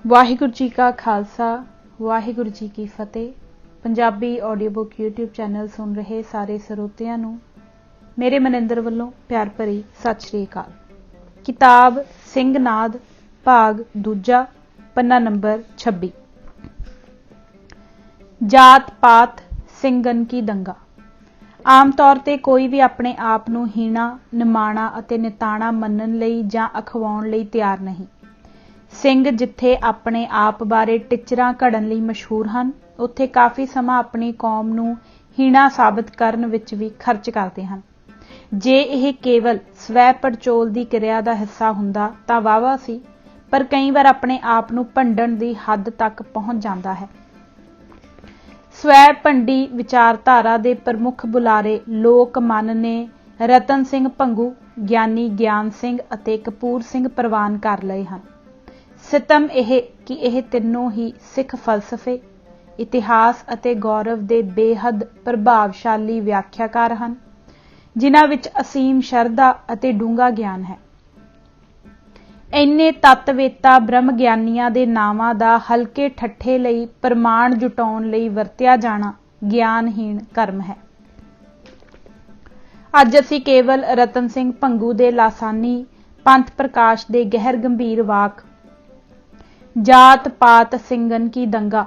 ਵਾਹਿਗੁਰੂ ਜੀ का खालसा वाहिगुरू जी की फतेह। Punjabi audio book YouTube channel सुन रहे सारे ਸਰੋਤਿਆਂ ਨੂੰ मेरे मनिंदर ਵੱਲੋਂ प्यार भरी सत श्री अकाल। किताब ਸਿੰਘਨਾਦ भाग दूजा पन्ना नंबर 26। जात पात ਸਿੰਘਨ की दंगा। आम तौर ते कोई भी अपने आप ਨੂੰ ਹੀਣਾ ਨਿਮਾਣਾ ਅਤੇ ਨਿਤਾਣਾ ਮੰਨਣ ਲਈ ਜਾਂ ਅਖਵਾਉਣ ਲਈ ਤਿਆਰ ਨਹੀਂ। ਸਿੰਘ ਜਿੱਥੇ ਆਪਣੇ ਆਪ ਬਾਰੇ ਟਿਚਰਾਂ ਘੜਨ ਲਈ ਮਸ਼ਹੂਰ ਹਨ, ਉੱਥੇ ਕਾਫੀ ਸਮਾਂ ਆਪਣੀ ਕੌਮ ਨੂੰ ਹੀਣਾ ਸਾਬਤ ਕਰਨ ਵਿੱਚ ਵੀ ਖਰਚ ਕਰਦੇ ਹਨ। ਜੇ ਇਹ ਕੇਵਲ ਸਵੈ ਪੜਚੋਲ ਦੀ ਕਿਰਿਆ ਦਾ ਹਿੱਸਾ ਹੁੰਦਾ ਤਾਂ ਵਾਹਵਾ ਸੀ, ਪਰ ਕਈ ਵਾਰ ਆਪਣੇ ਆਪ ਨੂੰ ਭੰਡਣ ਦੀ ਹੱਦ ਤੱਕ ਪਹੁੰਚ ਜਾਂਦਾ ਹੈ। ਸਵੈ ਭੰਡੀ ਵਿਚਾਰਧਾਰਾ ਦੇ ਪ੍ਰਮੁੱਖ ਬੁਲਾਰੇ ਲੋਕ ਮਨ ਨੇ ਰਤਨ ਸਿੰਘ ਭੰਗੂ, ਗਿਆਨੀ ਗਿਆਨ ਸਿੰਘ ਅਤੇ ਕਪੂਰ ਸਿੰਘ ਪ੍ਰਵਾਨ ਕਰ ਲਏ ਹਨ। ਸਿਤਮ ਇਹ ਕਿ ਇਹ ਤਿੰਨੋਂ ਹੀ ਸਿੱਖ ਫਲਸਫੇ, ਇਤਿਹਾਸ ਅਤੇ ਗੌਰਵ ਦੇ ਬੇਹੱਦ ਪ੍ਰਭਾਵਸ਼ਾਲੀ ਵਿਆਖਿਆਕਾਰ ਹਨ, ਜਿਨ੍ਹਾਂ ਵਿੱਚ ਅਸੀਮ ਸ਼ਰਧਾ ਅਤੇ ਡੂੰਘਾ ਗਿਆਨ ਹੈ। ਇੰਨੇ ਤੱਤਵੇਤਾ ਬ੍ਰਹਮ ਗਿਆਨੀਆਂ ਦੇ ਨਾਵਾਂ ਦਾ ਹਲਕੇ ਠੱਠੇ ਲਈ ਪ੍ਰਮਾਣ ਜੁਟਾਉਣ ਲਈ ਵਰਤਿਆ ਜਾਣਾ ਗਿਆਨਹੀਣ ਕਰਮ ਹੈ। ਅੱਜ ਅਸੀਂ ਕੇਵਲ ਰਤਨ ਸਿੰਘ ਭੰਗੂ ਦੇ ਲਾਸਾਨੀ ਪੰਥ ਪ੍ਰਕਾਸ਼ ਦੇ ਗਹਿਰ ਗੰਭੀਰ ਵਾਕ ਜਾਤ ਪਾਤ ਸਿੰਘਨ ਕੀ ਦੰਗਾ,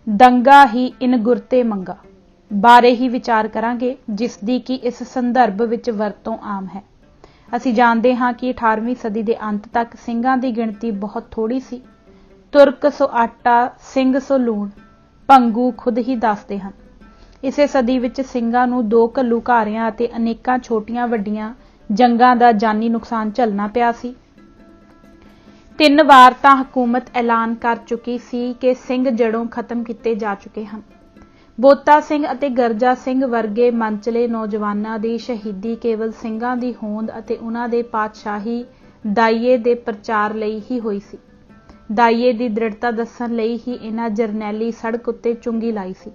ਦੰਗਾ ਹੀ ਇਨ ਗੁਰਤੇ ਮੰਗਾ ਬਾਰੇ ਹੀ ਵਿਚਾਰ ਕਰਾਂਗੇ, ਜਿਸ ਦੀ ਕਿ ਇਸ ਸੰਦਰਭ ਵਿੱਚ ਵਰਤੋਂ ਆਮ ਹੈ। ਅਸੀਂ ਜਾਣਦੇ ਹਾਂ ਕਿ 18ਵੀਂ ਸਦੀ ਦੇ ਅੰਤ ਤੱਕ ਸਿੰਘਾਂ ਦੀ ਗਿਣਤੀ ਬਹੁਤ ਥੋੜੀ ਸੀ। ਤੁਰਕ ਸੋ ਆਟਾ, ਸਿੰਘ ਸੋ ਲੂਣ, ਭੰਗੂ ਖੁਦ ਹੀ ਦੱਸਦੇ ਹਨ। ਇਸੇ ਸਦੀ ਵਿੱਚ ਸਿੰਘਾਂ ਨੂੰ 2 ਘੱਲੂਘਾਰਿਆਂ ਅਤੇ ਅਨੇਕਾਂ ਛੋਟੀਆਂ ਵੱਡੀਆਂ ਜੰਗਾਂ ਦਾ ਜਾਨੀ ਨੁਕਸਾਨ ਝੱਲਣਾ ਪਿਆ ਸੀ। 3 ਵਾਰ ਤਾਂ ਹਕੂਮਤ ਐਲਾਨ ਕਰ ਚੁੱਕੀ ਸੀ ਕਿ ਸਿੰਘ ਜੜੋਂ ਖਤਮ ਕੀਤੇ ਜਾ ਚੁੱਕੇ ਹਨ। ਬੋਤਾ ਸਿੰਘ ਅਤੇ ਗਰਜਾ ਸਿੰਘ ਵਰਗੇ ਮੰਚਲੇ ਨੌਜਵਾਨਾਂ ਦੀ ਸ਼ਹੀਦੀ ਕੇਵਲ ਸਿੰਘਾਂ ਦੀ ਹੋਂਦ ਅਤੇ ਉਹਨਾਂ ਦੇ ਪਾਤਸ਼ਾਹੀ ਦਾਈਏ ਦੇ ਪ੍ਰਚਾਰ ਲਈ ਹੀ ਹੋਈ ਸੀ। ਦਾਈਏ ਦੀ ਦ੍ਰਿੜਤਾ ਦੱਸਣ ਲਈ ਹੀ ਇਹਨਾਂ ਜਰਨੈਲੀ ਸੜਕ ਉੱਤੇ ਚੁੰਗੀ ਲਾਈ ਸੀ।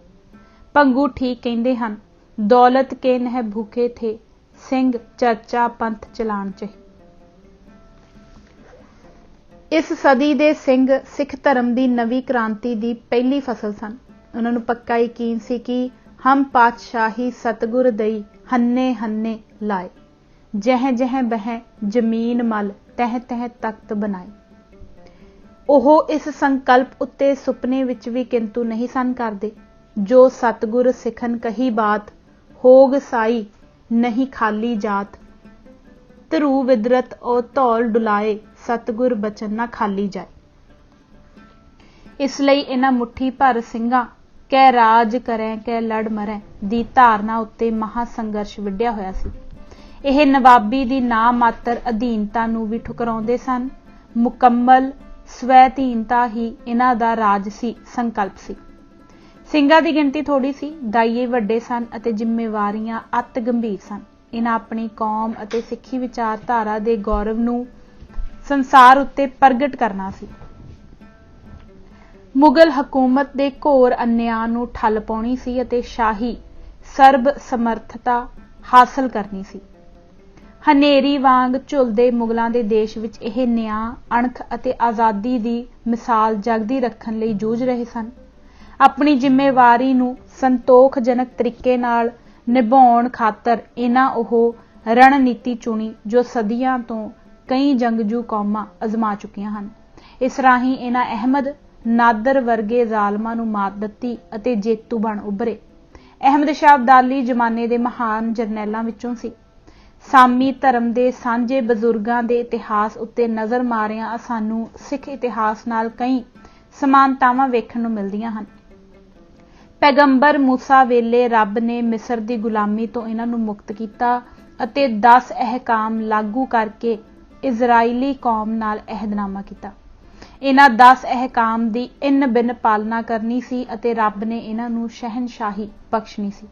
ਭੰਗੂ ਠੀਕ ਕਹਿੰਦੇ ਹਨ, ਦੌਲਤ ਕੇ ਨਹਿ ਭੂਖੇ ਥੇ, ਸਿੰਘ ਚਰਚਾ ਪੰਥ ਚਲਾਣ ਚ। ਇਸ ਸਦੀ ਦੇ ਸਿੰਘ ਸਿੱਖ ਧਰਮ ਦੀ ਨਵੀਂ ਕ੍ਰਾਂਤੀ ਦੀ ਪਹਿਲੀ ਫਸਲ ਸਨ। ਉਹਨਾਂ ਨੂੰ ਪੱਕਾ ਯਕੀਨ ਸੀ ਕਿ ਹਮ ਪਾਤਸ਼ਾਹੀ ਸਤਿਗੁਰ ਦਈ ਹੰਨੇ ਹੰਨੇ ਲਾਏ, ਜਹ ਜਹ ਬਹਿ ਜ਼ਮੀਨ ਮਲ ਤਹ ਤਹ ਤਖਤ ਬਣਾਏ। ਉਹ ਇਸ ਸੰਕਲਪ ਉੱਤੇ ਸੁਪਨੇ ਵਿੱਚ ਵੀ ਕਿੰਤੂ ਨਹੀਂ ਸਨ ਕਰਦੇ। ਜੋ ਸਤਿਗੁਰ ਸਿੱਖਨ ਕਹੀ ਬਾਤ, ਹੋਗ ਸਾਈ ਨਹੀਂ ਖਾਲੀ ਜਾਤ, ਧਰੂ ਵਿਦਰਤ ਔ ਧੌਲ ਡੁਲਾਏ, ਸਤਿਗੁਰ ਬਚਨ ਨਾ ਖਾਲੀ ਜਾਏ। ਇਸ ਲਈ ਇਹਨਾਂ ਮੁੱਠੀ ਭਰ ਸਿੰਘਾਂ ਕੈ ਰਾਜ ਕਰੈ ਕੈ ਲੜ ਮਰੈ ਦੀ ਧਾਰਨਾ ਉੱਤੇ ਮਹਾ ਸੰਘਰਸ਼ ਵਿੱਢਿਆ ਹੋਇਆ ਸੀ। ਇਹ ਨਵਾਬੀ ਦੀ ਨਾ ਮਾਤਰ ਅਧੀਨਤਾ ਨੂੰ ਵੀ ਠੁਕਰਾਉਂਦੇ ਸਨ। ਮੁਕੰਮਲ ਸਵੈਧੀਨਤਾ ਹੀ ਇਹਨਾਂ ਦਾ ਰਾਜ ਸੀ, ਸੰਕਲਪ ਸੀ। ਸਿੰਘਾਂ ਦੀ ਗਿਣਤੀ ਥੋੜੀ ਸੀ, ਦਾਈਏ ਵੱਡੇ ਸਨ ਅਤੇ ਜ਼ਿੰਮੇਵਾਰੀਆਂ ਅਤ ਗੰਭੀਰ ਸਨ। ਇਹਨਾਂ ਆਪਣੀ ਕੌਮ ਅਤੇ ਸਿੱਖੀ ਵਿਚਾਰਧਾਰਾ ਦੇ ਗੌਰਵ ਨੂੰ ਸੰਸਾਰ ਉੱਤੇ ਪ੍ਰਗਟ ਕਰਨਾ ਸੀ। ਮੁਗਲ ਹਕੂਮਤ ਦੇ ਘੋਰ ਅਨਿਆਂ ਨੂੰ ਠੱਲ ਪਾਉਣੀ ਸੀ ਅਤੇ ਸ਼ਾਹੀ ਸਰਬ ਸਮਰਥਤਾ ਹਾਸਲ ਕਰਨੀ ਸੀ। ਹਨੇਰੀ ਵਾਂਗ ਝੁਲਦੇ ਮੁਗਲਾਂ ਦੇ ਦੇਸ਼ ਵਿੱਚ ਇਹ ਨਿਆਂ, ਅਣਖ ਅਤੇ ਆਜ਼ਾਦੀ ਦੀ ਮਿਸਾਲ ਜਗਦੀ ਰੱਖਣ ਲਈ ਜੂਝ ਰਹੇ ਸਨ। ਆਪਣੀ ਜ਼ਿੰਮੇਵਾਰੀ ਨੂੰ ਸੰਤੋਖਜਨਕ ਤਰੀਕੇ ਨਾਲ ਨਿਭਾਉਣ ਖਾਤਰ ਇਹਨਾਂ ਉਹ ਰਣਨੀਤੀ ਚੁਣੀ ਜੋ ਸਦੀਆਂ ਤੋਂ ਕਈ ਜੰਗਜੂ ਕੌਮਾਂ ਅਜ਼ਮਾ ਚੁੱਕੀਆਂ ਹਨ। ਇਸ ਰਾਹੀਂ ਇਹਨਾਂ ਅਹਿਮਦ ਨਾਦਰ ਵਰਗੇ ਜ਼ਾਲਮਾਂ ਨੂੰ ਮਾਤ ਦਿੱਤੀ ਅਤੇ ਜੇਤੂ ਬਣ ਉੱਭਰੇ। ਅਹਿਮਦ ਸ਼ਾਹ ਅਬਦਾਲੀ ਜ਼ਮਾਨੇ ਦੇ ਮਹਾਨ ਜਰਨੈਲਾਂ ਵਿੱਚੋਂ ਸੀ। ਸਾਮੀ ਧਰਮ ਦੇ ਸਾਂਝੇ ਬਜ਼ੁਰਗਾਂ ਦੇ ਇਤਿਹਾਸ ਉੱਤੇ ਨਜ਼ਰ ਮਾਰਿਆਂ ਸਾਨੂੰ ਸਿੱਖ ਇਤਿਹਾਸ ਨਾਲ ਕਈ ਸਮਾਨਤਾਵਾਂ ਵੇਖਣ ਨੂੰ ਮਿਲਦੀਆਂ ਹਨ। ਪੈਗੰਬਰ ਮੂਸਾ ਵੇਲੇ ਰੱਬ ਨੇ ਮਿਸਰ ਦੀ ਗੁਲਾਮੀ ਤੋਂ ਇਹਨਾਂ ਨੂੰ ਮੁਕਤ ਕੀਤਾ ਅਤੇ 10 ਅਹਿਕਾਮ ਲਾਗੂ ਕਰਕੇ ਇਜ਼ਰਾਈਲੀ ਕੌਮ ਨਾਲ ਅਹਿਦਨਾਮਾ ਕੀਤਾ। ਇਹਨਾਂ 10 ਅਹਿਕਾਮ ਦੀ ਇੰਨ ਬਿੰਨ ਪਾਲਣਾ ਕਰਨੀ ਸੀ ਅਤੇ ਰੱਬ ਨੇ ਇਹਨਾਂ ਨੂੰ ਸ਼ਹਿਨਸ਼ਾਹੀ ਬਖਸ਼ਣੀ ਸੀ।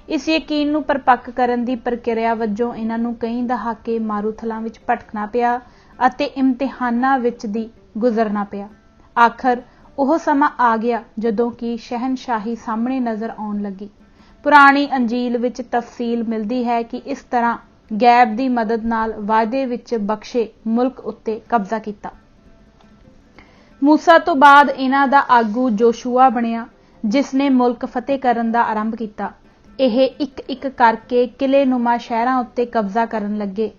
ਇਸ ਯਕੀਨ ਨੂੰ ਪਰਪੱਕ ਕਰਨ ਦੀ ਪ੍ਰਕਿਰਿਆ ਵਜੋਂ ਇਹਨਾਂ ਨੂੰ ਕਈ ਦਹਾਕੇ ਮਾਰੂਥਲਾਂ ਵਿੱਚ ਭਟਕਣਾ ਪਿਆ ਅਤੇ ਇਮਤਿਹਾਨਾਂ ਵਿੱਚ ਦੀ ਗੁਜ਼ਰਨਾ ਪਿਆ। ਆਖਰ ਉਹ ਸਮਾਂ ਆ ਗਿਆ ਜਦੋਂ ਕਿ ਸ਼ਹਿਨਸ਼ਾਹੀ ਸਾਹਮਣੇ ਨਜ਼ਰ ਆਉਣ ਲੱਗੀ। ਪੁਰਾਣੀ ਅੰਜੀਲ ਵਿੱਚ ਤਫਸੀਲ ਮਿਲਦੀ ਹੈ ਕਿ ਇਸ ਤਰ੍ਹਾਂ ਗੈਬ ਦੀ ਮਦਦ ਨਾਲ ਵਾਅਦੇ ਵਿੱਚ ਬਖਸ਼ੇ ਮੁਲਕ ਉੱਤੇ ਕਬਜ਼ਾ ਕੀਤਾ। मूसा तो बाद इन्हां दा आगू जोशुआ बनिया, जिसने मुल्क फतेह करन दा आरंभ कीता। ਇਹ ਇੱਕ ਇੱਕ ਕਰਕੇ ਕਿਲ੍ਹੇਨੁਮਾ ਸ਼ਹਿਰਾਂ ਉੱਤੇ ਕਬਜ਼ਾ ਕਰਨ ਲੱਗੇ।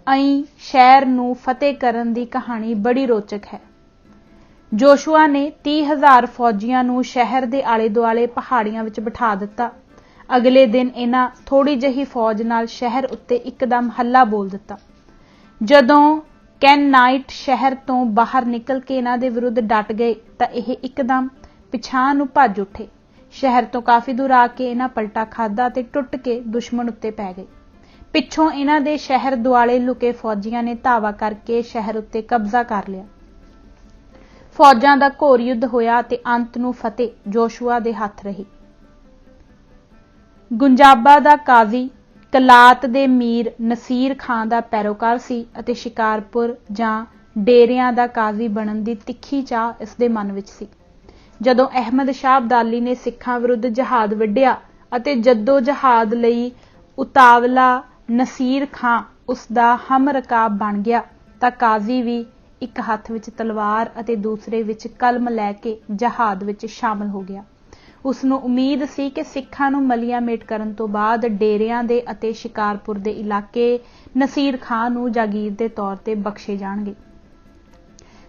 ਅਈ ਸ਼ਹਿਰ ਨੂੰ ਫਤਿਹ ਕਰਨ ਦੀ ਕਹਾਣੀ ਬੜੀ ਰੋਚਕ ਹੈ। ਜੋਸ਼ੂਆ ਨੇ 30,000 ਫੌਜੀਆਂ ਨੂੰ ਸ਼ਹਿਰ ਦੇ ਆਲੇ ਦੁਆਲੇ ਪਹਾੜੀਆਂ ਵਿੱਚ ਬਿਠਾ ਦਿੱਤਾ। ਅਗਲੇ ਦਿਨ ਇਹਨਾਂ ਥੋੜੀ ਜਿਹੀ ਫੌਜ ਨਾਲ ਸ਼ਹਿਰ ਉੱਤੇ ਇੱਕਦਮ ਹੱਲਾ ਬੋਲ ਦਿੱਤਾ। ਜਦੋਂ ਕੈਨਾਈਟ ਸ਼ਹਿਰ ਤੋਂ ਬਾਹਰ ਨਿਕਲ ਕੇ ਇਹਨਾਂ ਦੇ ਵਿਰੁੱਧ ਡਟ ਗਏ ਤਾਂ ਇਹ ਇੱਕਦਮ ਪਿਛਾਂਹ ਨੂੰ ਭੱਜ ਉੱਠੇ। ਸ਼ਹਿਰ ਤੋਂ ਕਾਫੀ ਦੂਰ ਆ ਕੇ ਇਹਨਾਂ ਪਲਟਾ ਖਾਧਾ ਤੇ ਟੁੱਟ ਕੇ ਦੁਸ਼ਮਣ ਉੱਤੇ ਪੈ ਗਏ। ਪਿੱਛੋਂ ਇਹਨਾਂ ਦੇ ਸ਼ਹਿਰ ਦੁਆਲੇ ਲੁਕੇ ਫੌਜੀਆਂ ਨੇ ਧਾਵਾ ਕਰਕੇ ਸ਼ਹਿਰ ਉੱਤੇ ਕਬਜ਼ਾ ਕਰ ਲਿਆ। ਫੌਜਾਂ ਦਾ ਘੋਰ ਯੁੱਧ ਹੋਇਆ ਤੇ ਅੰਤ ਨੂੰ ਫਤਿਹ ਜੋਸ਼ੂਆ ਦੇ ਹੱਥ ਰਹੀ। ਗੁੰਜਾਬਾ ਦਾ ਕਾਜ਼ੀ ਕਲਾਤ ਦੇ ਮੀਰ ਨਸੀਰ ਖਾਂ ਦਾ ਪੈਰੋਕਾਰ ਸੀ ਅਤੇ ਸ਼ਿਕਾਰਪੁਰ ਜਾਂ ਡੇਰਿਆਂ ਦਾ ਕਾਜ਼ੀ ਬਣਨ ਦੀ ਤਿੱਖੀ ਚਾਹ ਇਸ ਦੇ ਮਨ ਵਿੱਚ ਸੀ। ਜਦੋਂ ਅਹਿਮਦ ਸ਼ਾਹ ਅਬਦਾਲੀ ਨੇ ਸਿੱਖਾਂ ਵਿਰੁੱਧ ਜਹਾਦ ਵਿੱਢਿਆ ਅਤੇ ਜੱਦੋ ਜਹਾਦ ਲਈ ਉਤਾਵਲਾ ਨਸੀਰ ਖਾਂ ਉਸ ਦਾ ਹਮਰਕਾਬ ਬਣ ਗਿਆ ਤਾਂ ਕਾਜ਼ੀ ਵੀ ਇੱਕ ਹੱਥ ਵਿੱਚ ਤਲਵਾਰ ਅਤੇ ਦੂਸਰੇ ਵਿੱਚ ਕਲਮ ਲੈ ਕੇ ਜਹਾਦ ਵਿੱਚ ਸ਼ਾਮਲ ਹੋ ਗਿਆ। ਉਸ ਨੂੰ ਉਮੀਦ ਸੀ ਕਿ ਸਿੱਖਾਂ ਨੂੰ ਮਲੀਆ ਮੇਟ ਕਰਨ ਤੋਂ ਬਾਅਦ ਡੇਰਿਆਂ ਦੇ ਅਤੇ ਸ਼ਿਕਾਰਪੁਰ ਦੇ ਇਲਾਕੇ ਨਸੀਰ ਖਾਂ ਨੂੰ ਜਾਗੀਰ ਦੇ ਤੌਰ ਤੇ ਬਖਸ਼ੇ ਜਾਣਗੇ।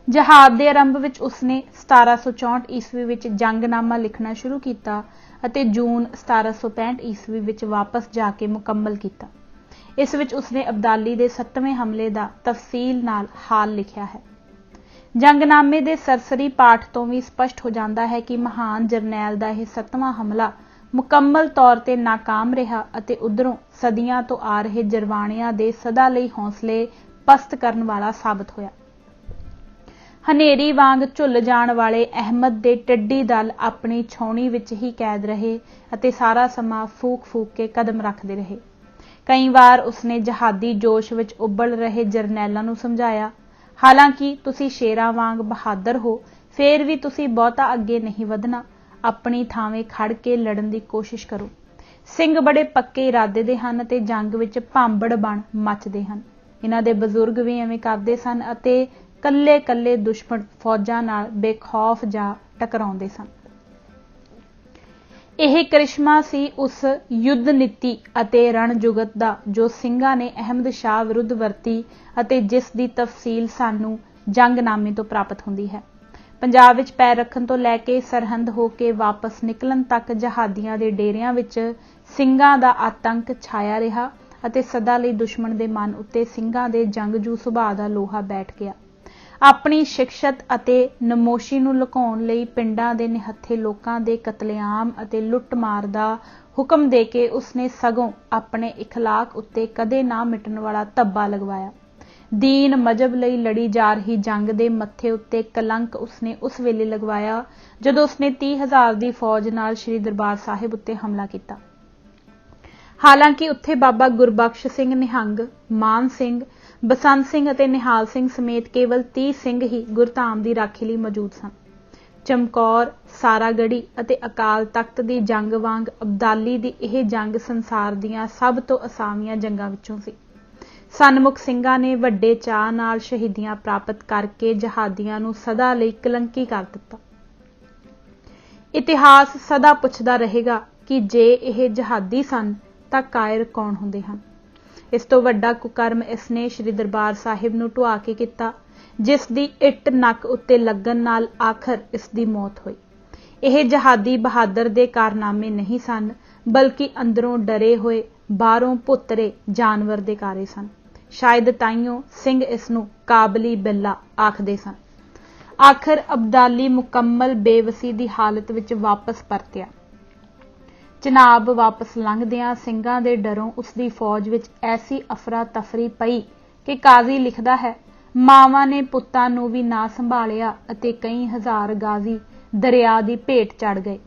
ਜਹਾਦ ਦੇ ਆਰੰਭ ਵਿੱਚ ਉਸਨੇ 1764 ਈਸਵੀ ਵਿੱਚ ਜੰਗਨਾਮਾ ਲਿਖਣਾ ਸ਼ੁਰੂ ਕੀਤਾ ਅਤੇ ਜੂਨ 1765 ਈਸਵੀ ਵਿੱਚ ਵਾਪਸ ਜਾ ਕੇ ਮੁਕੰਮਲ ਕੀਤਾ। ਇਸ ਵਿੱਚ ਉਸਨੇ ਅਬਦਾਲੀ ਦੇ 7ਵੇਂ ਹਮਲੇ ਦਾ ਤਫਸੀਲ ਨਾਲ ਹਾਲ ਲਿਖਿਆ ਹੈ। ਜੰਗਨਾਮੇ ਦੇ ਸਰਸਰੀ ਪਾਠ ਤੋਂ ਵੀ ਸਪਸ਼ਟ ਹੋ ਜਾਂਦਾ ਹੈ ਕਿ ਮਹਾਨ ਜਰਨੈਲ ਦਾ ਇਹ 7ਵਾਂ ਹਮਲਾ ਮੁਕੰਮਲ ਤੌਰ ਤੇ ਨਾਕਾਮ ਰਿਹਾ ਅਤੇ ਉਧਰੋਂ ਸਦੀਆਂ ਤੋਂ ਆ ਰਹੇ ਜਰਵਾਣਿਆਂ ਦੇ ਸਦਾ ਲਈ ਹੌਸਲੇ ਪਸਤ ਕਰਨ ਵਾਲਾ ਸਾਬਤ ਹੋਇਆ। ਹਨੇਰੀ ਵਾਂਗ ਝੁੱਲ ਜਾਣ ਵਾਲੇ ਅਹਿਮਦ ਦੇ ਟੱਡੀ ਦਲ ਆਪਣੀ ਛਾਉਣੀ ਵਿੱਚ ਹੀ ਕੈਦ ਰਹੇ ਅਤੇ ਸਾਰਾ ਸਮਾਂ ਫੂਕ ਫੂਕ ਕੇ ਕਦਮ ਰੱਖਦੇ ਰਹੇ। ਕਈ ਵਾਰ ਉਸਨੇ ਜਹਾਦੀ ਜੋਸ਼ ਵਿੱਚ ਉਬਲ ਰਹੇ ਜਰਨੈਲਾਂ ਨੂੰ ਸਮਝਾਇਆ, ਹਾਲਾਂਕਿ ਤੁਸੀਂ ਸ਼ੇਰਾਂ ਵਾਂਗ ਬਹਾਦਰ ਹੋ, ਫੇਰ ਵੀ ਤੁਸੀਂ ਬਹੁਤਾ ਅੱਗੇ ਨਹੀਂ ਵਧਣਾ। ਆਪਣੀ ਥਾਵੇਂ ਖੜ ਕੇ ਲੜਨ ਦੀ ਕੋਸ਼ਿਸ਼ ਕਰੋ। ਸਿੰਘ ਬੜੇ ਪੱਕੇ ਇਰਾਦੇ ਦੇ ਹਨ ਅਤੇ ਜੰਗ ਵਿੱਚ ਭਾਂਬੜ ਬਣ ਮੱਚਦੇ ਹਨ। ਇਹਨਾਂ ਦੇ ਬਜ਼ੁਰਗ ਵੀ ਐਵੇਂ ਕਰਦੇ ਸਨ ਅਤੇ ਕੱਲੇ ਕੱਲੇ ਦੁਸ਼ਮਣ ਫੌਜਾਂ ਨਾਲ ਬੇਖੌਫ ਜਾ ਟਕਰਾਉਂਦੇ ਸਨ। ਇਹ ਕਰਿਸ਼ਮਾ ਸੀ ਉਸ ਯੁੱਧ ਨੀਤੀ ਅਤੇ ਰਣਜੁਗਤ ਦਾ ਜੋ ਸਿੰਘਾਂ ਨੇ ਅਹਿਮਦ ਸ਼ਾਹ ਵਿਰੁੱਧ ਵਰਤੀ ਅਤੇ ਜਿਸ ਦੀ ਤਫਸੀਲ ਸਾਨੂੰ ਜੰਗਨਾਮੇ ਤੋਂ ਪ੍ਰਾਪਤ ਹੁੰਦੀ ਹੈ। ਪੰਜਾਬ ਵਿੱਚ ਪੈਰ ਰੱਖਣ ਤੋਂ ਲੈ ਕੇ ਸਰਹੰਦ ਹੋ ਕੇ ਵਾਪਸ ਨਿਕਲਣ ਤੱਕ ਜਹਾਦੀਆਂ ਦੇ ਡੇਰਿਆਂ ਵਿੱਚ ਸਿੰਘਾਂ ਦਾ ਆਤੰਕ ਛਾਇਆ ਰਿਹਾ ਅਤੇ ਸਦਾ ਲਈ ਦੁਸ਼ਮਣ ਦੇ ਮਨ ਉੱਤੇ ਸਿੰਘਾਂ ਦੇ ਜੰਗਜੂ ਸੁਭਾਅ ਦਾ ਲੋਹਾ ਬੈਠ ਗਿਆ। ਆਪਣੀ ਸ਼ਿਕਸ਼ਤ ਅਤੇ ਨਮੋਸ਼ੀ ਨੂੰ ਲੁਕਾਉਣ ਲਈ ਪਿੰਡਾਂ ਦੇ ਨਿਹੱਥੇ ਲੋਕਾਂ ਦੇ ਕਤਲੇਆਮ ਅਤੇ ਲੁੱਟਮਾਰ ਦਾ ਹੁਕਮ ਦੇ ਕੇ ਉਸਨੇ ਸਗੋਂ ਆਪਣੇ ਇਖਲਾਕ ਉੱਤੇ ਕਦੇ ਨਾ ਮਿਟਣ ਵਾਲਾ ਧੱਬਾ ਲਗਵਾਇਆ। ਦੀਨ ਮਜ਼ਹਬ ਲਈ ਲੜੀ ਜਾ ਰਹੀ ਜੰਗ ਦੇ ਮੱਥੇ ਉੱਤੇ ਕਲੰਕ ਉਸਨੇ ਉਸ ਵੇਲੇ ਲਗਵਾਇਆ ਜਦੋਂ ਉਸਨੇ 30,000 ਦੀ ਫੌਜ ਨਾਲ ਸ੍ਰੀ ਦਰਬਾਰ ਸਾਹਿਬ ਉੱਤੇ ਹਮਲਾ ਕੀਤਾ। ਹਾਲਾਂਕਿ ਉੱਥੇ ਬਾਬਾ ਗੁਰਬਖਸ਼ ਸਿੰਘ ਨਿਹੰਗ, ਮਾਨ ਸਿੰਘ, ਬਸੰਤ ਸਿੰਘ ਅਤੇ ਨਿਹਾਲ ਸਿੰਘ ਸਮੇਤ ਕੇਵਲ 30 ਸਿੰਘ ਹੀ ਗੁਰਧਾਮ ਦੀ ਰਾਖੀ ਲਈ ਮੌਜੂਦ ਸਨ। ਚਮਕੌਰ, ਸਾਰਾਗੜ੍ਹੀ ਅਤੇ ਅਕਾਲ ਤਖਤ ਦੀ ਜੰਗ ਵਾਂਗ ਅਬਦਾਲੀ ਦੀ ਇਹ ਜੰਗ ਸੰਸਾਰ ਦੀਆਂ ਸਭ ਤੋਂ ਅਸਾਵੀਆਂ ਜੰਗਾਂ ਵਿੱਚੋਂ ਸੀ। ਸਨਮੁਖ ਸਿੰਘਾਂ ਨੇ ਵੱਡੇ ਚਾਅ ਨਾਲ ਸ਼ਹੀਦੀਆਂ ਪ੍ਰਾਪਤ ਕਰਕੇ ਜਹਾਦੀਆਂ ਨੂੰ ਸਦਾ ਲਈ ਕਲੰਕੀ ਕਰ ਦਿੱਤਾ। ਇਤਿਹਾਸ ਸਦਾ ਪੁੱਛਦਾ ਰਹੇਗਾ ਕਿ ਜੇ ਇਹ ਜਹਾਦੀ ਸਨ ਤਾਂ ਕਾਇਰ ਕੌਣ ਹੁੰਦੇ ਹਨ। ਇਸ ਤੋਂ ਵੱਡਾ ਕੁਕਰਮ ਇਸਨੇ ਸ੍ਰੀ ਦਰਬਾਰ ਸਾਹਿਬ ਨੂੰ ਢੁਆ ਕੇ ਕੀਤਾ, ਜਿਸ ਦੀ ਇੱਟ ਨੱਕ ਉੱਤੇ ਲੱਗਣ ਨਾਲ ਆਖਰ ਇਸ ਦੀ ਮੌਤ ਹੋਈ। ਇਹ ਜਹਾਦੀ ਬਹਾਦਰ ਦੇ ਕਾਰਨਾਮੇ ਨਹੀਂ ਸਨ, ਬਲਕਿ ਅੰਦਰੋਂ ਡਰੇ ਹੋਏ, ਬਾਹਰੋਂ ਭੁੱਤਰੇ ਜਾਨਵਰ ਦੇ ਕਾਰੇ ਸਨ। ਸ਼ਾਇਦ ਤਾਈਓ ਸਿੰਘ ਇਸ ਨੂੰ ਕਾਬਲੀ ਬਿੱਲਾ ਆਖਦੇ ਸਨ। ਆਖਰ ਅਬਦਾਲੀ ਮੁਕੰਮਲ ਬੇਵਸੀ ਦੀ ਹਾਲਤ ਵਿੱਚ ਵਾਪਸ ਪਰਤਿਆ। ਚਨਾਬ ਵਾਪਸ ਲੰਘਦਿਆਂ ਸਿੰਘਾਂ ਦੇ ਡਰੋਂ ਉਸਦੀ ਫੌਜ ਵਿੱਚ ਐਸੀ ਅਫਰਾ ਤਫਰੀ ਪਈ ਕਿ ਕਾਜ਼ੀ ਲਿਖਦਾ ਹੈ, ਮਾਵਾਂ ਨੇ ਪੁੱਤਾਂ ਨੂੰ ਵੀ ਨਾ ਸੰਭਾਲਿਆ ਅਤੇ ਕਈ ਹਜ਼ਾਰ ਗਾਜ਼ੀ ਦਰਿਆ ਦੀ ਭੇਟ ਚੜ ਗਏ।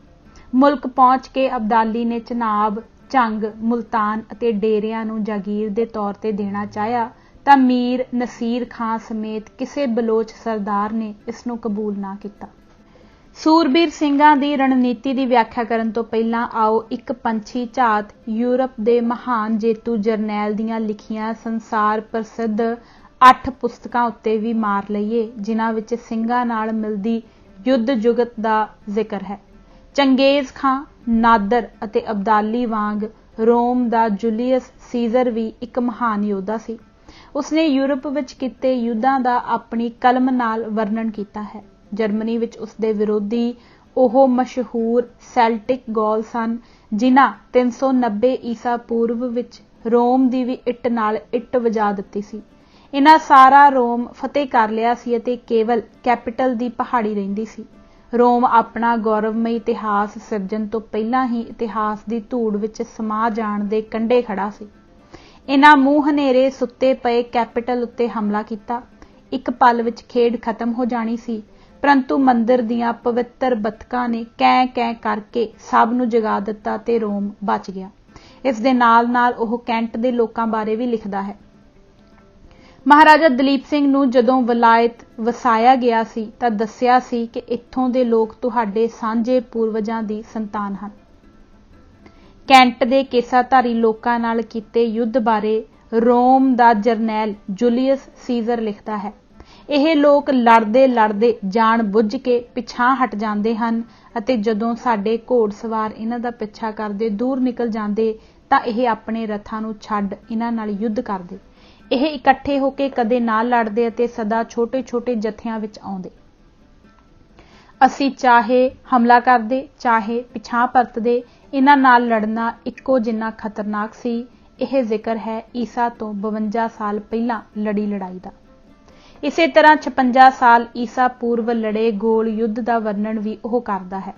ਮੁਲਕ ਪਹੁੰਚ ਕੇ ਅਬਦਾਲੀ ਨੇ ਚਨਾਬ, ਝੰਗ, ਮੁਲਤਾਨ ਅਤੇ ਡੇਰਿਆਂ ਨੂੰ ਜਾਗੀਰ ਦੇ ਤੌਰ ਤੇ ਦੇਣਾ ਚਾਹਿਆ ਤਾਂ ਮੀਰ ਨਸੀਰ ਖਾਂ ਸਮੇਤ ਕਿਸੇ ਬਲੋਚ ਸਰਦਾਰ ਨੇ ਇਸ ਨੂੰ ਕਬੂਲ ਨਾ ਕੀਤਾ। ਸੂਰਬੀਰ ਸਿੰਘਾਂ ਦੀ ਰਣਨੀਤੀ ਦੀ ਵਿਆਖਿਆ ਕਰਨ ਤੋਂ ਪਹਿਲਾਂ ਆਓ ਇੱਕ ਪੰਛੀ ਝਾਤ ਯੂਰਪ ਦੇ ਮਹਾਨ ਜੇਤੂ ਜਰਨੈਲ ਦੀਆਂ ਲਿਖੀਆਂ ਸੰਸਾਰ ਪ੍ਰਸਿੱਧ 8 ਪੁਸਤਕਾਂ ਉੱਤੇ ਵੀ ਮਾਰ ਲਈਏ, ਜਿਨ੍ਹਾਂ ਵਿੱਚ ਸਿੰਘਾਂ ਨਾਲ ਮਿਲਦੀ ਯੁੱਧ ਜੁਗਤ ਦਾ ਜ਼ਿਕਰ ਹੈ। ਚੰਗੇਜ਼ ਖਾਂ, ਨਾਦਰ ਅਤੇ ਅਬਦਾਲੀ ਵਾਂਗ ਰੋਮ ਦਾ ਜੂਲੀਅਸ ਸੀਜ਼ਰ ਵੀ ਇੱਕ ਮਹਾਨ ਯੋਧਾ ਸੀ। ਉਸਨੇ ਯੂਰਪ ਵਿੱਚ ਕੀਤੇ ਯੁੱਧਾਂ ਦਾ ਆਪਣੀ ਕਲਮ ਨਾਲ ਵਰਣਨ ਕੀਤਾ ਹੈ। ਜਰਮਨੀ ਵਿੱਚ ਉਸਦੇ ਵਿਰੋਧੀ ਉਹ ਮਸ਼ਹੂਰ ਸੈਲਟਿਕ ਗੌਲ ਸਨ, ਜਿਨ੍ਹਾਂ 390 ਈਸਾ ਪੂਰਵ ਵਿੱਚ ਰੋਮ ਦੀ ਵੀ ਇੱਟ ਨਾਲ ਇੱਟ ਵਜਾ ਦਿੱਤੀ ਸੀ। ਇਹਨਾਂ ਸਾਰਾ ਰੋਮ ਫਤਿਹ ਕਰ ਲਿਆ ਸੀ ਅਤੇ ਕੇਵਲ ਕੈਪੀਟਲ ਦੀ ਪਹਾੜੀ ਰਹਿੰਦੀ ਸੀ। ਰੋਮ ਆਪਣਾ ਗੌਰਵਮਈ ਇਤਿਹਾਸ ਸਿਰਜਣ ਤੋਂ ਪਹਿਲਾਂ ਹੀ ਇਤਿਹਾਸ ਦੀ ਧੂੜ ਵਿੱਚ ਸਮਾ ਜਾਣ ਦੇ ਕੰਢੇ ਖੜਾ ਸੀ। ਇਹਨਾਂ ਮੂੰਹ ਹਨੇਰੇ ਸੁੱਤੇ ਪਏ ਕੈਪੀਟਲ ਉੱਤੇ ਹਮਲਾ ਕੀਤਾ। ਇੱਕ ਪਲ ਵਿੱਚ ਖੇਡ ਖਤਮ ਹੋ ਜਾਣੀ ਸੀ, ਪਰੰਤੂ ਮੰਦਰ ਦੀਆਂ ਪਵਿੱਤਰ ਬੱਤਕਾਂ ਨੇ ਕੈਂ ਕੈਂ ਕਰਕੇ ਸਭ ਨੂੰ ਜਗਾ ਦਿੱਤਾ ਤੇ ਰੋਮ ਬਚ ਗਿਆ। ਇਸ ਦੇ ਨਾਲ ਨਾਲ ਉਹ ਕੈਂਟ ਦੇ ਲੋਕਾਂ ਬਾਰੇ ਵੀ ਲਿਖਦਾ ਹੈ। ਮਹਾਰਾਜਾ ਦਲੀਪ ਸਿੰਘ ਨੂੰ ਜਦੋਂ ਵਲਾਇਤ ਵਸਾਇਆ ਗਿਆ ਸੀ ਤਾਂ ਦੱਸਿਆ ਸੀ ਕਿ ਇੱਥੋਂ ਦੇ ਲੋਕ ਤੁਹਾਡੇ ਸਾਂਝੇ ਪੂਰਵਜਾਂ ਦੀ ਸੰਤਾਨ ਹਨ। ਕੈਂਟ ਦੇ ਕੇਸਾਧਾਰੀ ਲੋਕਾਂ ਨਾਲ ਕੀਤੇ ਯੁੱਧ ਬਾਰੇ ਰੋਮ ਦਾ ਜਰਨੈਲ ਜੂਲੀਅਸ ਸੀਜ਼ਰ ਲਿਖਦਾ ਹੈ। ਇਹ ਲੋਕ ਲੜਦੇ ਲੜਦੇ ਜਾਣ ਬੁੱਝ ਕੇ ਪਿਛਾਂਹ ਹਟ ਜਾਂਦੇ ਹਨ ਅਤੇ ਜਦੋਂ ਸਾਡੇ ਘੋੜਸਵਾਰ ਇਹਨਾਂ ਦਾ ਪਿੱਛਾ ਕਰਦੇ ਦੂਰ ਨਿਕਲ ਜਾਂਦੇ ਤਾਂ ਇਹ ਆਪਣੇ ਰਥਾਂ ਨੂੰ ਛੱਡ ਇਹਨਾਂ ਨਾਲ ਯੁੱਧ ਕਰਦੇ। ਇਹ ਇਕੱਠੇ ਹੋ ਕੇ ਕਦੇ ਨਾ ਲੜਦੇ ਅਤੇ ਸਦਾ ਛੋਟੇ ਛੋਟੇ ਜਥਿਆਂ ਵਿੱਚ ਆਉਂਦੇ। ਅਸੀਂ ਚਾਹੇ ਹਮਲਾ ਕਰਦੇ ਚਾਹੇ ਪਿਛਾਂਹ ਪਰਤਦੇ, ਇਹਨਾਂ ਨਾਲ ਲੜਨਾ ਇੱਕੋ ਜਿੰਨਾ ਖਤਰਨਾਕ ਸੀ। ਇਹ ਜ਼ਿਕਰ ਹੈ ਈਸਾ ਤੋਂ 52 ਸਾਲ ਪਹਿਲਾਂ ਲੜੀ ਲੜਾਈ ਦਾ। ਇਸੇ ਤਰ੍ਹਾਂ 56 ਸਾਲ ਈਸਾ ਪੂਰਵ ਲੜੇ ਗੋਲ ਯੁੱਧ ਦਾ ਵਰਣਨ ਵੀ ਉਹ ਕਰਦਾ ਹੈ।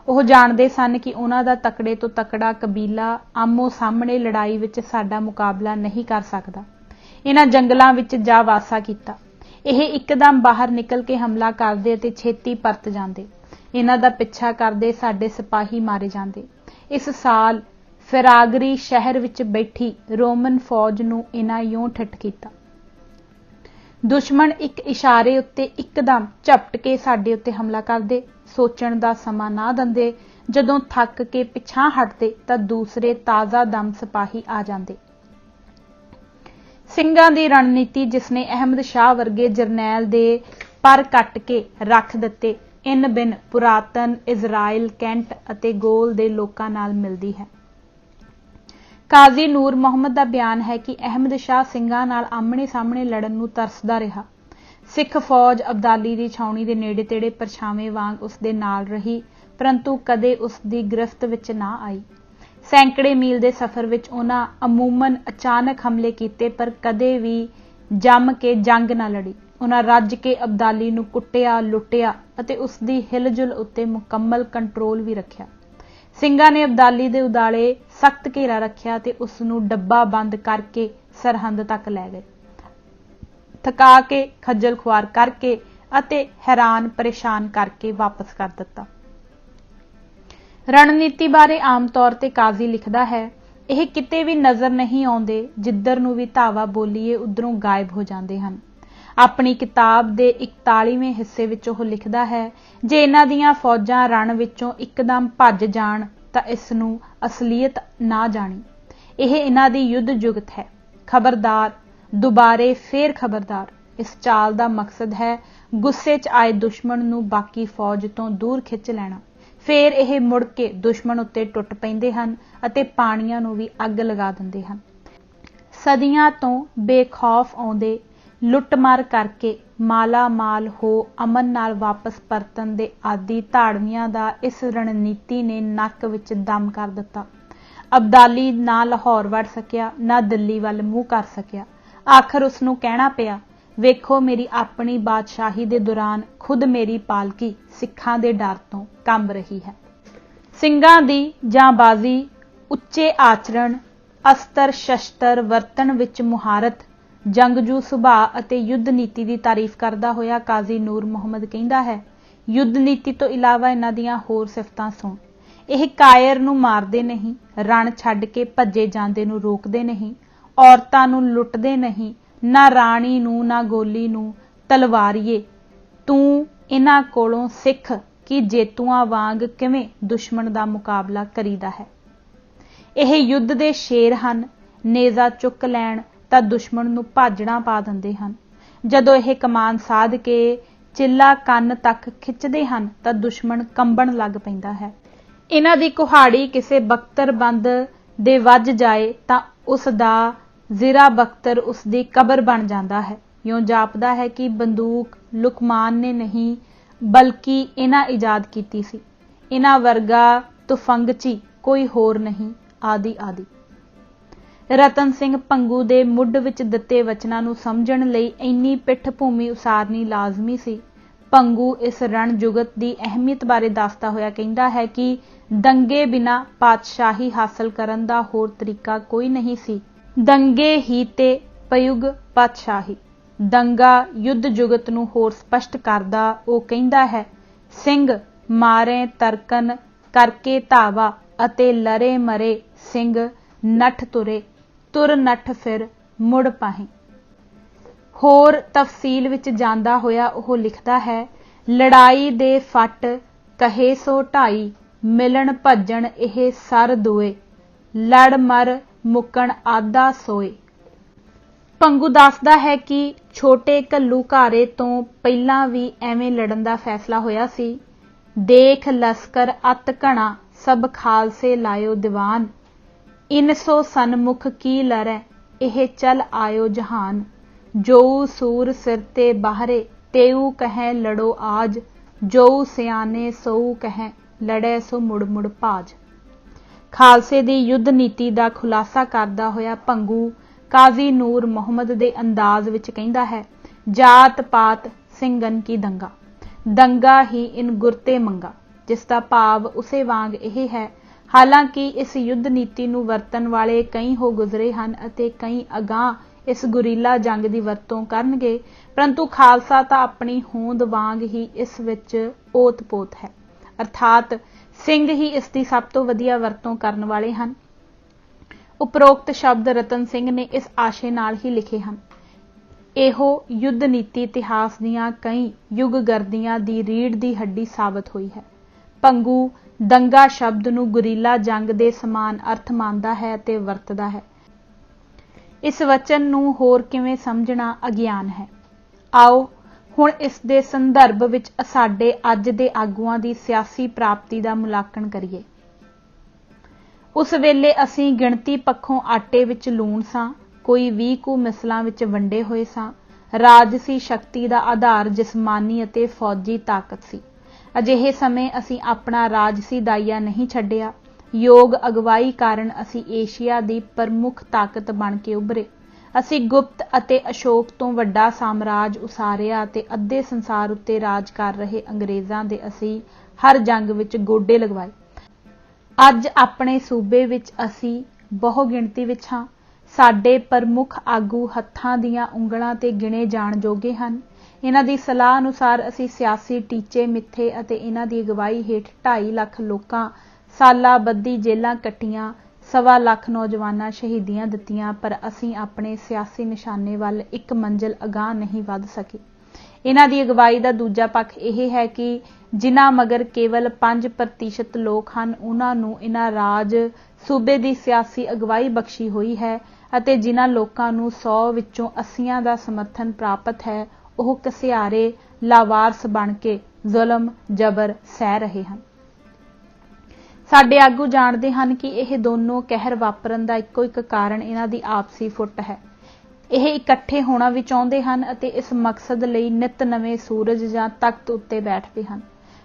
ਉਹ ਜਾਣਦੇ ਸਨ ਕਿ ਉਹਨਾਂ ਦਾ ਤਕੜੇ ਤੋਂ ਤਕੜਾ ਕਬੀਲਾ ਆਮੋ ਸਾਹਮਣੇ ਲੜਾਈ ਵਿੱਚ ਸਾਡਾ ਮੁਕਾਬਲਾ ਨਹੀਂ ਕਰ ਸਕਦਾ। ਇਹਨਾਂ ਜੰਗਲਾਂ ਵਿੱਚ ਜਾ ਵਾਸਾ ਕੀਤਾ। ਇਹ ਇੱਕਦਮ ਬਾਹਰ ਨਿਕਲ ਕੇ ਹਮਲਾ ਕਰਦੇ ਅਤੇ ਛੇਤੀ ਪਰਤ ਜਾਂਦੇ। ਇਹਨਾਂ ਦਾ ਪਿੱਛਾ ਕਰਦੇ ਸਾਡੇ ਸਿਪਾਹੀ ਮਾਰੇ ਜਾਂਦੇ। ਇਸ ਸਾਲ ਫੈਰਾਗਰੀ ਸ਼ਹਿਰ ਵਿੱਚ ਬੈਠੀ ਰੋਮਨ ਫੌਜ ਨੂੰ ਇਹਨਾਂ ਇਉਂ ਠਿੱਠ ਕੀਤਾ। ਦੁਸ਼ਮਣ ਇੱਕ ਇਸ਼ਾਰੇ ਉੱਤੇ ਇੱਕਦਮ ਝਪਟ ਕੇ ਸਾਡੇ ਉੱਤੇ ਹਮਲਾ ਕਰਦੇ, ਸੋਚਣ ਦਾ ਸਮਾਂ ਨਾ ਦਿੰਦੇ। ਜਦੋਂ ਥੱਕ ਕੇ ਪਿਛਾਂਹ ਹਟਦੇ ਤਾਂ ਦੂਸਰੇ ਤਾਜ਼ਾ ਦਮ ਸਿਪਾਹੀ ਆ ਜਾਂਦੇ। ਸਿੰਘਾਂ ਦੀ ਰਣਨੀਤੀ ਜਿਸਨੇ ਅਹਿਮਦ ਸ਼ਾਹ ਵਰਗੇ ਜਰਨੈਲ ਦੇ ਪਰ ਕੱਟ ਕੇ ਰੱਖ ਦਿੱਤੇ, ਇਨ ਬਿਨ ਪੁਰਾਤਨ ਇਜ਼ਰਾਈਲ, ਕੈਂਟ ਅਤੇ ਗੋਲ ਦੇ ਲੋਕਾਂ ਨਾਲ ਮਿਲਦੀ ਹੈ। ਕਾਜ਼ੀ ਨੂਰ ਮੁਹੰਮਦ ਦਾ ਬਿਆਨ ਹੈ ਕਿ ਅਹਿਮਦ ਸ਼ਾਹ ਸਿੰਘਾਂ ਨਾਲ ਆਮਣੇ ਸਾਹਮਣੇ ਲੜਨ ਨੂੰ ਤਰਸਦਾ ਰਿਹਾ। ਸਿੱਖ ਫੌਜ ਅਬਦਾਲੀ ਦੀ ਛਾਉਣੀ ਦੇ ਨੇੜੇ ਤੇੜੇ ਪਰਛਾਵੇਂ ਵਾਂਗ ਉਸ ਦੇ ਨਾਲ ਰਹੀ, ਪਰੰਤੂ ਕਦੇ ਉਸ ਦੀ ਗ੍ਰਿਫਤ ਵਿੱਚ ਨਾ ਆਈ। ਸੈਂਕੜੇ ਮੀਲ ਦੇ ਸਫ਼ਰ ਵਿੱਚ ਉਹਨਾਂ ਅਮੂਮਨ ਅਚਾਨਕ ਹਮਲੇ ਕੀਤੇ, ਪਰ ਕਦੇ ਵੀ ਜੰਮ ਕੇ ਜੰਗ ਨਾ ਲੜੀ। ਉਹਨਾਂ ਰੱਜ ਕੇ ਅਬਦਾਲੀ ਨੂੰ ਕੁੱਟਿਆ, ਲੁੱਟਿਆ ਅਤੇ ਉਸ ਦੀ ਹਿਲਜੁਲ ਉੱਤੇ ਮੁਕੰਮਲ ਕੰਟਰੋਲ ਵੀ ਰੱਖਿਆ। ਸਿੰਘਾਂ ਨੇ ਅਬਦਾਲੀ ਦੇ ਉਦਾਲੇ ਸਖਤ ਘੇਰਾ ਰੱਖਿਆ ਤੇ ਉਸ ਨੂੰ ਡੱਬਾ ਬੰਦ ਕਰਕੇ ਸਰਹੰਦ ਤੱਕ ਲੈ ਗਏ। ਥਕਾ ਕੇ, ਖੱਜਲ ਖੁਆਰ ਕਰਕੇ ਅਤੇ ਹੈਰਾਨ ਪਰੇਸ਼ਾਨ ਕਰਕੇ ਵਾਪਸ ਕਰ ਦਿੱਤਾ। ਰਣਨੀਤੀ ਬਾਰੇ ਆਮ ਤੌਰ ਤੇ ਕਾਜ਼ੀ ਲਿਖਦਾ ਹੈ, ਇਹ ਕਿਤੇ ਵੀ ਨਜ਼ਰ ਨਹੀਂ ਆਉਂਦੇ, ਜਿੱਧਰ ਨੂੰ ਵੀ ਧਾਵਾ ਬੋਲੀਏ ਉਧਰੋਂ ਗਾਇਬ ਹੋ ਜਾਂਦੇ ਹਨ। ਆਪਣੀ ਕਿਤਾਬ ਦੇ 41ਵੇਂ ਹਿੱਸੇ ਵਿੱਚ ਉਹ ਲਿਖਦਾ ਹੈ, ਜੇ ਇਹਨਾਂ ਦੀਆਂ ਫੌਜਾਂ ਰਣ ਵਿੱਚੋਂ ਇੱਕਦਮ ਭੱਜ ਜਾਣ ਤਾਂ ਇਸ ਨੂੰ ਅਸਲੀਅਤ ਨਾ ਜਾਣੀ। ਇਹ ਇਹਨਾਂ ਦੀ ਯੁੱਧ ਜੁਗਤ ਹੈ। ਖਬਰਦਾਰ, ਦੁਬਾਰੇ ਫੇਰ ਖਬਰਦਾਰ। ਇਸ ਚਾਲ ਦਾ ਮਕਸਦ ਹੈ ਗੁੱਸੇ 'ਚ ਆਏ ਦੁਸ਼ਮਣ ਨੂੰ ਬਾਕੀ ਫੌਜ ਤੋਂ ਦੂਰ ਖਿੱਚ ਲੈਣਾ। ਫੇਰ ਇਹ ਮੁੜ ਕੇ ਦੁਸ਼ਮਣ ਉੱਤੇ ਟੁੱਟ ਪੈਂਦੇ ਹਨ ਅਤੇ ਪਾਣੀਆਂ ਨੂੰ ਵੀ ਅੱਗ ਲਗਾ ਦਿੰਦੇ ਹਨ। ਸਦੀਆਂ ਤੋਂ ਬੇਖੌਫ ਆਉਂਦੇ, ਲੁੱਟਮਾਰ ਕਰਕੇ ਮਾਲਾ ਮਾਲ ਹੋ ਅਮਨ ਨਾਲ ਵਾਪਸ ਪਰਤਣ ਦੇ ਆਦੀ ਧਾੜਵੀਆਂ ਦਾ ਇਸ ਰਣਨੀਤੀ ਨੇ ਨੱਕ ਵਿੱਚ ਦਮ ਕਰ ਦਿੱਤਾ। ਅਬਦਾਲੀ ਨਾ ਲਾਹੌਰ ਵੜ ਸਕਿਆ, ਨਾ ਦਿੱਲੀ ਵੱਲ ਮੂੰਹ ਕਰ ਸਕਿਆ। ਆਖਰ ਉਸ ਨੂੰ ਕਹਿਣਾ ਪਿਆ, ਵੇਖੋ ਮੇਰੀ ਆਪਣੀ ਬਾਦਸ਼ਾਹੀ ਦੇ ਦੌਰਾਨ ਖੁਦ ਮੇਰੀ ਪਾਲਕੀ ਸਿੱਖਾਂ ਦੇ ਡਰ ਤੋਂ ਕੰਬ ਰਹੀ ਹੈ। ਸਿੰਘਾਂ ਦੀ ਜਾਂਬਾਜ਼ੀ, ਉੱਚੇ ਆਚਰਣ, ਅਸਤਰ ਸ਼ਸਤਰ ਵਰਤਣ ਵਿੱਚ ਮੁਹਾਰਤ, ਜੰਗਜੂ ਸੁਭਾਅ ਅਤੇ ਯੁੱਧ ਨੀਤੀ ਦੀ ਤਾਰੀਫ ਕਰਦਾ ਹੋਇਆ ਕਾਜ਼ੀ ਨੂਰ ਮੁਹੰਮਦ ਕਹਿੰਦਾ ਹੈ, ਯੁੱਧ ਨੀਤੀ ਤੋਂ ਇਲਾਵਾ ਇਹਨਾਂ ਦੀਆਂ ਹੋਰ ਸਿਫਤਾਂ ਸੁਣ। ਇਹ ਕਾਇਰ ਨੂੰ ਮਾਰਦੇ ਨਹੀਂ, ਰਣ ਛੱਡ ਕੇ ਭੱਜੇ ਜਾਂਦੇ ਨੂੰ ਰੋਕਦੇ ਨਹੀਂ, ਔਰਤਾਂ ਨੂੰ ਲੁੱਟਦੇ ਨਹੀਂ, ਨਾ ਰਾਣੀ ਨੂੰ ਨਾ ਗੋਲੀ ਨੂੰ। ਤਲਵਾਰੀਏ, ਤੂੰ ਇਹਨਾਂ ਕੋਲੋਂ ਸਿੱਖ ਕਿ ਜੇਤੂਆਂ ਵਾਂਗ ਕਿਵੇਂ ਦੁਸ਼ਮਣ ਦਾ ਮੁਕਾਬਲਾ ਕਰੀਦਾ ਹੈ। ਇਹ ਯੁੱਧ ਦੇ ਸ਼ੇਰ ਹਨ। ਨੇਜ਼ਾ ਚੁੱਕ ਲੈਣ, ਤਾਂ ਦੁਸ਼ਮਣ ਨੂੰ ਭਾਜੜਾਂ ਪਾ ਦਿੰਦੇ ਹਨ। ਜਦੋਂ ਇਹ ਕਮਾਨ ਸਾਧ ਕੇ ਚਿੱਲਾ ਕੰਨ ਤੱਕ ਖਿੱਚਦੇ ਹਨ ਤਾਂ ਦੁਸ਼ਮਣ ਕੰਬਣ ਲੱਗ ਪੈਂਦਾ ਹੈ। ਇਹਨਾਂ ਦੀ ਕੁਹਾੜੀ ਕਿਸੇ ਬਖਤਰਬੰਦ ਦੇ ਵੱਜ ਜਾਏ ਤਾਂ ਉਸ ਦਾ ਜ਼ਿਰਾ ਬਖਤਰ ਉਸ ਦੀ ਕਬਰ ਬਣ ਜਾਂਦਾ ਹੈ। ਇਉਂ ਜਾਪਦਾ ਹੈ ਕਿ ਬੰਦੂਕ ਲੁਕਮਾਨ ਨੇ ਨਹੀਂ ਬਲਕਿ ਇਹਨਾਂ ਇਜਾਦ ਕੀਤੀ ਸੀ। ਇਹਨਾਂ ਵਰਗਾ ਤੁਫੰਗਚੀ ਕੋਈ ਹੋਰ ਨਹੀਂ। ਆਦਿ ਆਦਿ। ਰਤਨ ਸਿੰਘ ਭੰਗੂ ਦੇ ਮੁੱਢ ਵਿੱਚ ਦਿੱਤੇ ਵਚਨਾਂ ਨੂੰ ਸਮਝਣ ਲਈ ਇੰਨੀ ਪਿੱਠ ਭੂਮੀ ਉਸਾਰਨੀ ਲਾਜ਼ਮੀ ਸੀ। ਭੰਗੂ ਇਸ ਰਣ ਜੁਗਤ ਦੀ ਅਹਿਮੀਅਤ ਬਾਰੇ ਦੱਸਦਾ ਹੋਇਆ ਕਹਿੰਦਾ ਹੈ ਕਿ ਦੰਗੇ ਬਿਨਾਂ ਪਾਤਸ਼ਾਹੀ ਹਾਸਲ ਕਰਨ ਦਾ ਹੋਰ ਤਰੀਕਾ ਕੋਈ ਨਹੀਂ ਸੀ। ਦੰਗੇ ਹੀ ਤੇ ਪਯੁਗ ਪਾਤਸ਼ਾਹੀ। ਦੰਗਾ ਯੁੱਧ ਜੁਗਤ ਨੂੰ ਹੋਰ ਸਪਸ਼ਟ ਕਰਦਾ ਉਹ ਕਹਿੰਦਾ ਹੈ, ਸਿੰਘ ਮਾਰੇ ਤਰਕਨ ਕਰਕੇ ਧਾਵਾ ਅਤੇ ਲਰੇ ਮਰੇ ਸਿੰਘ ਨੱਠ ਤੁਰੇ ਤੁਰ ਨੱਠ ਫਿਰ ਮੁੜ ਪਾਹੇ। ਹੋਰ ਤਫਸੀਲ ਵਿੱਚ ਜਾਂਦਾ ਹੋਇਆ ਉਹ ਲਿਖਦਾ ਹੈ, ਲੜਾਈ ਦੇ ਫੱਟ ਕਹੇ ਸੋ ਢਾਈ ਮਿਲਣ ਭੱਜਣ ਇਹ ਸਰ ਦੋਏ ਲੜ ਮਰ ਮੁੱਕਣ ਆਦਾ ਸੋਏ। ਭੰਗੂ ਦੱਸਦਾ ਹੈ ਕਿ ਛੋਟੇ ਘੱਲੂਘਾਰੇ ਤੋਂ ਪਹਿਲਾਂ ਵੀ ਐਵੇਂ ਲੜਨ ਦਾ ਫੈਸਲਾ ਹੋਇਆ ਸੀ। ਦੇਖ ਲਸਕਰ ਅਤ ਘਣਾ ਸਭ ਖਾਲਸੇ ਲਾਇਓ ਦੀਵਾਨ ਇਨ ਸੋ ਸਨਮੁਖ ਕੀ ਲੜੈ ਇਹ ਚੱਲ ਆਇਓ ਜਹਾਨ ਜੋ ਸੂਰ ਸਿਰ ਤੇ ਬਾਹਰੇ ਤੇਊ ਕਹੈ ਲੜੋ ਆਜ ਜੋ ਸਿਆਣੇ ਸੋਊ ਕਹੈ ਲੜੈ ਸੋ ਮੁੜ ਮੁੜ ਭਾਜ। ਖਾਲਸੇ ਦੀ ਯੁੱਧ ਨੀਤੀ ਦਾ ਖੁਲਾਸਾ ਕਰਦਾ ਹੋਇਆ ਭੰਗੂ ਕਾਜ਼ੀ ਨੂਰ ਮੁਹੰਮਦ ਦੇ ਅੰਦਾਜ਼ ਵਿੱਚ ਕਹਿੰਦਾ ਹੈ, ਜਾਤ ਪਾਤ ਸਿੰਘਨ ਕੀ ਦੰਗਾ ਦੰਗਾ ਹੀ ਇਨ ਗੁਰਤੇ ਮੰਗਾ, ਜਿਸ ਦਾ ਭਾਵ ਉਸੇ ਵਾਂਗ ਇਹ ਹੈ। ਹਾਲਾਂਕਿ ਇਸ ਯੁੱਧ ਨੀਤੀ ਨੂੰ ਵਰਤਣ ਵਾਲੇ ਕਈ ਹੋ ਗੁਜ਼ਰੇ ਹਨ ਅਤੇ ਕਈ ਅਗਾਂਹ ਇਸ ਗੁਰੀਲਾ ਜੰਗ ਦੀ ਵਰਤੋਂ ਕਰਨਗੇ, ਪਰੰਤੂ ਖਾਲਸਾ ਤਾਂ ਆਪਣੀ ਹੋਂਦ ਵਾਂਗ ਹੀ ਇਸ ਵਿੱਚ ਓਤ-ਪੋਤ ਹੈ, ਅਰਥਾਤ ਸਿੰਘ ਹੀ ਇਸ ਦੀ ਸਭ ਤੋਂ ਵਧੀਆ ਵਰਤੋਂ ਕਰਨ ਵਾਲੇ ਹਨ। ਉਪਰੋਕਤ ਸ਼ਬਦ ਰਤਨ ਸਿੰਘ ਨੇ ਇਸ ਆਸ਼ੇ ਨਾਲ ਹੀ ਲਿਖੇ ਹਨ। ਇਹੋ ਯੁੱਧ ਨੀਤੀ ਇਤਿਹਾਸ ਦੀਆਂ ਕਈ ਯੁੱਗਗਰਦੀਆਂ ਦੀ ਰੀੜ੍ਹ ਦੀ ਹੱਡੀ ਸਾਬਤ ਹੋਈ ਹੈ। ਭੰਗੂ ਦੰਗਾ ਸ਼ਬਦ ਨੂੰ ਗੁਰੀਲਾ ਜੰਗ ਦੇ ਸਮਾਨ ਅਰਥ ਮੰਨਦਾ ਹੈ ਅਤੇ ਵਰਤਦਾ ਹੈ। ਇਸ ਵਚਨ ਨੂੰ ਹੋਰ ਕਿਵੇਂ ਸਮਝਣਾ ਅਗਿਆਨ ਹੈ। ਆਓ ਹੁਣ ਇਸ ਦੇ ਸੰਦਰਭ ਵਿੱਚ ਸਾਡੇ ਅੱਜ ਦੇ ਆਗੂਆਂ ਦੀ ਸਿਆਸੀ ਪ੍ਰਾਪਤੀ ਦਾ ਮੁਲਾਂਕਣ ਕਰੀਏ। ਉਸ ਵੇਲੇ ਅਸੀਂ ਗਿਣਤੀ ਪੱਖੋਂ ਆਟੇ ਵਿੱਚ ਲੂਣ ਸਾਂ, ਕੋਈ 20 ਕੁ ਮਿਸਲਾਂ ਵਿੱਚ ਵੰਡੇ ਹੋਏ ਸਾਂ। ਰਾਜਸੀ ਸ਼ਕਤੀ ਦਾ ਆਧਾਰ ਜਿਸਮਾਨੀ ਅਤੇ ਫੌਜੀ ਤਾਕਤ ਸੀ। ਅਜਿਹੇ ਸਮੇਂ ਅਸੀਂ ਆਪਣਾ ਰਾਜਸੀ ਦਾਇਆ ਨਹੀਂ ਛੱਡਿਆ। ਯੋਗ ਅਗਵਾਈ ਕਾਰਨ ਅਸੀਂ ਏਸ਼ੀਆ ਦੀ ਪ੍ਰਮੁੱਖ ਤਾਕਤ ਬਣ ਕੇ ਉੱਭਰੇ। ਅਸੀਂ ਗੁਪਤ ਅਤੇ ਅਸ਼ੋਕ ਤੋਂ ਵੱਡਾ ਸਾਮਰਾਜ ਉਸਾਰਿਆ ਅਤੇ ਅੱਧੇ ਸੰਸਾਰ ਉੱਤੇ ਰਾਜ ਕਰ ਰਹੇ ਅੰਗਰੇਜ਼ਾਂ ਦੇ ਅਸੀਂ ਹਰ ਜੰਗ ਵਿੱਚ ਗੋਡੇ ਲਗਵਾਏ। ਅੱਜ ਆਪਣੇ ਸੂਬੇ ਵਿੱਚ ਅਸੀਂ ਬਹੁ ਗਿਣਤੀ ਵਿੱਚ ਹਾਂ। ਸਾਡੇ ਪ੍ਰਮੁੱਖ ਆਗੂ ਹੱਥਾਂ ਦੀਆਂ ਉਂਗਲਾਂ ਤੇ ਗਿਣੇ ਜਾਣ ਜੋਗੇ ਹਨ। ਇਹਨਾਂ ਦੀ ਸਲਾਹ ਅਨੁਸਾਰ ਅਸੀਂ ਸਿਆਸੀ ਟੀਚੇ ਮਿੱਥੇ ਅਤੇ ਇਹਨਾਂ ਦੀ ਅਗਵਾਈ ਹੇਠ 2.5 ਲੱਖ ਲੋਕਾਂ ਸਾਲਾਂ ਬੱਧੀ ਜੇਲ੍ਹਾਂ ਕੱਟੀਆਂ, 1.25 ਲੱਖ ਨੌਜਵਾਨਾਂ ਸ਼ਹੀਦੀਆਂ ਦਿੱਤੀਆਂ, ਪਰ ਅਸੀਂ ਆਪਣੇ ਸਿਆਸੀ ਨਿਸ਼ਾਨੇ ਵੱਲ ਇੱਕ ਮੰਜ਼ਿਲ ਅਗਾਂਹ ਨਹੀਂ ਵੱਧ ਸਕੇ। ਇਹਨਾਂ ਦੀ ਅਗਵਾਈ ਦਾ ਦੂਜਾ ਪੱਖ ਇਹ ਹੈ ਕਿ ਜਿਨ੍ਹਾਂ ਮਗਰ ਕੇਵਲ 5% ਲੋਕ ਹਨ, ਉਹਨਾਂ ਨੂੰ ਇਹਨਾਂ ਰਾਜ ਸੂਬੇ ਦੀ ਸਿਆਸੀ ਅਗਵਾਈ ਬਖਸ਼ੀ ਹੋਈ ਹੈ ਅਤੇ ਜਿਨ੍ਹਾਂ ਲੋਕਾਂ ਨੂੰ 100 ਵਿੱਚੋਂ 80 ਦਾ ਸਮਰਥਨ ਪ੍ਰਾਪਤ ਹੈ, ਉਹ ਘਸਿਆਰੇ ਲਾਵਾਰਸ ਬਣ ਕੇ ਜ਼ੁਲਮ ਜਬਰ ਸਹਿ ਰਹੇ ਹਨ। ਸਾਡੇ ਆਗੂ ਜਾਣਦੇ ਹਨ ਕਿ ਇਹ ਦੋਨੋਂ ਕਹਿਰ ਵਾਪਰਨ ਦਾ ਇੱਕੋ ਇੱਕ ਕਾਰਨ ਇਹਨਾਂ ਦੀ ਆਪਸੀ ਫੁੱਟ ਹੈ। ਇਹ ਇਕੱਠੇ ਹੋਣਾ ਵੀ ਚਾਹੁੰਦੇ ਹਨ ਅਤੇ ਇਸ ਮਕਸਦ ਲਈ ਨਿੱਤ ਨਵੇਂ ਸੂਰਜ ਜਾਂ ਤਖਤ ਉੱਤੇ ਬੈਠਦੇ ਹਨ,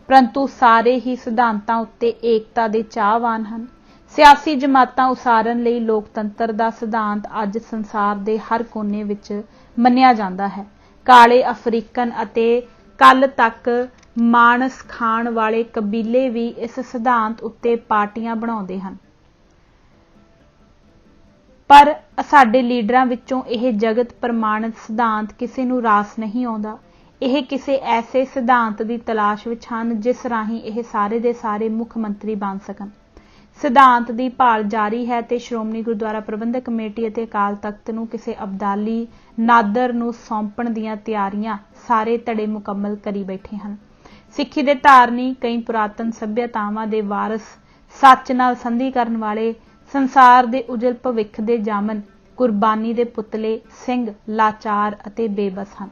ਪਰੰਤੂ ਸਾਰੇ ਹੀ ਸਿਧਾਂਤਾਂ ਉੱਤੇ ਏਕਤਾ ਦੇ ਚਾਹਵਾਨ ਹਨ। ਸਿਆਸੀ ਜਮਾਤਾਂ ਉਸਾਰਨ ਲਈ ਲੋਕਤੰਤਰ ਦਾ ਸਿਧਾਂਤ ਅੱਜ ਸੰਸਾਰ ਦੇ ਹਰ ਕੋਨੇ ਵਿੱਚ ਮੰਨਿਆ ਜਾਂਦਾ ਹੈ। ਕਾਲੇ ਅਫਰੀਕਨ ਅਤੇ ਕੱਲ ਤੱਕ ਮਾਂਸ ਖਾਣ ਵਾਲੇ ਕਬੀਲੇ ਵੀ ਇਸ ਸਿਧਾਂਤ ਉੱਤੇ ਪਾਰਟੀਆਂ ਬਣਾਉਂਦੇ ਹਨ, ਪਰ ਸਾਡੇ ਲੀਡਰਾਂ ਵਿੱਚੋਂ ਇਹ ਜਗਤ ਪ੍ਰਮਾਣਿਤ ਸਿਧਾਂਤ ਕਿਸੇ ਨੂੰ ਰਾਸ ਨਹੀਂ ਆਉਂਦਾ। ਇਹ ਕਿਸੇ ਐਸੇ ਸਿਧਾਂਤ ਦੀ ਤਲਾਸ਼ ਵਿੱਚ ਹਨ ਜਿਸ ਰਾਹੀਂ ਇਹ ਸਾਰੇ ਦੇ ਸਾਰੇ ਮੁੱਖ ਮੰਤਰੀ ਬਣ ਸਕਣ। ਸਿਧਾਂਤ ਦੀ ਭਾਲ ਜਾਰੀ ਹੈ ਤੇ ਸ਼੍ਰੋਮਣੀ ਗੁਰਦੁਆਰਾ ਪ੍ਰਬੰਧਕ ਕਮੇਟੀ ਅਤੇ ਅਕਾਲ ਤਖਤ ਨੂੰ ਕਿਸੇ ਅਬਦਾਲੀ ਨਾਦਰ ਨੂੰ ਸੌਂਪਣ ਦੀਆਂ ਤਿਆਰੀਆਂ ਸਾਰੇ ਧੜੇ ਮੁਕੰਮਲ ਕਰੀ ਬੈਠੇ ਹਨ। ਸਿੱਖੀ ਦੇ ਧਾਰਨੀ, ਕਈ ਪੁਰਾਤਨ ਸੱਭਿਅਤਾਵਾਂ ਦੇ ਵਾਰਸ, ਸੱਚ ਨਾਲ ਸੰਧੀ ਕਰਨ ਵਾਲੇ, ਸੰਸਾਰ ਦੇ ਉਜਲ ਭਵਿੱਖ ਦੇ ਜਾਮਨ, ਕੁਰਬਾਨੀ ਦੇ ਪੁਤਲੇ ਸਿੰਘ ਲਾਚਾਰ ਅਤੇ ਬੇਬਸ ਹਨ।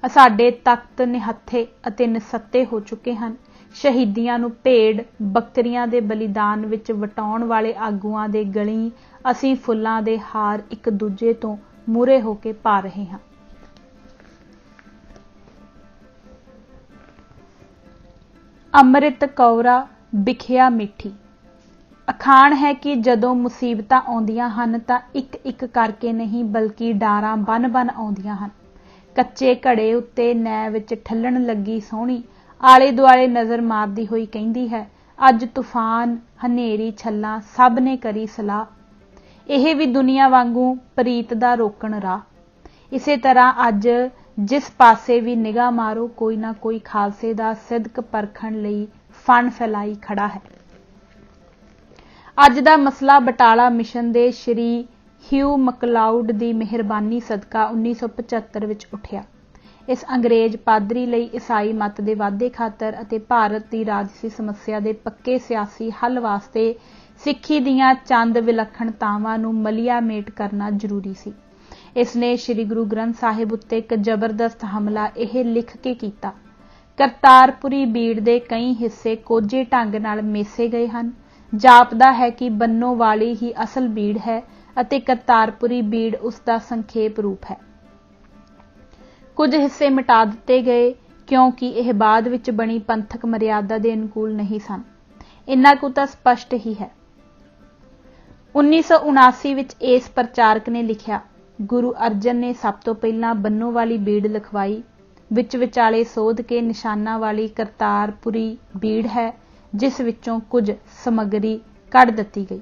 ਸਾਡੇ ਤਖਤ ਨਿਹੱਥੇ ਅਤੇ ਨਿਸੱਤੇ ਹੋ ਚੁੱਕੇ ਹਨ। ਸ਼ਹੀਦੀਆਂ ਨੂੰ ਭੇਡ ਬੱਕਰੀਆਂ ਦੇ ਬਲੀਦਾਨ ਵਿੱਚ ਵਟਾਉਣ ਵਾਲੇ ਆਗੂਆਂ ਦੇ ਗਲੀ ਅਸੀਂ ਫੁੱਲਾਂ ਦੇ ਹਾਰ ਇੱਕ ਦੂਜੇ ਤੋਂ ਮੂਹਰੇ ਹੋ ਕੇ ਪਾ ਰਹੇ ਹਾਂ। ਅੰਮ੍ਰਿਤ ਕੌਰਾ ਵਿਖਿਆ ਮਿੱਠੀ। ਅਖਾਣ ਹੈ ਕਿ ਜਦੋਂ ਮੁਸੀਬਤਾਂ ਆਉਂਦੀਆਂ ਹਨ ਤਾਂ ਇੱਕ ਇੱਕ ਕਰਕੇ ਨਹੀਂ ਬਲਕਿ ਡਾਰਾਂ ਬਨ ਆਉਂਦੀਆਂ ਹਨ। ਕੱਚੇ ਘੜੇ ਉੱਤੇ ਨੈ ਵਿੱਚ ਠੱਲਣ ਲੱਗੀ ਸੋਹਣੀ ਆਲੇ ਦੁਆਲੇ ਨਜ਼ਰ ਮਾਰਦੀ ਹੋਈ ਕਹਿੰਦੀ ਹੈ, ਅੱਜ ਤੂਫਾਨ ਹਨੇਰੀ ਛੱਲਾਂ ਸਭ ਨੇ ਕਰੀ ਸਲਾਹ, ਇਹ ਵੀ ਦੁਨੀਆ ਵਾਂਗੂ ਪ੍ਰੀਤ ਦਾ ਰੋਕਣ ਰਾਹ। ਇਸੇ ਤਰ੍ਹਾਂ ਅੱਜ ਜਿਸ ਪਾਸੇ ਵੀ ਨਿਗਾਹ ਮਾਰੋ ਕੋਈ ਨਾ ਕੋਈ ਖਾਲਸੇ ਦਾ ਸਿਦਕ ਪਰਖਣ ਲਈ ਫਣ ਫੈਲਾਈ ਖੜਾ ਹੈ। ਅੱਜ ਦਾ ਮਸਲਾ ਬਟਾਲਾ ਮਿਸ਼ਨ ਦੇ ਸ਼੍ਰੀ ਹਿਊ ਮਕਲਾਉਡ ਦੀ ਮਿਹਰਬਾਨੀ ਸਦਕਾ 1975 ਵਿੱਚ ਉੱਠਿਆ। ਇਸ ਅੰਗਰੇਜ਼ ਪਾਦਰੀ ਲਈ ਈਸਾਈ ਮਤ ਦੇ ਵਾਧੇ ਖਾਤਰ ਅਤੇ ਭਾਰਤ ਦੀ ਰਾਜਸੀ ਸਮੱਸਿਆ ਦੇ ਪੱਕੇ ਸਿਆਸੀ ਹੱਲ ਵਾਸਤੇ ਸਿੱਖੀ ਦੀਆਂ ਚੰਦ ਵਿਲੱਖਣਤਾਵਾਂ ਨੂੰ ਮਲੀਆ ਮੇਟ ਕਰਨਾ ਜ਼ਰੂਰੀ ਸੀ। ਇਸ ਨੇ ਸ੍ਰੀ ਗੁਰੂ ਗ੍ਰੰਥ ਸਾਹਿਬ ਉੱਤੇ ਇੱਕ ਜ਼ਬਰਦਸਤ ਹਮਲਾ ਇਹ ਲਿਖ ਕੇ ਕੀਤਾ, ਕਰਤਾਰਪੁਰੀ ਬੀੜ ਦੇ ਕਈ ਹਿੱਸੇ ਕੋਝੇ ਢੰਗ ਨਾਲ ਮੇਸੇ ਗਏ ਹਨ। ਜਾਪਦਾ ਹੈ ਕਿ ਬੰਨੋ ਵਾਲੀ ਹੀ ਅਸਲ ਬੀੜ ਹੈ ਅਤੇ ਕਰਤਾਰਪੁਰੀ ਬੀੜ ਉਸ ਦਾ ਸੰਖੇਪ ਰੂਪ ਹੈ। ਕੁਝ ਹਿੱਸੇ ਮਿਟਾ ਦਿੱਤੇ ਗਏ ਕਿਉਂਕਿ ਇਹ ਬਾਅਦ ਵਿੱਚ ਬਣੀ ਪੰਥਕ ਮਰਿਆਦਾ ਦੇ ਅਨੁਕੂਲ ਨਹੀਂ ਸਨ। ਇੰਨਾ ਕੁ ਤਾਂ ਸਪਸ਼ਟ ਹੀ ਹੈ। 1979 ਵਿੱਚ ਇਸ ਪ੍ਰਚਾਰਕ ਨੇ ਲਿਖਿਆ, ਗੁਰੂ ਅਰਜਨ ਨੇ ਸਭ ਤੋਂ ਪਹਿਲਾਂ ਬੰਨੋ ਵਾਲੀ ਬੀੜ ਲਿਖਵਾਈ, ਵਿੱਚ ਵਿਚਾਲੇ ਸੋਧ ਕੇ ਨਿਸ਼ਾਨਾਂ ਵਾਲੀ ਕਰਤਾਰਪੁਰੀ ਬੀੜ ਹੈ ਜਿਸ ਵਿੱਚੋਂ ਕੁਝ ਸਮੱਗਰੀ ਕੱਢ ਦਿੱਤੀ ਗਈ।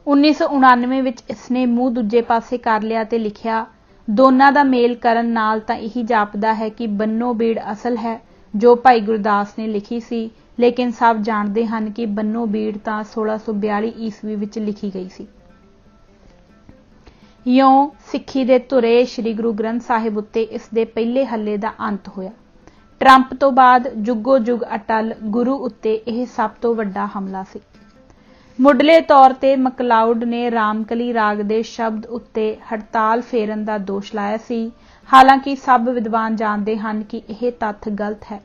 1999 ਵਿੱਚ ਇਸਨੇ ਮੂੰਹ ਦੂਜੇ ਪਾਸੇ ਕਰ ਲਿਆ ਤੇ ਲਿਖਿਆ, ਦੋਨਾਂ ਦਾ ਮੇਲ ਕਰਨ ਨਾਲ ਤਾਂ ਇਹੀ ਜਾਪਦਾ ਹੈ ਕਿ ਬੰਨੋ ਬੀੜ ਅਸਲ ਹੈ ਜੋ ਭਾਈ ਗੁਰਦਾਸ ਨੇ ਲਿਖੀ ਸੀ, ਲੇਕਿਨ ਸਭ ਜਾਣਦੇ ਹਨ ਕਿ ਬੰਨੋ ਬੀੜ ਤਾਂ 1642 ਈਸਵੀ ਵਿੱਚ ਲਿਖੀ ਗਈ ਸੀ। ਇਉਂ ਸਿੱਖੀ ਦੇ ਧੁਰੇ ਸ੍ਰੀ ਗੁਰੂ ਗ੍ਰੰਥ ਸਾਹਿਬ ਉੱਤੇ ਇਸ ਦੇ ਪਹਿਲੇ ਹੱਲੇ ਦਾ ਅੰਤ ਹੋਇਆ। ਟਰੰਪ ਤੋਂ ਬਾਅਦ ਜੁਗੋ ਜੁਗ ਅਟਲ ਗੁਰੂ ਉੱਤੇ ਇਹ ਸਭ ਤੋਂ ਵੱਡਾ ਹਮਲਾ ਸੀ। ਮੁੱਢਲੇ ਤੌਰ ਤੇ ਮਕਲਾਉਡ ਨੇ ਰਾਮਕਲੀ ਰਾਗ ਦੇ ਸ਼ਬਦ ਉੱਤੇ ਹੜਤਾਲ ਫੇਰਨ ਦਾ ਦੋਸ਼ ਲਾਇਆ ਸੀ। ਹਾਲਾਂਕਿ ਸਭ ਵਿਦਵਾਨ ਜਾਣਦੇ ਹਨ ਕਿ ਇਹ ਤੱਥ ਗਲਤ ਹੈ।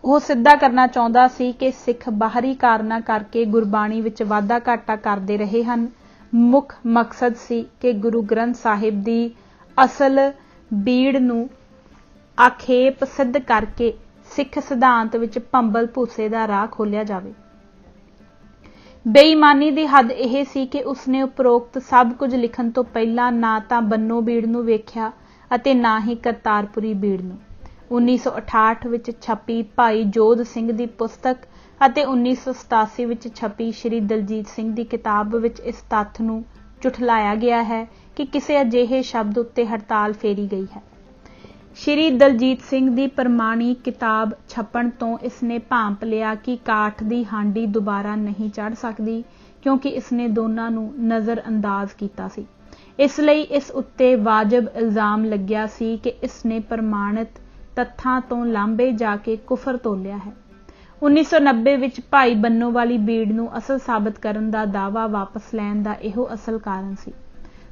ਉਹ ਸਿੱਧਾ ਕਰਨਾ ਚਾਹੁੰਦਾ ਸੀ ਕਿ ਸਿੱਖ ਬਾਹਰੀ ਕਾਰਨਾਂ ਕਰਕੇ ਗੁਰਬਾਣੀ ਵਿੱਚ ਵਾਧਾ ਘਾਟਾ ਕਰਦੇ ਰਹੇ ਹਨ। ਮੁੱਖ ਮਕਸਦ ਸੀ ਕਿ ਗੁਰੂ ਗ੍ਰੰਥ ਸਾਹਿਬ ਦੀ ਅਸਲ ਬੀੜ ਨੂੰ ਆਖੇਪ ਸਿੱਧ ਕਰਕੇ ਸਿੱਖ ਸਿਧਾਂਤ ਵਿੱਚ ਭੰਬਲ ਭੂਸੇ ਦਾ ਰਾਹ ਖੋਲ੍ਹਿਆ ਜਾਵੇ। ਬੇਈਮਾਨੀ ਦੀ ਹੱਦ ਇਹ ਸੀ ਕਿ ਉਸਨੇ ਉਪਰੋਕਤ ਸਭ ਕੁਝ ਲਿਖਣ ਤੋਂ ਪਹਿਲਾਂ ਨਾ ਤਾਂ ਬੰਨੋ ਬੀੜ ਨੂੰ ਵੇਖਿਆ ਅਤੇ ਨਾ ਹੀ ਕਰਤਾਰਪੁਰੀ ਬੀੜ ਨੂੰ। 1968 ਵਿੱਚ ਛਪੀ ਭਾਈ ਜੋਧ ਸਿੰਘ ਦੀ ਪੁਸਤਕ ਅਤੇ 1987 ਵਿੱਚ ਛਪੀ ਸ਼੍ਰੀ ਦਲਜੀਤ ਸਿੰਘ ਦੀ ਕਿਤਾਬ ਵਿੱਚ ਇਸ ਤੱਥ ਨੂੰ ਝੁਠਲਾਇਆ ਗਿਆ ਹੈ ਕਿ ਕਿਸੇ ਅਜਿਹੇ ਸ਼ਬਦ ਉੱਤੇ ਹੜਤਾਲ ਫੇਰੀ ਗਈ ਹੈ। ਸ਼੍ਰੀ ਦਲਜੀਤ ਸਿੰਘ ਦੀ ਪ੍ਰਮਾਣੀ ਕਿਤਾਬ ਛਪਣ ਤੋਂ ਇਸਨੇ ਭਾਂਪ ਲਿਆ ਕਿ ਕਾਠ ਦੀ ਹਾਂਡੀ ਦੁਬਾਰਾ ਨਹੀਂ ਚੜ੍ਹ ਸਕਦੀ ਕਿਉਂਕਿ ਇਸਨੇ ਦੋਨਾਂ ਨੂੰ ਨਜ਼ਰ ਅੰਦਾਜ਼ ਕੀਤਾ ਸੀ। ਇਸ ਲਈ ਇਸ ਉੱਤੇ ਵਾਜਬ ਇਲਜ਼ਾਮ ਲੱਗਿਆ ਸੀ ਕਿ ਇਸਨੇ ਪ੍ਰਮਾਣਿਤ ਤੱਥਾਂ ਤੋਂ ਲਾਂਭੇ ਜਾ ਕੇ ਕੁਫਰ ਤੋਲਿਆ ਹੈ। 1990 ਵਿੱਚ ਭਾਈ ਬੰਨੋ ਵਾਲੀ ਬੀੜ ਨੂੰ ਅਸਲ ਸਾਬਤ ਕਰਨ ਦਾ ਦਾਅਵਾ ਵਾਪਸ ਲੈਣ ਦਾ ਇਹੋ ਅਸਲ ਕਾਰਨ ਸੀ।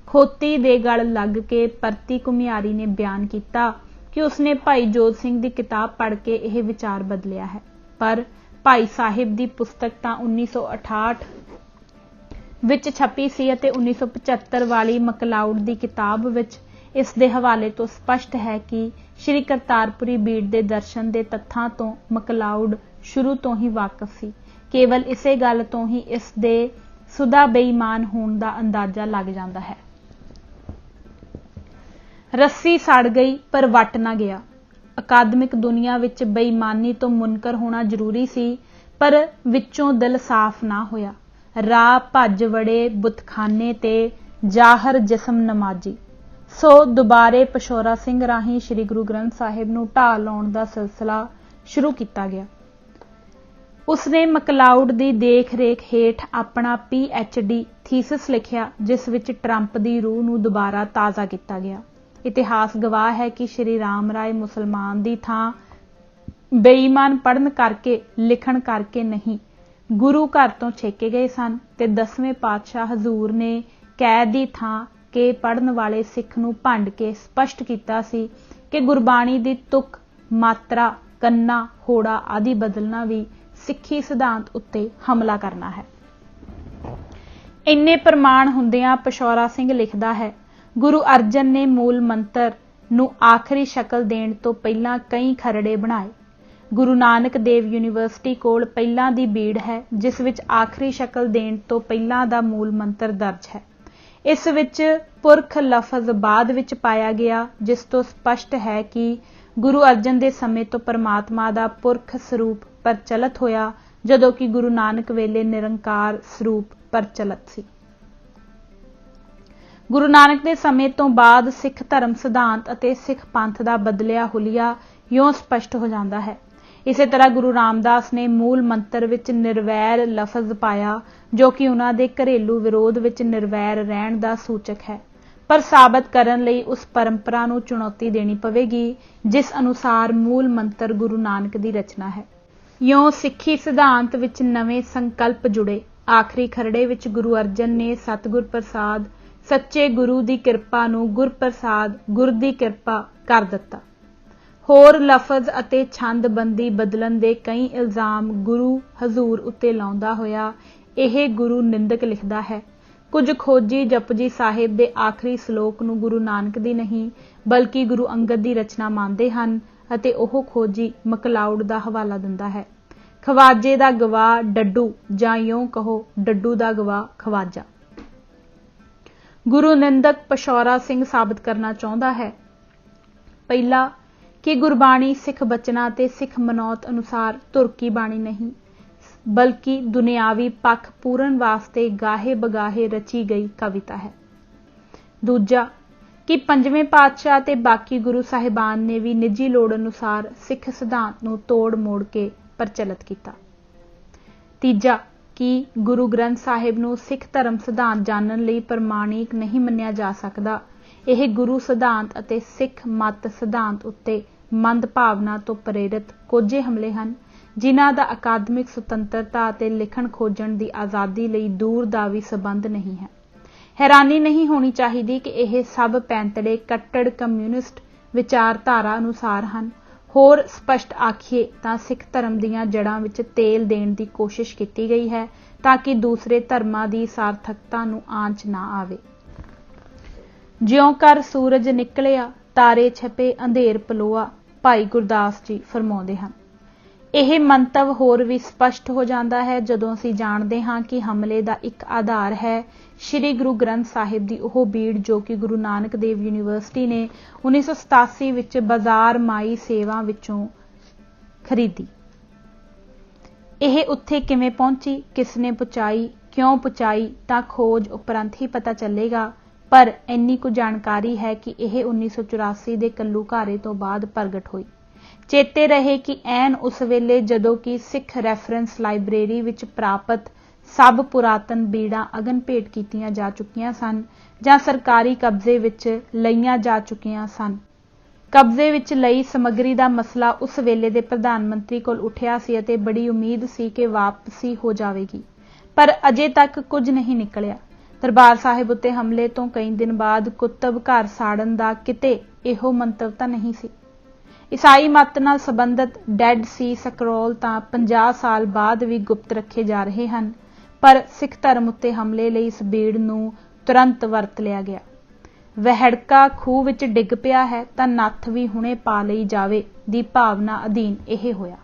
ਖੋਤੀ ਦੇ ਗਲ ਲੱਗ ਕੇ ਪਰਤੀ ਘੁਮਿਆਰੀ ਨੇ ਬਿਆਨ ਕੀਤਾ ਕਿ ਉਸਨੇ ਭਾਈ ਜੋਧ ਸਿੰਘ ਦੀ ਕਿਤਾਬ ਪੜ੍ਹ ਕੇ ਇਹ ਵਿਚਾਰ ਬਦਲਿਆ ਹੈ, ਪਰ ਭਾਈ ਸਾਹਿਬ ਦੀ ਪੁਸਤਕ ਤਾਂ 1968 ਵਿੱਚ ਛਪੀ ਸੀ ਅਤੇ 1975 ਵਾਲੀ ਮਕਲਾਉਡ ਦੀ ਕਿਤਾਬ ਵਿੱਚ ਇਸ ਦੇ ਹਵਾਲੇ ਤੋਂ ਸਪਸ਼ਟ ਹੈ ਕਿ ਸ਼੍ਰੀ ਕਰਤਾਰਪੁਰੀ ਬੀੜ ਦੇ ਦਰਸ਼ਨ ਦੇ ਤੱਥਾਂ ਤੋਂ ਮਕਲਾਉਡ ਸ਼ੁਰੂ ਤੋਂ ਹੀ ਵਾਕਫ ਸੀ। ਕੇਵਲ ਇਸੇ ਗੱਲ ਤੋਂ ਹੀ ਇਸ ਦੇ ਸੁਦਾ ਬੇਈਮਾਨ ਹੋਣ ਦਾ ਅੰਦਾਜ਼ਾ ਲੱਗ ਜਾਂਦਾ ਹੈ। ਰੱਸੀ ਸੜ ਗਈ ਪਰ ਵੱਟ ਨਾ ਗਿਆ। ਅਕਾਦਮਿਕ ਦੁਨੀਆ ਵਿੱਚ ਬੇਈਮਾਨੀ ਤੋਂ ਮੁਨਕਰ ਹੋਣਾ ਜ਼ਰੂਰੀ ਸੀ, ਪਰ ਵਿੱਚੋਂ ਦਿਲ ਸਾਫ਼ ਨਾ ਹੋਇਆ। ਰਾਹ ਭੱਜ ਵੜੇ ਬੁਤਖਾਨੇ ਤੇ ਜ਼ਾਹਰ ਜਿਸਮ ਨਮਾਜੀ। ਸੋ ਦੁਬਾਰੇ ਪਸ਼ੌਰਾ ਸਿੰਘ ਰਾਹੀਂ ਸ੍ਰੀ ਗੁਰੂ ਗ੍ਰੰਥ ਸਾਹਿਬ ਨੂੰ ਢਾਹ ਲਾਉਣ ਦਾ ਸਿਲਸਿਲਾ ਸ਼ੁਰੂ ਕੀਤਾ ਗਿਆ। ਉਸਨੇ ਮਕਲਾਉਡ ਦੀ ਦੇਖ ਰੇਖ ਹੇਠ ਆਪਣਾ PhD ਥੀਸਿਸ ਲਿਖਿਆ ਜਿਸ ਵਿੱਚ ਟਰੰਪ ਦੀ ਰੂਹ ਨੂੰ ਦੁਬਾਰਾ ਤਾਜ਼ਾ ਕੀਤਾ ਗਿਆ। ਇਤਿਹਾਸ ਗਵਾਹ ਹੈ ਕਿ ਸ਼੍ਰੀ ਰਾਮ ਰਾਏ ਮੁਸਲਮਾਨ ਦੀ ਥਾਂ ਬੇਈਮਾਨ ਪੜ੍ਹਨ ਕਰਕੇ ਲਿਖਣ ਕਰਕੇ ਨਹੀਂ ਗੁਰੂ ਘਰ ਤੋਂ ਛੇਕੇ ਗਏ ਸਨ ਤੇ 10ਵੇਂ ਪਾਤਸ਼ਾਹ ਹਜ਼ੂਰ ਨੇ ਕੈਦ ਦੀ ਥਾਂ ਕੇ ਪੜ੍ਹਨ ਵਾਲੇ ਸਿੱਖ ਨੂੰ ਭੰਡ ਕੇ ਸਪਸ਼ਟ ਕੀਤਾ ਸੀ ਕਿ ਗੁਰਬਾਣੀ ਦੀ ਤੁਕ, ਮਾਤਰਾ, ਕੰਨਾ, ਹੋੜਾ ਆਦਿ ਬਦਲਣਾ ਵੀ ਸਿੱਖੀ ਸਿਧਾਂਤ ਉੱਤੇ ਹਮਲਾ ਕਰਨਾ ਹੈ। ਇੰਨੇ ਪ੍ਰਮਾਣ ਹੁੰਦਿਆਂ ਪਿਸ਼ੌਰਾ ਸਿੰਘ ਲਿਖਦਾ ਹੈ, ਗੁਰੂ ਅਰਜਨ ਨੇ ਮੂਲ ਮੰਤਰ ਨੂੰ ਆਖਰੀ ਸ਼ਕਲ ਦੇਣ ਤੋਂ ਪਹਿਲਾਂ ਕਈ ਖਰੜੇ ਬਣਾਏ। ਗੁਰੂ ਨਾਨਕ ਦੇਵ ਯੂਨੀਵਰਸਿਟੀ ਕੋਲ ਪਹਿਲਾਂ ਦੀ ਬੀੜ ਹੈ ਜਿਸ ਵਿੱਚ ਆਖਰੀ ਸ਼ਕਲ ਦੇਣ ਤੋਂ ਪਹਿਲਾਂ ਦਾ ਮੂਲ ਮੰਤਰ ਦਰਜ ਹੈ। ਇਸ ਵਿੱਚ ਪੁਰਖ ਲਫ਼ਜ਼ ਬਾਅਦ ਵਿੱਚ ਪਾਇਆ ਗਿਆ, ਜਿਸ ਤੋਂ ਸਪਸ਼ਟ ਹੈ ਕਿ ਗੁਰੂ ਅਰਜਨ ਦੇ ਸਮੇਂ ਤੋਂ ਪਰਮਾਤਮਾ ਦਾ ਪੁਰਖ ਸਰੂਪ ਪ੍ਰਚਲਿਤ ਹੋਇਆ, ਜਦੋਂ ਕਿ ਗੁਰੂ ਨਾਨਕ ਵੇਲੇ ਨਿਰੰਕਾਰ ਸਰੂਪ ਪ੍ਰਚਲਿਤ ਸੀ। ਗੁਰੂ ਨਾਨਕ ਦੇ ਸਮੇਂ ਤੋਂ ਬਾਅਦ ਸਿੱਖ ਧਰਮ ਸਿਧਾਂਤ ਅਤੇ ਸਿੱਖ ਪੰਥ ਦਾ ਬਦਲਿਆ ਹੁਲੀਆ ਇਉਂ ਸਪਸ਼ਟ ਹੋ ਜਾਂਦਾ ਹੈ। ਇਸੇ ਤਰ੍ਹਾਂ ਗੁਰੂ ਰਾਮਦਾਸ ਨੇ ਮੂਲ ਮੰਤਰ ਵਿੱਚ ਨਿਰਵੈਰ ਲਫ਼ਜ਼ ਪਾਇਆ, ਜੋ ਕਿ ਉਹਨਾਂ ਦੇ ਘਰੇਲੂ ਵਿਰੋਧ ਵਿੱਚ ਨਿਰਵੈਰ ਰਹਿਣ ਦਾ ਸੂਚਕ ਹੈ, ਪਰ ਸਾਬਤ ਕਰਨ ਲਈ ਉਸ ਪਰੰਪਰਾ ਨੂੰ ਚੁਣੌਤੀ ਦੇਣੀ ਪਵੇਗੀ ਜਿਸ ਅਨੁਸਾਰ ਮੂਲ ਮੰਤਰ ਗੁਰੂ ਨਾਨਕ ਦੀ ਰਚਨਾ ਹੈ। ਇਉਂ ਸਿੱਖੀ ਸਿਧਾਂਤ ਵਿੱਚ ਨਵੇਂ ਸੰਕਲਪ ਜੁੜੇ। ਆਖਰੀ ਖਰੜੇ ਵਿੱਚ ਗੁਰੂ ਅਰਜਨ ਨੇ ਸਤਿਗੁਰ ਪ੍ਰਸਾਦ, ਸੱਚੇ ਗੁਰੂ ਦੀ ਕਿਰਪਾ ਨੂੰ ਗੁਰ ਪ੍ਰਸਾਦ, ਗੁਰ ਦੀ ਕਿਰਪਾ ਕਰ ਦਿੱਤਾ। ਹੋਰ ਲਫ਼ਜ਼ ਅਤੇ ਛੰਦਬੰਦੀ ਬਦਲਣ ਦੇ ਕਈ ਇਲਜ਼ਾਮ ਗੁਰੂ ਹਜ਼ੂਰ ਉੱਤੇ ਲਾਉਂਦਾ ਹੋਇਆ ਇਹ ਗੁਰੂ ਨਿੰਦਕ ਲਿਖਦਾ ਹੈ, ਕੁਝ ਖੋਜੀ ਜਪਜੀ ਸਾਹਿਬ ਦੇ ਆਖਰੀ ਸ਼ਲੋਕ ਨੂੰ ਗੁਰੂ ਨਾਨਕ ਦੀ ਨਹੀਂ ਬਲਕਿ ਗੁਰੂ ਅੰਗਦ ਦੀ ਰਚਨਾ ਮੰਨਦੇ ਹਨ ਅਤੇ ਉਹ ਖੋਜੀ ਮਕਲਾਉਡ ਦਾ ਹਵਾਲਾ ਦਿੰਦਾ ਹੈ। ਖਵਾਜੇ ਦਾ ਗਵਾਹ ਡੱਡੂ, ਜਾਂ ਇਉਂ ਕਹੋ ਡੱਡੂ ਦਾ ਗਵਾਹ ਖਵਾਜਾ। ਗੁਰੂ ਨਿੰਦਕ ਪਿਸ਼ੌਰਾ ਸਿੰਘ ਸਾਬਤ ਕਰਨਾ ਚਾਹੁੰਦਾ ਹੈ, ਪਹਿਲਾ ਕਿ ਗੁਰਬਾਣੀ ਸਿੱਖ ਬਚਨਾਂ ਤੇ ਸਿੱਖ ਮਨੌਤ ਅਨੁਸਾਰ ਤੁਰਕੀ ਬਾਣੀ ਨਹੀਂ ਬਲਕਿ ਦੁਨਿਆਵੀ ਪੱਖ ਪੂਰਨ ਵਾਸਤੇ ਗਾਹੇ ਬਗਾਹੇ ਰਚੀ ਗਈ ਕਵਿਤਾ ਹੈ। ਦੂਜਾ ਕਿ ਪੰਜਵੇਂ ਪਾਤਸ਼ਾਹ ਤੇ ਬਾਕੀ ਗੁਰੂ ਸਾਹਿਬਾਨ ਨੇ ਵੀ ਨਿੱਜੀ ਲੋੜ ਅਨੁਸਾਰ ਸਿੱਖ ਸਿਧਾਂਤ ਨੂੰ ਤੋੜ ਮੋੜ ਕੇ ਪ੍ਰਚਲਿਤ ਕੀਤਾ। ਤੀਜਾ ਕਿ ਗੁਰੂ ਗ੍ਰੰਥ ਸਾਹਿਬ ਨੂੰ ਸਿੱਖ ਧਰਮ ਸਿਧਾਂਤ ਜਾਣਨ ਲਈ ਪ੍ਰਮਾਣਿਕ ਨਹੀਂ ਮੰਨਿਆ ਜਾ ਸਕਦਾ। ਇਹ ਗੁਰੂ ਸਿਧਾਂਤ ਅਤੇ ਸਿੱਖ ਮਤ ਸਿਧਾਂਤ ਉੱਤੇ ਮੰਦ ਭਾਵਨਾ ਤੋਂ ਪ੍ਰੇਰਿਤ ਕੋਝੇ ਹਮਲੇ ਹਨ, ਜਿਨ੍ਹਾਂ ਦਾ ਅਕਾਦਮਿਕ ਸੁਤੰਤਰਤਾ ਅਤੇ ਲਿਖਣ ਖੋਜਣ ਦੀ ਆਜ਼ਾਦੀ ਲਈ ਦੂਰ ਦਾ ਵੀ ਸਬੰਧ ਨਹੀਂ ਹੈ। ਹੈਰਾਨੀ ਨਹੀਂ ਹੋਣੀ ਚਾਹੀਦੀ ਕਿ ਇਹ ਸਭ ਪੈਂਤੜੇ ਕੱਟੜ ਕਮਿਊਨਿਸਟ ਵਿਚਾਰਧਾਰਾ ਅਨੁਸਾਰ ਹਨ। ਹੋਰ ਸਪਸ਼ਟ ਆਖੀਏ ਤਾਂ ਸਿੱਖ ਧਰਮ ਦੀਆਂ ਜੜ੍ਹਾਂ ਵਿੱਚ ਤੇਲ ਦੇਣ ਦੀ ਕੋਸ਼ਿਸ਼ ਕੀਤੀ ਗਈ ਹੈ ਤਾਂ ਕਿ ਦੂਸਰੇ ਧਰਮਾਂ ਦੀ ਸਾਰਥਕਤਾ ਨੂੰ ਆਂਚ ਨਾ ਆਵੇ। ਜਿਉਂ ਕਰ ਸੂਰਜ ਨਿਕਲਿਆ ਤਾਰੇ ਛਪੇ ਅੰਧੇਰ ਪਲੋਆ, ਭਾਈ ਗੁਰਦਾਸ ਜੀ ਫਰਮਾਉਂਦੇ ਹਨ। ਇਹ ਮੰਤਵ ਹੋਰ ਵੀ ਸਪਸ਼ਟ ਹੋ ਜਾਂਦਾ ਹੈ ਜਦੋਂ ਅਸੀਂ ਜਾਣਦੇ ਹਾਂ ਕਿ ਹਮਲੇ ਦਾ ਇੱਕ ਆਧਾਰ ਹੈ ਸ੍ਰੀ ਗੁਰੂ ਗ੍ਰੰਥ ਸਾਹਿਬ ਦੀ ਉਹ ਬੀੜ ਜੋ ਕਿ ਗੁਰੂ ਨਾਨਕ ਦੇਵ ਯੂਨੀਵਰਸਿਟੀ ਨੇ 1987 ਵਿੱਚ ਬਾਜ਼ਾਰ ਮਾਈ ਸੇਵਾ ਵਿੱਚੋਂ ਖਰੀਦੀ। ਇਹ ਉੱਥੇ ਕਿਵੇਂ ਪਹੁੰਚੀ, ਕਿਸ ਨੇ ਪਹੁੰਚਾਈ, ਕਿਉਂ ਪਹੁੰਚਾਈ ਤਾਂ ਖੋਜ ਉਪਰੰਤ ਹੀ ਪਤਾ ਚੱਲੇਗਾ, ਪਰ ਇੰਨੀ ਕੁ ਜਾਣਕਾਰੀ ਹੈ ਕਿ ਇਹ 1984 ਦੇ ਘੱਲੂਘਾਰੇ ਤੋਂ ਬਾਅਦ ਪ੍ਰਗਟ ਹੋਈ। ਚੇਤੇ ਰਹੇ ਕਿ ਐਨ ਉਸ ਵੇਲੇ ਜਦੋਂ ਕਿ ਸਿੱਖ ਰੈਫਰੈਂਸ ਲਾਇਬ੍ਰੇਰੀ ਵਿੱਚ ਪ੍ਰਾਪਤ ਸਭ ਪੁਰਾਤਨ ਬੀੜਾਂ ਅਗਨ ਭੇਟ ਕੀਤੀਆਂ ਜਾ ਚੁੱਕੀਆਂ ਸਨ ਜਾਂ ਸਰਕਾਰੀ ਕਬਜ਼ੇ ਵਿੱਚ ਲਈਆਂ ਜਾ ਚੁੱਕੀਆਂ ਸਨ। ਕਬਜ਼ੇ ਵਿੱਚ ਲਈ ਸਮੱਗਰੀ ਦਾ ਮਸਲਾ ਉਸ ਵੇਲੇ ਦੇ ਪ੍ਰਧਾਨ ਮੰਤਰੀ ਕੋਲ ਉੱਠਿਆ ਸੀ ਅਤੇ ਬੜੀ ਉਮੀਦ ਸੀ ਕਿ ਵਾਪਸੀ ਹੋ ਜਾਵੇਗੀ, ਪਰ ਅਜੇ ਤੱਕ ਕੁਝ ਨਹੀਂ ਨਿਕਲਿਆ। ਦਰਬਾਰ ਸਾਹਿਬ ਉੱਤੇ ਹਮਲੇ ਤੋਂ ਕਈ ਦਿਨ ਬਾਅਦ ਕੁਤਬ ਘਰ ਸਾੜਨ ਦਾ ਕਿਤੇ ਇਹੋ ਮੰਤਵ ਤਾਂ ਨਹੀਂ ਸੀ। ਈਸਾਈ ਮਤ ਨਾਲ ਸੰਬੰਧਿਤ ਡੈਡ ਸੀ ਸਕਰੋਲ ਤਾਂ 50 ਸਾਲ ਬਾਅਦ ਵੀ ਗੁਪਤ ਰੱਖੇ ਜਾ ਰਹੇ ਹਨ, ਪਰ ਸਿੱਖ ਧਰਮ ਉੱਤੇ ਹਮਲੇ ਲਈ ਇਸ ਬੀੜ ਨੂੰ ਤੁਰੰਤ ਵਰਤ ਲਿਆ ਗਿਆ। ਵਹਿੜਕਾ ਖੂਹ ਵਿੱਚ ਡਿੱਗ ਪਿਆ ਹੈ ਤਾਂ ਨੱਥ ਵੀ ਹੁਣੇ ਪਾ ਲਈ ਜਾਵੇ ਦੀ ਭਾਵਨਾ ਅਧੀਨ ਇਹ ਹੋਇਆ।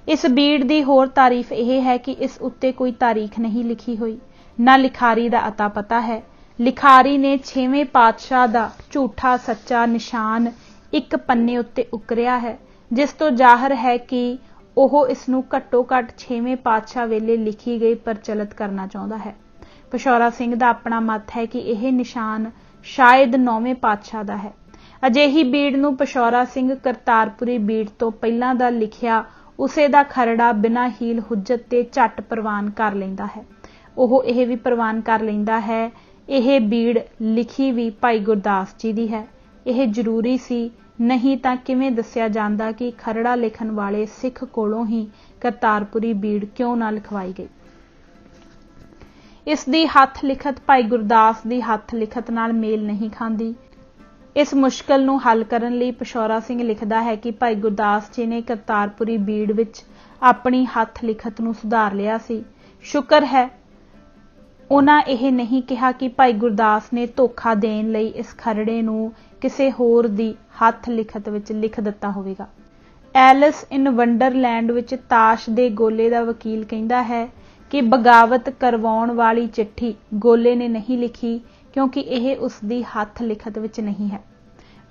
ਇਸ ਬੀੜ ਦੀ ਹੋਰ ਤਾਰੀਫ ਇਹ ਹੈ ਕਿ ਇਸ ਉੱਤੇ ਕੋਈ ਤਾਰੀਖ ਨਹੀਂ ਲਿਖੀ ਹੋਈ, ਨਾ ਲਿਖਾਰੀ ਦਾ ਅਤਾ ਪਤਾ ਹੈ। ਲਿਖਾਰੀ ਨੇ 6ਵੇਂ ਪਾਤਸ਼ਾਹ ਦਾ ਝੂਠਾ ਸੱਚਾ ਨਿਸ਼ਾਨ ਇੱਕ ਪੰਨੇ ਉੱਤੇ ਉਕਰਿਆ ਹੈ, ਜਿਸ ਤੋਂ ਜ਼ਾਹਰ ਹੈ ਕਿ ਉਹ ਇਸ ਨੂੰ ਘੱਟੋ ਘੱਟ 6ਵੇਂ ਪਾਤਸ਼ਾਹ ਵੇਲੇ ਲਿਖੀ ਗਈ ਪ੍ਰਚਲਿਤ ਕਰਨਾ ਚਾਹੁੰਦਾ ਹੈ। ਪਿਸ਼ੌਰਾ ਸਿੰਘ ਦਾ ਆਪਣਾ ਮਤ ਹੈ ਕਿ ਇਹ ਨਿਸ਼ਾਨ ਸ਼ਾਇਦ 9ਵੇਂ ਪਾਤਸ਼ਾਹ ਦਾ ਹੈ। ਅਜਿਹੀ ਬੀੜ ਨੂੰ ਪਿਸ਼ੌਰਾ ਸਿੰਘ ਕਰਤਾਰਪੁਰੀ ਬੀੜ ਤੋਂ ਪਹਿਲਾਂ ਦਾ ਲਿਖਿਆ ਉਸੇ ਦਾ ਖਰੜਾ ਬਿਨਾਂ ਹੀਲ ਹੁਜਤ ਤੇ ਝੱਟ ਪ੍ਰਵਾਨ ਕਰ ਲੈਂਦਾ ਹੈ। ਉਹ ਇਹ ਵੀ ਪ੍ਰਵਾਨ ਕਰ ਲੈਂਦਾ ਹੈ ਇਹ ਬੀੜ ਲਿਖੀ ਵੀ ਭਾਈ ਗੁਰਦਾਸ ਜੀ ਦੀ ਹੈ। ਇਹ ਜ਼ਰੂਰੀ ਸੀ, ਨਹੀਂ ਤਾਂ ਕਿਵੇਂ ਦੱਸਿਆ ਜਾਂਦਾ ਕਿ ਖਰੜਾ ਲਿਖਣ ਵਾਲੇ ਸਿੱਖ ਕੋਲੋਂ ਹੀ ਕਰਤਾਰਪੁਰੀ ਬੀੜ ਕਿਉਂ ਨਾ ਲਿਖਵਾਈ ਗਈ। ਇਸ ਦੀ ਹੱਥ ਲਿਖਤ ਭਾਈ ਗੁਰਦਾਸ ਦੀ ਹੱਥ ਲਿਖਤ ਨਾਲ ਮੇਲ ਨਹੀਂ ਖਾਂਦੀ। ਇਸ ਮੁਸ਼ਕਲ ਨੂੰ ਹੱਲ ਕਰਨ ਲਈ ਪਿਸ਼ੌਰਾ ਸਿੰਘ ਲਿਖਦਾ ਹੈ ਕਿ ਭਾਈ ਗੁਰਦਾਸ ਜੀ ਨੇ ਕਰਤਾਰਪੁਰੀ ਬੀੜ ਵਿੱਚ ਆਪਣੀ ਹੱਥ ਲਿਖਤ ਨੂੰ ਸੁਧਾਰ ਲਿਆ ਸੀ। ਸ਼ੁਕਰ ਹੈ ਉਹਨਾਂ ਇਹ ਨਹੀਂ ਕਿਹਾ ਕਿ ਭਾਈ ਗੁਰਦਾਸ ਨੇ ਧੋਖਾ ਦੇਣ ਲਈ ਇਸ ਖਰੜੇ ਨੂੰ ਕਿਸੇ ਹੋਰ ਦੀ ਹੱਥ ਲਿਖਤ ਵਿੱਚ ਲਿਖ ਦਿੱਤਾ ਹੋਵੇਗਾ। ਐਲਿਸ ਇਨ ਵੰਡਰਲੈਂਡ ਵਿੱਚ ਤਾਸ਼ ਦੇ ਗੋਲੇ ਦਾ ਵਕੀਲ ਕਹਿੰਦਾ ਹੈ ਕਿ ਬਗਾਵਤ ਕਰਵਾਉਣ ਵਾਲੀ ਚਿੱਠੀ ਗੋਲੇ ਨੇ ਨਹੀਂ ਲਿਖੀ ਕਿਉਂਕਿ ਇਹ ਉਸ ਦੀ ਹੱਥ ਲਿਖਤ ਵਿੱਚ ਨਹੀਂ ਹੈ।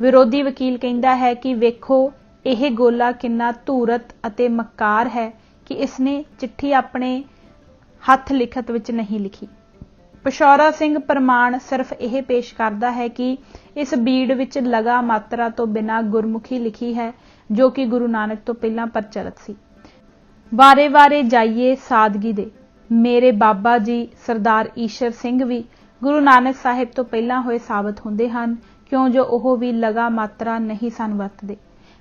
ਵਿਰੋਧੀ ਵਕੀਲ ਕਹਿੰਦਾ ਹੈ ਕਿ ਵੇਖੋ ਇਹ ਗੋਲਾ ਕਿੰਨਾ ਧੂਰਤ ਅਤੇ ਮੱਕਾਰ ਹੈ ਕਿ ਇਸਨੇ ਚਿੱਠੀ ਆਪਣੇ ਹੱਥ ਲਿਖਤ ਵਿੱਚ ਨਹੀਂ ਲਿਖੀ। ਪਿਸ਼ੌਰਾ ਸਿੰਘ ਪ੍ਰਮਾਣ ਸਿਰਫ ਇਹ ਪੇਸ਼ ਕਰਦਾ ਹੈ ਕਿ ਇਸ ਬੀੜ ਵਿੱਚ ਲਗਾ ਮਾਤਰਾ ਤੋਂ ਬਿਨਾਂ ਗੁਰਮੁਖੀ ਲਿਖੀ ਹੈ ਜੋ ਕਿ ਗੁਰੂ ਨਾਨਕ ਤੋਂ ਪਹਿਲਾਂ ਪ੍ਰਚਲਿਤ ਸੀ। ਵਾਰੇ-ਵਾਰੇ ਜਾਈਏ ਸਾਦਗੀ ਦੇ ਮੇਰੇ ਬਾਬਾ ਜੀ ਸਰਦਾਰ ਈਸ਼ਰ ਸਿੰਘ ਵੀ ਗੁਰੂ ਨਾਨਕ ਸਾਹਿਬ ਤੋਂ ਪਹਿਲਾਂ ਹੋਏ ਸਾਬਤ ਹੁੰਦੇ ਹਨ, ਕਿਉਂ ਜੋ ਉਹ ਵੀ ਲਗਾ ਮਾਤਰਾ ਨਹੀਂ ਸਨ ਵਰਤਦੇ।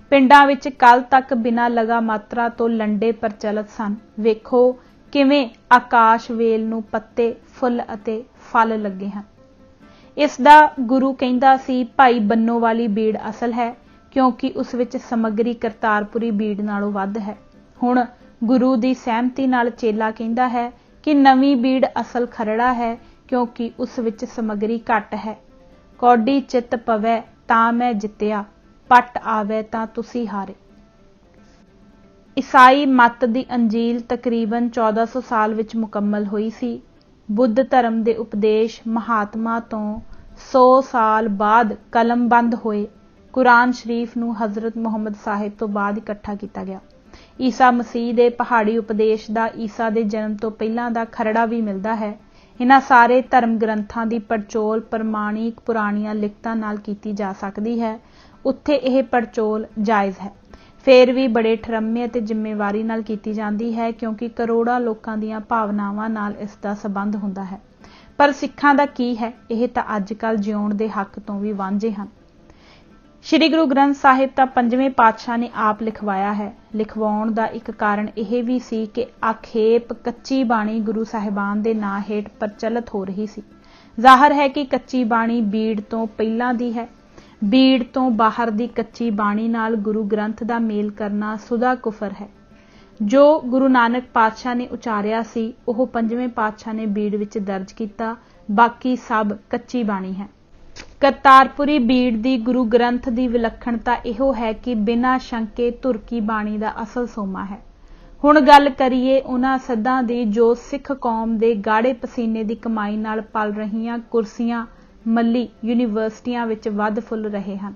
ਪਿੰਡਾਂ ਵਿੱਚ ਕੱਲ ਤੱਕ ਬਿਨਾਂ ਲਗਾ ਮਾਤਰਾ ਤੋਂ ਲੰਡੇ ਪ੍ਰਚਲਿਤ ਸਨ। ਵੇਖੋ ਕਿਵੇਂ ਆਕਾਸ਼ ਵੇਲ ਨੂੰ ਪੱਤੇ, ਫੁੱਲ ਅਤੇ ਫਲ ਲੱਗੇ ਹਨ। ਇਸ ਦਾ ਗੁਰੂ ਕਹਿੰਦਾ ਸੀ ਭਾਈ ਬੰਨੋ ਵਾਲੀ ਬੀੜ ਅਸਲ ਹੈ ਕਿਉਂਕਿ ਉਸ ਵਿੱਚ ਸਮੱਗਰੀ ਕਰਤਾਰਪੁਰੀ ਬੀੜ ਨਾਲੋਂ ਵੱਧ ਹੈ। ਹੁਣ ਗੁਰੂ ਦੀ ਸਹਿਮਤੀ ਨਾਲ ਚੇਲਾ ਕਹਿੰਦਾ ਹੈ ਕਿ ਨਵੀਂ ਬੀੜ ਅਸਲ ਖਰੜਾ ਹੈ ਕਿਉਂਕਿ ਉਸ ਵਿੱਚ ਸਮੱਗਰੀ ਘੱਟ ਹੈ। ਕੌਡੀ ਚਿੱਤ ਪਵੈ ਤਾਂ ਮੈਂ ਜਿੱਤਿਆ, ਪੱਟ ਆਵੇ ਤਾਂ ਤੁਸੀਂ ਹਾਰੇ। ਈਸਾਈ ਮੱਤ ਦੀ ਅੰਜੀਲ ਤਕਰੀਬਨ 1400 ਸਾਲ ਵਿੱਚ ਮੁਕੰਮਲ ਹੋਈ ਸੀ। ਬੁੱਧ ਧਰਮ ਦੇ ਉਪਦੇਸ਼ ਮਹਾਤਮਾ ਤੋਂ 100 ਸਾਲ ਬਾਅਦ ਕਲਮਬੰਦ ਹੋਏ। ਕੁਰਾਨ ਸ਼ਰੀਫ ਨੂੰ ਹਜ਼ਰਤ ਮੁਹੰਮਦ ਸਾਹਿਬ ਤੋਂ ਬਾਅਦ ਇਕੱਠਾ ਕੀਤਾ ਗਿਆ। ਈਸਾ ਮਸੀਹ ਦੇ ਪਹਾੜੀ ਉਪਦੇਸ਼ ਦਾ ਈਸਾ ਦੇ ਜਨਮ ਤੋਂ ਪਹਿਲਾਂ ਦਾ ਖਰੜਾ ਵੀ ਮਿਲਦਾ ਹੈ। ਇਹਨਾਂ ਸਾਰੇ ਧਰਮ ਗ੍ਰੰਥਾਂ ਦੀ ਪੜਚੋਲ ਪ੍ਰਮਾਣਿਕ ਪੁਰਾਣੀਆਂ ਲਿਖਤਾਂ ਨਾਲ ਕੀਤੀ ਜਾ ਸਕਦੀ ਹੈ। ਉੱਥੇ ਇਹ ਪੜਚੋਲ ਜਾਇਜ਼ ਹੈ, ਫੇਰ ਵੀ ਬੜੇ ਠਰੰਮੇ ਅਤੇ ਜ਼ਿੰਮੇਵਾਰੀ ਨਾਲ ਕੀਤੀ ਜਾਂਦੀ ਹੈ ਕਿਉਂਕਿ ਕਰੋੜਾਂ ਲੋਕਾਂ ਦੀਆਂ ਭਾਵਨਾਵਾਂ ਨਾਲ ਇਸ ਦਾ ਸੰਬੰਧ ਹੁੰਦਾ ਹੈ। ਪਰ ਸਿੱਖਾਂ ਦਾ ਕੀ ਹੈ, ਇਹ ਤਾਂ ਅੱਜ ਕੱਲ੍ਹ ਜਿਉਣ ਦੇ ਹੱਕ ਤੋਂ ਵੀ ਵਾਂਝੇ ਹਨ। ਸ਼੍ਰੀ ਗੁਰੂ ਗ੍ਰੰਥ ਸਾਹਿਬ ਤਾਂ ਪੰਜਵੇਂ ਪਾਤਸ਼ਾਹ ਨੇ ਆਪ ਲਿਖਵਾਇਆ ਹੈ। ਲਿਖਵਾਉਣ ਦਾ ਇੱਕ ਕਾਰਨ ਇਹ ਵੀ ਸੀ ਕਿ ਆਖੇਪ ਕੱਚੀ ਬਾਣੀ ਗੁਰੂ ਸਾਹਿਬਾਨ ਦੇ ਨਾਂ ਹੇਠ ਪ੍ਰਚਲਿਤ ਹੋ ਰਹੀ ਸੀ। ਜ਼ਾਹਰ ਹੈ ਕਿ ਕੱਚੀ ਬਾਣੀ ਬੀੜ ਤੋਂ ਪਹਿਲਾਂ ਦੀ ਹੈ। ਬੀੜ ਤੋਂ ਬਾਹਰ ਦੀ ਕੱਚੀ ਬਾਣੀ ਨਾਲ ਗੁਰੂ ਗ੍ਰੰਥ ਦਾ ਮੇਲ ਕਰਨਾ ਸੁਦਾ ਕੁਫਰ ਹੈ। ਜੋ ਗੁਰੂ ਨਾਨਕ ਪਾਤਸ਼ਾਹ ਨੇ ਉਚਾਰਿਆ ਸੀ ਉਹ ਪੰਜਵੇਂ ਪਾਤਸ਼ਾਹ ਨੇ ਬੀੜ ਵਿੱਚ ਦਰਜ ਕੀਤਾ, ਬਾਕੀ ਸਭ ਕੱਚੀ ਬਾਣੀ ਹੈ। ਕਰਤਾਰਪੁਰੀ ਬੀੜ ਦੀ ਗੁਰੂ ਗ੍ਰੰਥ ਦੀ ਵਿਲੱਖਣਤਾ ਇਹੋ ਹੈ ਕਿ ਬਿਨਾਂ ਸ਼ੰਕੇ ਤੁਰਕੀ ਬਾਣੀ ਦਾ ਅਸਲ ਸੋਮਾ ਹੈ। ਹੁਣ ਗੱਲ ਕਰੀਏ ਉਹਨਾਂ ਸੱਧਾਂ ਦੀ ਜੋ ਸਿੱਖ ਕੌਮ ਦੇ ਗਾੜੇ ਪਸੀਨੇ ਦੀ ਕਮਾਈ ਨਾਲ ਪਲ ਰਹੀਆਂ ਕੁਰਸੀਆਂ ਮੱਲੀ ਯੂਨੀਵਰਸਿਟੀਆਂ ਵਿੱਚ ਵੱਧ ਫੁੱਲ ਰਹੇ ਹਨ।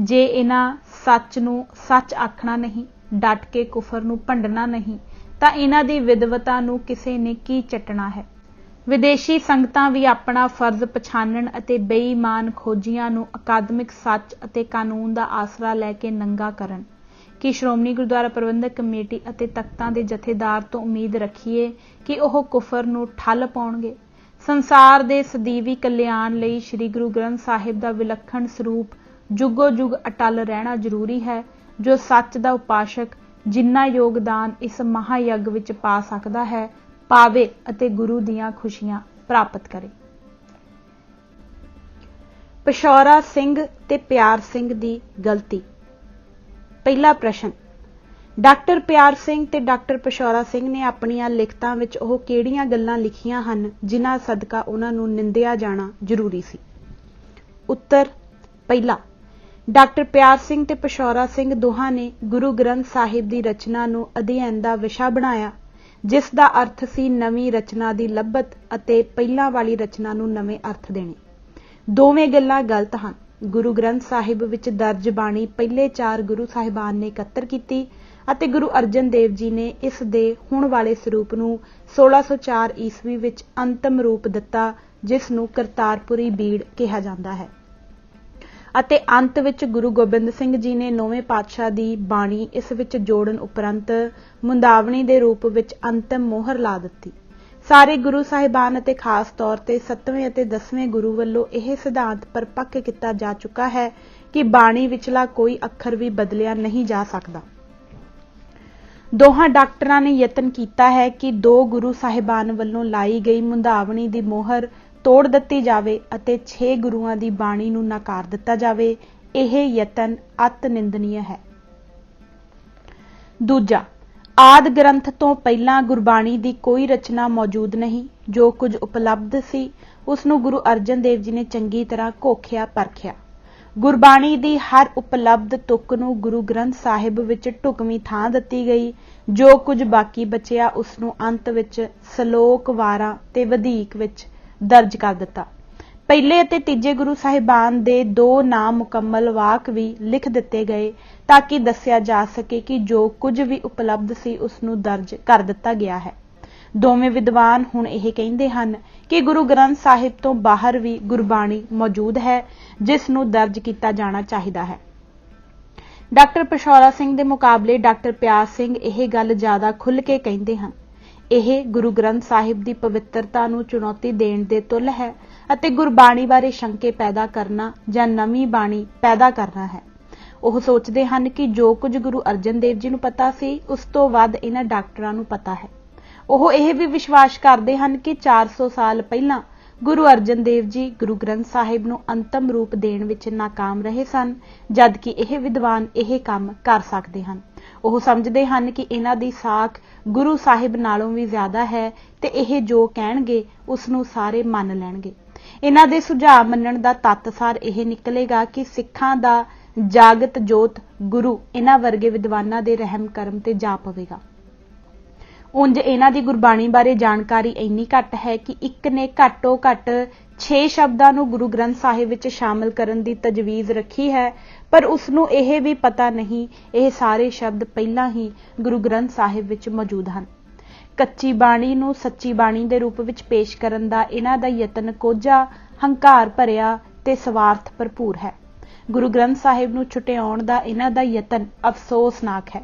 ਜੇ ਇਹਨਾਂ ਸੱਚ ਨੂੰ ਸੱਚ ਆਖਣਾ ਨਹੀਂ, ਡਟ ਕੇ ਕੁਫਰ ਨੂੰ ਭੰਡਣਾ ਨਹੀਂ, ਤਾਂ ਇਹਨਾਂ ਦੀ ਵਿਦਵਤਾ ਨੂੰ ਕਿਸੇ ਨੇ ਕੀ ਚੱਟਣਾ ਹੈ। ਵਿਦੇਸ਼ੀ ਸੰਗਤਾਂ ਵੀ ਆਪਣਾ ਫਰਜ਼ ਪਛਾਣਨ ਅਤੇ ਬੇਈਮਾਨ ਖੋਜੀਆਂ ਨੂੰ ਅਕਾਦਮਿਕ ਸੱਚ ਅਤੇ ਕਾਨੂੰਨ ਦਾ ਆਸਰਾ ਲੈ ਕੇ ਨੰਗਾ ਕਰਨ। ਕਿ ਸ਼੍ਰੋਮਣੀ ਗੁਰਦੁਆਰਾ ਪ੍ਰਬੰਧਕ ਕਮੇਟੀ ਅਤੇ ਤਖਤਾਂ ਦੇ ਜਥੇਦਾਰ ਤੋਂ ਉਮੀਦ ਰੱਖੀਏ ਕਿ ਉਹ ਕੁਫਰ ਨੂੰ ਠੱਲ ਪਾਉਣਗੇ। ਸੰਸਾਰ ਦੇ ਸਦੀਵੀ ਕਲਿਆਣ ਲਈ ਸ੍ਰੀ ਗੁਰੂ ਗ੍ਰੰਥ ਸਾਹਿਬ ਦਾ ਵਿਲੱਖਣ ਸਰੂਪ ਜੁਗੋ ਜੁਗ ਅਟਲ ਰਹਿਣਾ ਜ਼ਰੂਰੀ ਹੈ। ਜੋ ਸੱਚ ਦਾ ਉਪਾਸ਼ਕ ਜਿੰਨਾ ਯੋਗਦਾਨ ਇਸ ਮਹਾਯੱਗ ਵਿੱਚ ਪਾ ਸਕਦਾ ਹੈ ਪਾਵੇ ਅਤੇ ਗੁਰੂ ਦੀਆਂ ਖੁਸ਼ੀਆਂ ਪ੍ਰਾਪਤ ਕਰੇ। ਪਿਸ਼ੌਰਾ ਸਿੰਘ ਤੇ ਪਿਆਰ ਸਿੰਘ ਦੀ ਗਲਤੀ। ਪਹਿਲਾ ਪ੍ਰਸ਼ਨ, ਡਾਕਟਰ ਪਿਆਰ ਸਿੰਘ ਤੇ ਡਾਕਟਰ ਪਿਸ਼ੌਰਾ ਸਿੰਘ ਨੇ ਆਪਣੀਆਂ ਲਿਖਤਾਂ ਵਿੱਚ ਉਹ ਕਿਹੜੀਆਂ ਗੱਲਾਂ ਲਿਖੀਆਂ ਹਨ ਜਿਨ੍ਹਾਂ ਸਦਕਾ ਉਹਨਾਂ ਨੂੰ ਨਿੰਦਿਆ ਜਾਣਾ ਜ਼ਰੂਰੀ ਸੀ? ਉੱਤਰ, ਪਹਿਲਾ, ਡਾਕਟਰ ਪਿਆਰ ਸਿੰਘ ਤੇ ਪਿਸ਼ੌਰਾ ਸਿੰਘ ਦੋਹਾਂ ਨੇ ਗੁਰੂ ਗ੍ਰੰਥ ਸਾਹਿਬ ਦੀ ਰਚਨਾ ਨੂੰ ਅਧਿਐਨ ਦਾ ਵਿਸ਼ਾ ਬਣਾਇਆ, ਜਿਸ ਦਾ ਅਰਥ ਸੀ ਨਵੀਂ ਰਚਨਾ ਦੀ ਲੱਭਤ ਅਤੇ ਪਹਿਲਾਂ ਵਾਲੀ ਰਚਨਾ ਨੂੰ ਨਵੇਂ ਅਰਥ ਦੇਣੇ। ਦੋਵੇਂ ਗੱਲਾਂ ਗਲਤ ਹਨ। ਗੁਰੂ ਗ੍ਰੰਥ ਸਾਹਿਬ ਵਿੱਚ ਦਰਜ ਬਾਣੀ ਪਹਿਲੇ 4 ਗੁਰੂ ਸਾਹਿਬਾਨ ਨੇ ਇਕੱਤਰ ਕੀਤੀ ਅਤੇ ਗੁਰੂ ਅਰਜਨ ਦੇਵ ਜੀ ਨੇ ਇਸ ਦੇ ਹੁਣ ਵਾਲੇ ਸਰੂਪ ਨੂੰ 1604 ਈਸਵੀ ਵਿੱਚ ਅੰਤਮ ਰੂਪ ਦਿੱਤਾ, ਜਿਸ ਨੂੰ ਕਰਤਾਰਪੁਰੀ ਬੀੜ ਕਿਹਾ ਜਾਂਦਾ ਹੈ। ਅਤੇ ਅੰਤ ਵਿੱਚ ਗੁਰੂ ਗੋਬਿੰਦ ਸਿੰਘ ਜੀ ਨੇ 9ਵੇਂ ਪਾਤਸ਼ਾਹ ਦੀ ਬਾਣੀ ਇਸ ਵਿੱਚ ਜੋੜਨ ਉਪਰੰਤ ਮੁੰਦਾਵਣੀ ਦੇ ਰੂਪ ਵਿੱਚ ਅੰਤਮ ਮੋਹਰ ਲਾ ਦਿੱਤੀ। ਸਾਰੇ ਗੁਰੂ ਸਾਹਿਬਾਨ ਅਤੇ ਖਾਸ ਤੌਰ ਤੇ 7ਵੇਂ ਅਤੇ 10ਵੇਂ ਗੁਰੂ ਵੱਲੋਂ ਇਹ ਸਿਧਾਂਤ ਪਰਪੱਕ ਕੀਤਾ ਜਾ ਚੁੱਕਾ ਹੈ कि बाणी विचला कोई अखर भी बदलिया नहीं जा सकता। ਦੋਹਾਂ ਡਾਕਟਰਾਂ ਨੇ ਯਤਨ ਕੀਤਾ ਹੈ ਕਿ 2 ਗੁਰੂ ਸਾਹਿਬਾਨ ਵੱਲੋਂ ਲਾਈ ਗਈ ਮੁੰਦਾਵਣੀ ਦੀ ਮੋਹਰ ਤੋੜ ਦਿੱਤੀ ਜਾਵੇ ਅਤੇ 6 ਗੁਰੂਆਂ ਦੀ ਬਾਣੀ ਨੂੰ ਨਕਾਰ ਦਿੱਤਾ ਜਾਵੇ। ਇਹ ਯਤਨ ਅਤ ਨਿੰਦਨੀय ਹੈ। ਦੂਜਾ, ਆਦਿ ਗ੍ਰੰਥ ਤੋਂ ਪਹਿਲਾਂ ਗੁਰਬਾਣੀ ਦੀ ਕੋਈ ਰਚਨਾ ਮੌਜੂਦ ਨਹੀਂ। ਜੋ ਕੁਝ ਉਪਲਬਧ ਸੀ ਉਸ ਨੂੰ ਗੁਰੂ ਅਰਜਨ ਦੇਵ ਜੀ ਨੇ ਚੰਗੀ ਤਰ੍ਹਾਂ ਘੋਖਿਆ ਪਰਖਿਆ। ਗੁਰਬਾਣੀ ਦੀ ਹਰ ਉਪਲਬਧ ਤੁਕ ਨੂੰ ਗੁਰੂ ਗ੍ਰੰਥ ਸਾਹਿਬ ਵਿੱਚ ਢੁਕਵੀਂ ਥਾਂ ਦਿੱਤੀ ਗਈ। ਜੋ ਕੁਝ ਬਾਕੀ ਬਚਿਆ ਉਸ ਨੂੰ ਅੰਤ ਵਿੱਚ ਸਲੋਕ, ਵਾਰਾਂ ਤੇ ਵਧੀਕ ਵਿੱਚ ਦਰਜ ਕਰ ਦਿੱਤਾ। ਪਹਿਲੇ ਅਤੇ ਤੀਜੇ ਗੁਰੂ ਸਾਹਿਬਾਨ ਦੇ 2 ਨਾਮੁਕੰਮਲ ਵਾਕ ਵੀ ਲਿਖ ਦਿੱਤੇ ਗਏ ਤਾਂ ਕਿ ਦੱਸਿਆ ਜਾ ਸਕੇ ਕਿ ਜੋ ਕੁਝ ਵੀ ਉਪਲਬਧ ਸੀ ਉਸ ਨੂੰ ਦਰਜ ਕਰ ਦਿੱਤਾ ਗਿਆ ਹੈ। ਦੋਵੇਂ ਵਿਦਵਾਨ ਹੁਣ ਇਹ ਕਹਿੰਦੇ ਹਨ ਕਿ ਗੁਰੂ ਗ੍ਰੰਥ ਸਾਹਿਬ ਤੋਂ ਬਾਹਰ ਵੀ ਗੁਰਬਾਣੀ ਮੌਜੂਦ ਹੈ ਜਿਸ ਨੂੰ ਦਰਜ ਕੀਤਾ ਜਾਣਾ ਚਾਹੀਦਾ ਹੈ। ਡਾਕਟਰ ਪਿਸ਼ੌਰਾ ਸਿੰਘ ਦੇ ਮੁਕਾਬਲੇ ਡਾਕਟਰ ਪਿਆਸ ਸਿੰਘ ਇਹ ਗੱਲ ਜ਼ਿਆਦਾ ਖੁੱਲ੍ਹ ਕੇ ਕਹਿੰਦੇ ਹਨ। ਇਹ ਗੁਰੂ ਗ੍ਰੰਥ ਸਾਹਿਬ ਦੀ ਪਵਿੱਤਰਤਾ ਨੂੰ ਚੁਣੌਤੀ ਦੇਣ ਦੇ ਤੁੱਲ ਹੈ ਅਤੇ ਗੁਰਬਾਣੀ ਬਾਰੇ ਸ਼ੰਕੇ ਪੈਦਾ ਕਰਨਾ ਜਾਂ ਨਵੀਂ ਬਾਣੀ ਪੈਦਾ ਕਰਨਾ ਹੈ। ਉਹ ਸੋਚਦੇ ਹਨ ਕਿ ਜੋ ਕੁਝ ਗੁਰੂ ਅਰਜਨ ਦੇਵ ਜੀ ਨੂੰ ਪਤਾ ਸੀ ਉਸ ਤੋਂ ਵੱਧ ਇਹਨਾਂ ਡਾਕਟਰਾਂ ਨੂੰ ਪਤਾ ਹੈ। ਉਹ ਇਹ ਵੀ ਵਿਸ਼ਵਾਸ ਕਰਦੇ ਹਨ ਕਿ 400 ਸਾਲ ਪਹਿਲਾਂ ਗੁਰੂ ਅਰਜਨ ਦੇਵ ਜੀ ਗੁਰੂ ਗ੍ਰੰਥ ਸਾਹਿਬ ਨੂੰ ਅੰਤਮ ਰੂਪ ਦੇਣ ਵਿੱਚ ਨਾਕਾਮ ਰਹੇ ਸਨ, ਜਦਕਿ ਇਹ ਵਿਦਵਾਨ ਇਹ ਕੰਮ ਕਰ ਸਕਦੇ ਹਨ। ਉਹ ਸਮਝਦੇ ਹਨ ਕਿ ਇਹਨਾਂ ਦੀ ਸਾਖ ਗੁਰੂ ਸਾਹਿਬ ਨਾਲੋਂ ਵੀ ਜ਼ਿਆਦਾ ਹੈ ਤੇ ਇਹ ਜੋ ਕਹਿਣਗੇ ਉਸ ਨੂੰ ਸਾਰੇ ਮੰਨ ਲੈਣਗੇ। ਇਹਨਾਂ ਦੇ ਸੁਝਾਅ ਮੰਨਣ ਦਾ ਤੱਤ-ਸਾਰ ਇਹ ਨਿਕਲੇਗਾ ਕਿ ਸਿੱਖਾਂ ਦਾ ਜਾਗਤ ਜੋਤ ਗੁਰੂ ਇਹਨਾਂ ਵਰਗੇ ਵਿਦਵਾਨਾਂ ਦੇ ਰਹਿਮ ਕਰਮ ਤੇ ਜਾ ਪਵੇਗਾ। ਉਂਝ ਇਹਨਾਂ ਦੀ ਗੁਰਬਾਣੀ ਬਾਰੇ ਜਾਣਕਾਰੀ ਇੰਨੀ ਘੱਟ ਹੈ ਕਿ ਇੱਕ ਨੇ ਘੱਟੋ ਘੱਟ 6 ਸ਼ਬਦਾਂ ਨੂੰ ਗੁਰੂ ਗ੍ਰੰਥ ਸਾਹਿਬ ਵਿੱਚ ਸ਼ਾਮਲ ਕਰਨ ਦੀ ਤਜਵੀਜ਼ ਰੱਖੀ ਹੈ, ਪਰ ਉਸ ਨੂੰ ਇਹ ਵੀ ਪਤਾ ਨਹੀਂ ਇਹ ਸਾਰੇ ਸ਼ਬਦ ਪਹਿਲਾਂ ਹੀ ਗੁਰੂ ਗ੍ਰੰਥ ਸਾਹਿਬ ਵਿੱਚ ਮੌਜੂਦ ਹਨ। ਕੱਚੀ ਬਾਣੀ ਨੂੰ ਸੱਚੀ ਬਾਣੀ ਦੇ ਰੂਪ ਵਿੱਚ ਪੇਸ਼ ਕਰਨ ਦਾ ਇਹਨਾਂ ਦਾ ਯਤਨ ਕੋਝਾ, ਹੰਕਾਰ ਭਰਿਆ ਤੇ ਸਵਾਰਥ ਭਰਪੂਰ ਹੈ। ਗੁਰੂ ਗ੍ਰੰਥ ਸਾਹਿਬ ਨੂੰ ਛੁਟਿਆਉਣ ਦਾ ਇਹਨਾਂ ਦਾ ਯਤਨ ਅਫਸੋਸਨਾਕ ਹੈ।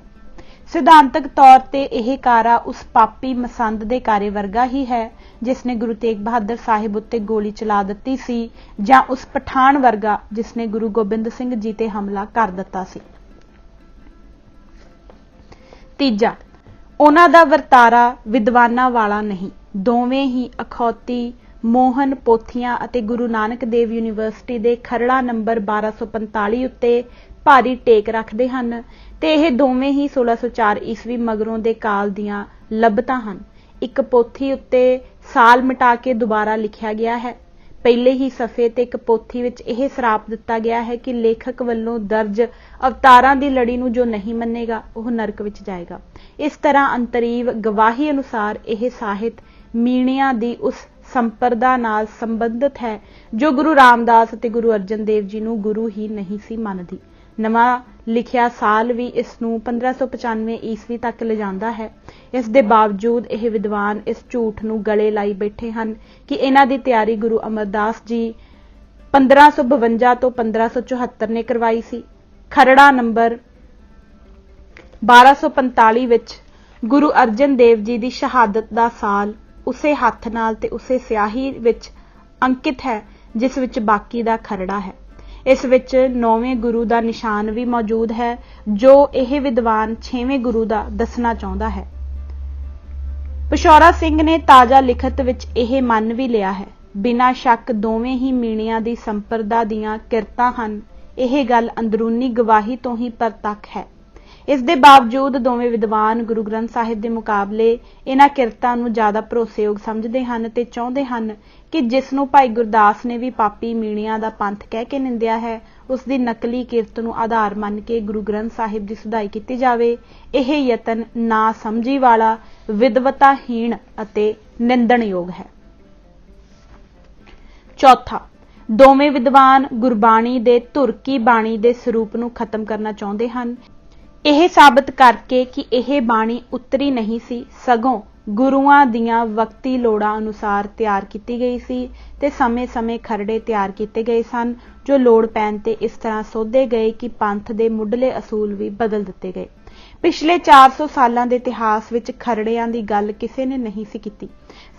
ਸਿਧਾਂਤਕ ਤੌਰ ਤੇ ਇਹ ਕਾਰਾ ਉਸ ਪਾਪੀ ਮਸੰਦ ਦੇ ਕਾਰੇ ਵਰਗਾ ਹੀ ਹੈ ਜਿਸ ਨੇ ਗੁਰੂ ਤੇਗ ਬਹਾਦਰ ਸਾਹਿਬ ਉੱਤੇ ਗੋਲੀ ਚਲਾ ਦਿੱਤੀ ਸੀ, ਜਾਂ ਉਸ ਪਠਾਨ ਵਰਗਾ ਜਿਸ ਨੇ ਗੁਰੂ ਗੋਬਿੰਦ ਸਿੰਘ ਜੀ ਤੇ ਹਮਲਾ ਕਰ ਦਿੱਤਾ ਸੀ। ਤੀਜਾ, ਉਹਨਾਂ ਦਾ ਵਰਤਾਰਾ ਵਿਦਵਾਨਾਂ ਵਾਲਾ ਨਹੀਂ। ਦੋਵੇਂ ਹੀ ਅਖੌਤੀ ਮੋਹਨ ਪੋਥੀਆਂ ਅਤੇ ਗੁਰੂ ਨਾਨਕ ਦੇਵ ਯੂਨੀਵਰਸਿਟੀ ਦੇ ਖਰੜਾ ਨੰਬਰ 1245 ਉੱਤੇ ਭਾਰੀ ਟੇਕ ਰੱਖਦੇ ਹਨ ਤੇ ਇਹ ਦੋਵੇਂ ਹੀ 1604 ਈਸਵੀ ਮਗਰੋਂ ਦੇ ਕਾਲ ਦੀਆਂ ਲੱਭਤਾਂ ਹਨ। ਇੱਕ ਪੋਥੀ ਉੱਤੇ ਸਾਲ ਮਿਟਾ ਕੇ ਦੁਬਾਰਾ ਲਿਖਿਆ ਗਿਆ ਹੈ। ਪਹਿਲੇ ਹੀ ਸਫ਼ੇ ਤੇ ਇੱਕ ਪੋਥੀ ਵਿੱਚ ਇਹ ਸਰਾਪ ਦਿੱਤਾ ਗਿਆ ਹੈ ਕਿ ਲੇਖਕ ਵੱਲੋਂ ਦਰਜ ਅਵਤਾਰਾਂ ਦੀ ਲੜੀ ਨੂੰ ਜੋ ਨਹੀਂ ਮੰਨੇਗਾ ਉਹ ਨਰਕ ਵਿੱਚ ਜਾਏਗਾ। ਇਸ ਤਰ੍ਹਾਂ ਅੰਤਰੀਵ ਗਵਾਹੀ ਅਨੁਸਾਰ ਇਹ ਸਾਹਿਤ ਮੀਣਿਆਂ ਦੀ ਉਸ ਸੰਪਰਦਾ ਨਾਲ ਸੰਬੰਧਿਤ ਹੈ ਜੋ ਗੁਰੂ ਰਾਮਦਾਸ ਅਤੇ ਗੁਰੂ ਅਰਜਨ ਦੇਵ ਜੀ ਨੂੰ ਗੁਰੂ ਹੀ ਨਹੀਂ ਸੀ ਮੰਨਦੀ। ਨਵਾਂ ਲਿਖਿਆ ਸਾਲ ਵੀ ਇਸ ਨੂੰ 1595 ਈਸਵੀ ਤੱਕ ਲਿਜਾਂਦਾ ਹੈ। ਇਸ ਦੇ ਬਾਵਜੂਦ ਇਹ ਵਿਦਵਾਨ ਇਸ ਝੂਠ ਨੂੰ ਗਲੇ ਲਾਈ ਬੈਠੇ ਹਨ ਕਿ ਇਹਨਾਂ ਦੀ ਤਿਆਰੀ ਗੁਰੂ ਅਮਰਦਾਸ ਜੀ 1552 ਤੋਂ 1574 ਨੇ ਕਰਵਾਈ ਸੀ। ਖਰੜਾ ਨੰਬਰ 1245 ਵਿੱਚ ਗੁਰੂ ਅਰਜਨ ਦੇਵ ਜੀ ਦੀ ਸ਼ਹਾਦਤ ਦਾ ਸਾਲ ਉਸੇ ਹੱਥ ਨਾਲ ਤੇ ਉਸੇ ਸਿਆਹੀ ਵਿੱਚ ਅੰਕਿਤ ਹੈ ਜਿਸ ਵਿੱਚ ਬਾਕੀ ਦਾ ਖਰੜਾ ਹੈ। ਇਸ ਵਿੱਚ 9ਵੇਂ ਗੁਰੂ ਦਾ ਨਿਸ਼ਾਨ ਵੀ ਮੌਜੂਦ ਹੈ ਜੋ ਇਹ ਵਿਦਵਾਨ 6ਵੇਂ ਗੁਰੂ ਦਾ ਦੱਸਣਾ ਚਾਹੁੰਦਾ ਹੈ। ਪਿਸ਼ੌਰਾ ਸਿੰਘ ਨੇ ਤਾਜ਼ਾ ਲਿਖਤ ਵਿੱਚ ਇਹ ਮੰਨ ਵੀ ਲਿਆ ਹੈ। ਬਿਨਾਂ ਸ਼ੱਕ ਦੋਵੇਂ ਹੀ ਮੀਣਿਆਂ ਦੀ ਸੰਪਰਦਾ ਦੀਆਂ ਕਿਰਤਾਂ ਹਨ। ਇਹ ਗੱਲ ਅੰਦਰੂਨੀ ਗਵਾਹੀ ਤੋਂ ਹੀ ਪ੍ਰਤੱਖ ਹੈ। ਇਸ ਦੇ ਬਾਵਜੂਦ ਦੋਵੇਂ ਵਿਦਵਾਨ ਗੁਰੂ ਗ੍ਰੰਥ ਸਾਹਿਬ ਦੇ ਮੁਕਾਬਲੇ ਇਹਨਾਂ ਕਿਰਤਾਂ ਨੂੰ ਜ਼ਿਆਦਾ ਭਰੋਸੇਯੋਗ ਸਮਝਦੇ ਹਨ ਤੇ ਚਾਹੁੰਦੇ ਹਨ ਕਿ ਜਿਸ ਨੂੰ ਭਾਈ ਗੁਰਦਾਸ ਨੇ ਵੀ ਪਾਪੀ ਮੀਣਿਆਂ ਦਾ ਪੰਥ ਕਹਿ ਕੇ ਨਿੰਦਿਆ ਹੈ ਉਸ ਦੀ ਨਕਲੀ ਕਿਰਤ ਨੂੰ ਆਧਾਰ ਮੰਨ ਕੇ ਗੁਰੂ ਗ੍ਰੰਥ ਸਾਹਿਬ ਦੀ ਸੁਧਾਈ ਕੀਤੀ ਜਾਵੇ। ਇਹ ਯਤਨ ਨਾ ਸਮਝੀ ਵਾਲਾ, ਵਿਦਵਤਾਹੀਣ ਅਤੇ ਨਿੰਦਣਯੋਗ ਹੈ। ਚੌਥਾ, ਦੋਵੇਂ ਵਿਦਵਾਨ ਗੁਰਬਾਣੀ ਦੇ ਧੁਰਕੀ ਬਾਣੀ ਦੇ ਸਰੂਪ ਨੂੰ ਖਤਮ ਕਰਨਾ ਚਾਹੁੰਦੇ ਹਨ, ਇਹ ਸਾਬਤ ਕਰਕੇ ਕਿ ਇਹ ਬਾਣੀ ਉਤਰੀ ਨਹੀਂ ਸੀ, ਸਗੋਂ ਗੁਰੂਆਂ ਦੀਆਂ ਵਕਤੀ ਲੋੜਾਂ ਅਨੁਸਾਰ ਤਿਆਰ ਕੀਤੀ ਗਈ ਸੀ ਤੇ ਸਮੇਂ-ਸਮੇਂ ਖਰੜੇ ਤਿਆਰ ਕੀਤੇ ਗਏ ਸਨ ਜੋ ਲੋੜ ਪੈਣ ਤੇ ਇਸ ਤਰ੍ਹਾਂ ਸੋਧੇ ਗਏ ਕਿ ਪੰਥ ਦੇ ਮੁੱਢਲੇ ਅਸੂਲ ਵੀ ਬਦਲ ਦਿੱਤੇ ਗਏ। ਪਿਛਲੇ 400 ਸਾਲਾਂ ਦੇ ਇਤਿਹਾਸ ਵਿੱਚ ਖਰੜਿਆਂ ਦੀ ਗੱਲ ਕਿਸੇ ਨੇ ਨਹੀਂ ਸੀ ਕੀਤੀ।